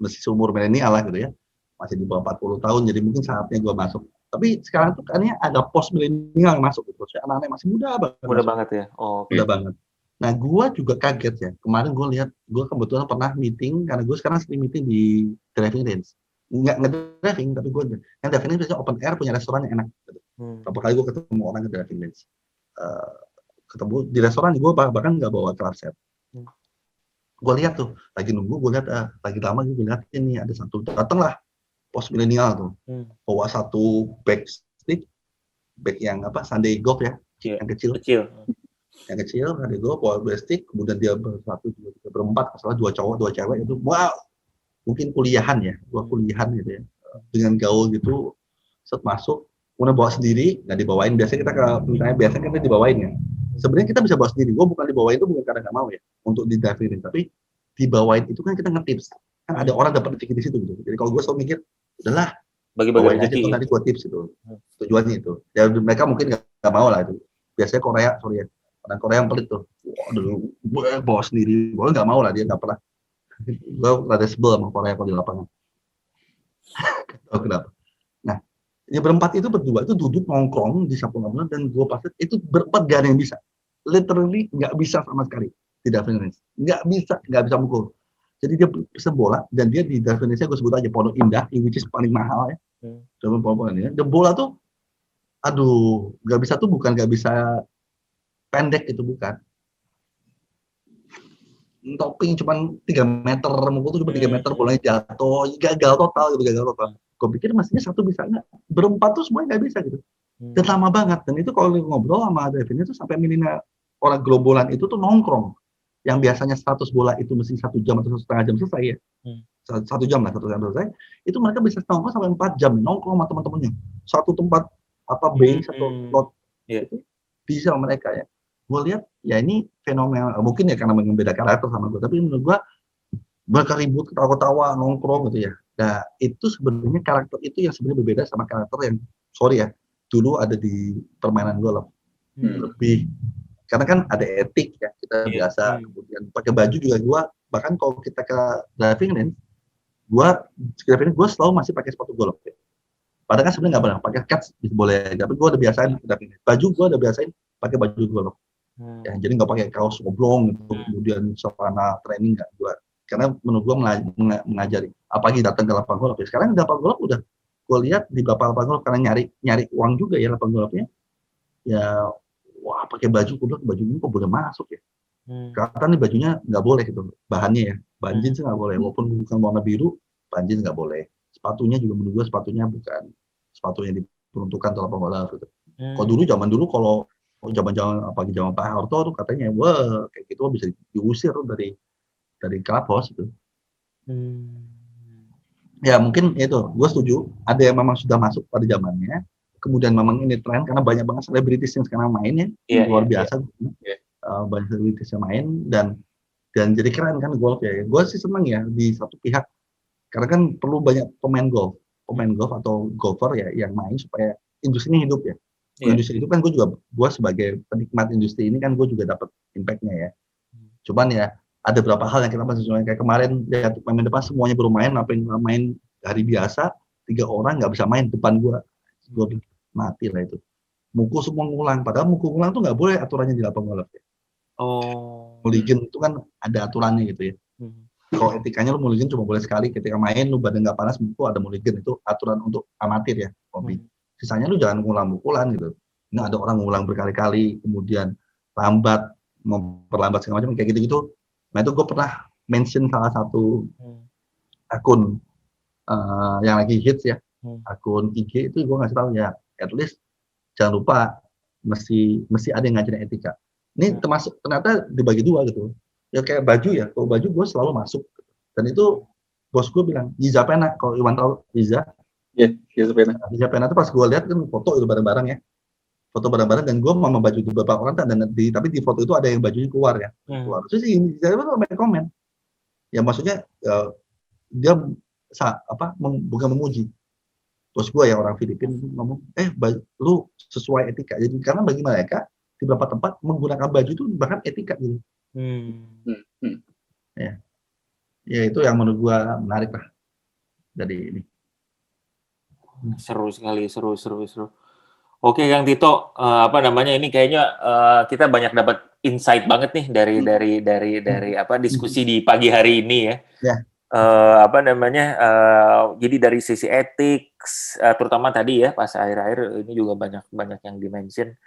S2: masih seumur milenial lah gitu ya, masih di bawah 40 tahun, jadi mungkin saatnya gue masuk. Tapi sekarang tuh kayaknya ada post milenial yang masuk gitu, anak-anak masih muda banget.
S1: Muda banget ya.
S2: Muda banget. Nah, gue juga kaget ya. Kemarin gue lihat, gue kebetulan pernah meeting, karena gue sekarang sering meeting di driving range. Nggak driving, tapi gue yang driving range biasanya open air, punya restoran yang enak. Berapa kali gue ketemu orang di driving range. Ketemu di restoran, gue bahkan nggak bawa club set. Gue lihat tuh, lagi nunggu, gue lihat, lagi lama gue lihat ini ada satu, datanglah post milenial tuh, bawa satu bag stick, bag yang Sunday golf ya, yang kecil. Yang kecil, ada gue bawa stick, kemudian dia berempat, masalah 2 cowok 2 cewek itu, wow, mungkin kuliahan ya, gitu ya, dengan gaul gitu, set masuk, kemudian bawa sendiri, nggak dibawain. Biasanya kita dibawain ya. Sebenarnya kita bisa bawa sendiri. Gue bukan dibawain itu bukan karena nggak mau ya, untuk didavirin, tapi dibawain itu kan kita nge-tips. Kan ada orang dapat rezeki di situ gitu. Jadi kalau gue selalu mikir, udahlah,
S1: bagi-bagi
S2: rezeki. Tadi gue tips itu, tujuannya itu. Ya mereka mungkin nggak mau lah itu. Biasanya Korea yang pelit tuh, waduh, gue bawa sendiri, gue nggak mau lah, dia nggak pernah. Gue rada sebel sama Korea kalau di lapangan. Tahu kenapa? Nah, ya berempat itu berdua itu duduk nongkrong di sapu lapangan, dan gue pasir itu berempat gak ada yang bisa, literally nggak bisa sama sekali di driving range, nggak bisa mukul. Jadi dia pesen bola, dan dia di driving range gue sebut aja Pondok Indah, which is paling mahal ya. Dan bola tuh, aduh, nggak bisa tuh bukan nggak bisa pendek itu, bukan. topping cuma 3 meter, mukul tuh cuma 3 meter, bolanya jatuh, gagal total. Gue pikir mestinya satu bisa nggak, berempat tuh semuanya nggak bisa gitu. Dan lama banget, dan itu kalau ngobrol sama Devin itu sampai minimal orang gerombolan itu tuh nongkrong, yang biasanya 100 bola itu mesti 1 jam atau 1,5 jam selesai ya, 1 jam selesai, itu mereka bisa nongkrong sampai 4 jam, nongkrong sama teman-temannya, satu tempat satu lot, itu bisa mereka ya. Gue lihat ya ini fenomenal, mungkin ya karena beda karakter sama gue, tapi menurut gue mereka ribut, ketawa-ketawa, nongkrong gitu ya. Nah itu sebenarnya karakter itu yang sebenarnya berbeda sama karakter yang dulu ada di permainan golf. Lebih karena kan ada etik ya, kita biasa, kemudian pakai baju juga gue, bahkan kalau kita ke driving range, gue selalu masih pakai sepatu golf ya. Padahal kan sebenarnya nggak pernah pakai cats boleh, tapi gue udah biasain baju, gue udah biasain pakai baju golf. Ya, jadi nggak pakai kaos oblong gitu, kemudian celana training nggak gue, karena menurut gue mengajari. Apalagi datang ke lapangan golf. Sekarang di lapangan golf udah gue lihat di beberapa lapangan golf karena nyari uang juga ya lapangan golfnya. Ya, wah pakai baju, baju ini kok boleh masuk ya? Karena nih bajunya nggak boleh gitu, bahannya ya, bahan jeans nggak boleh, walaupun bukan warna biru, bahan jeans nggak boleh. Sepatunya juga menurut gue sepatunya bukan sepatu yang diperuntukkan untuk lapangan golf gitu. Kalau zaman dulu kalau apalagi zaman Pak Harto tuh katanya, wah kayak gitu bisa diusir dari clubhouse itu. Ya mungkin itu, gue setuju. Ada yang memang sudah masuk pada zamannya. Kemudian memang ini tren karena banyak banget selebritis yang sekarang main ya, luar biasa. Banyak selebritis yang main dan jadi keren kan golf ya. Gue sih seneng ya di satu pihak karena kan perlu banyak pemain golf atau golfer ya yang main supaya industrinya hidup ya. Industri itu kan gue sebagai penikmat industri ini kan gue juga dapat impact-nya ya. Cuman ya ada beberapa hal yang kita masih kayak kemarin ya pemain depan semuanya baru main, apa yang main hari biasa 3 orang nggak bisa main depan gue mati lah itu. Mukul semua ngulang, padahal mukul ngulang tuh nggak boleh aturannya di lapangan golf ya. Mulligan itu kan ada aturannya gitu ya. Kalau etikanya lu mulligan cuma boleh sekali ketika main, lu badan nggak panas mukul, ada mulligan, itu aturan untuk amatir ya, hobi. Sisanya lu jangan ngulang mukulan gitu. Ini ada orang ngulang berkali-kali, kemudian memperlambat segala macam kayak gitu-gitu. Nah itu gue pernah mention salah satu akun yang lagi hits ya, akun IG itu gue ngasih tahu ya, at least jangan lupa mesti ada yang ngajarin etika. Ini termasuk ternyata dibagi 2 gitu. Ya kayak baju ya, kalau baju gue selalu masuk. Dan itu bos gue bilang, Iza Pena, kalau Iwan tahu Iza. Iza Pena itu pas gue lihat kan foto itu bareng-bareng ya. Foto bareng-bareng dan gue sama baju beberapa orang tapi di foto itu ada yang bajunya keluar ya. Keluar. Terus Iza Pena tuh komen. Ya maksudnya dia bukan memuji. Bos gue ya orang Filipina ngomong, lu sesuai etika. Jadi karena bagi mereka di beberapa tempat menggunakan baju itu bahkan etika gitu. Ya itu yang menurut gua menarik lah dari ini.
S1: Seru sekali, seru. Oke Kang Tito, ini kayaknya kita banyak dapat insight banget nih dari diskusi di pagi hari ini ya. Jadi dari sisi etik, terutama tadi ya pas akhir-akhir ini juga banyak yang dimention.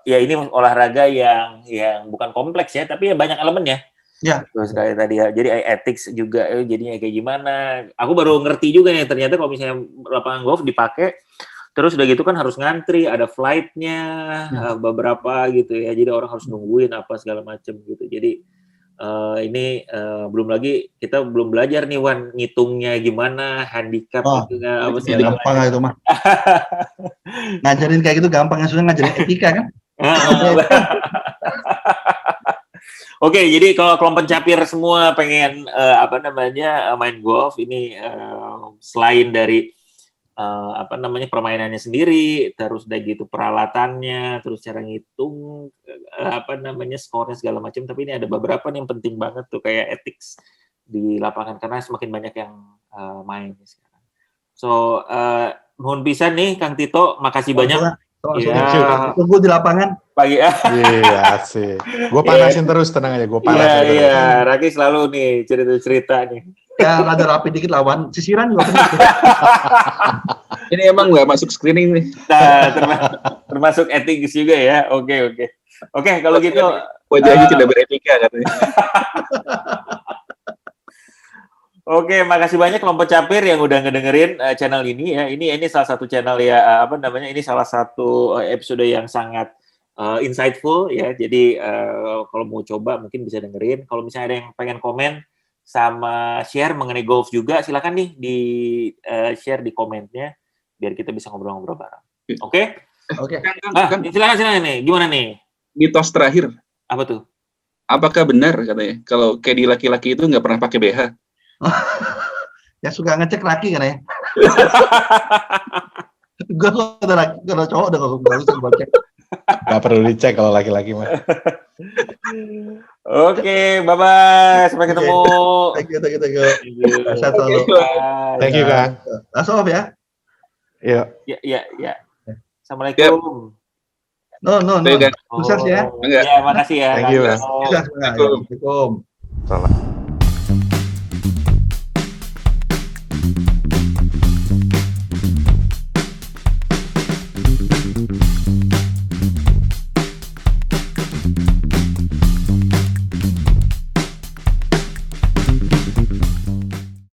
S1: Ya ini olahraga yang bukan kompleks ya, tapi ya banyak elemennya.
S2: Ya.
S1: Terus kayak tadi ya, jadi ethics juga jadinya kayak gimana. Aku baru ngerti juga nih ternyata kalau misalnya lapangan golf dipakai, terus udah gitu kan harus ngantri, ada flight-nya beberapa gitu ya. Jadi orang harus nungguin apa segala macam gitu. Jadi ini belum lagi kita belum belajar nih Wan ngitungnya gimana, handicap gitu apa segala
S2: gampang itu mah. Ngajarin kayak gitu gampang, susah ngajarin etika kan.
S1: Oke, jadi kalau pencapir semua pengen main golf ini selain dari permainannya sendiri, terus udah gitu peralatannya, terus cara ngitung skornya segala macam, tapi ini ada beberapa nih yang penting banget tuh kayak ethics di lapangan karena semakin banyak yang main sekarang. So, nuhun pisan nih Kang Tito, makasih banyak.
S2: Tunggu di lapangan.
S4: Pagi. Iya sih. Gue panasin terus, tenang aja. Gue panasin terus.
S1: Iya, Raki selalu nih cerita-cerita nih.
S2: Ya rada rapi dikit lawan sisiran juga.
S3: Ini emang nggak masuk screening nih.
S1: Nah, termasuk etis juga ya. Oke, kalau gitu.
S3: Wajahnya tidak beretika katanya.
S1: Oke, makasih banyak kelompok capir yang udah ngedengerin channel ini ya. Ini salah satu channel ya, ini salah satu episode yang sangat insightful ya. Jadi kalau mau coba mungkin bisa dengerin. Kalau misalnya ada yang pengen komen sama share mengenai golf juga, silakan nih di share di komennya biar kita bisa ngobrol-ngobrol bareng. Oke? Silakan nih. Gimana nih?
S3: Mitos terakhir.
S1: Apa tuh?
S3: Apakah benar katanya kalau caddy laki-laki itu nggak pernah pakai BH?
S2: Ya suka ngecek laki kan ya. Gue kalau cowok udah nggak usah baca.
S4: Nggak perlu dicek kalau laki-laki mah.
S1: Oke, bye-bye. Sampai ketemu.
S2: Thank you. Sehat selalu.
S4: Thank you, Kang.
S2: Langsung off ya.
S4: Iya.
S1: Ya. Assalamualaikum.
S2: No. Sukses ya.
S1: Ya, makasih ya.
S4: Thank you, Kang.
S2: Assalamualaikum.
S4: Salam.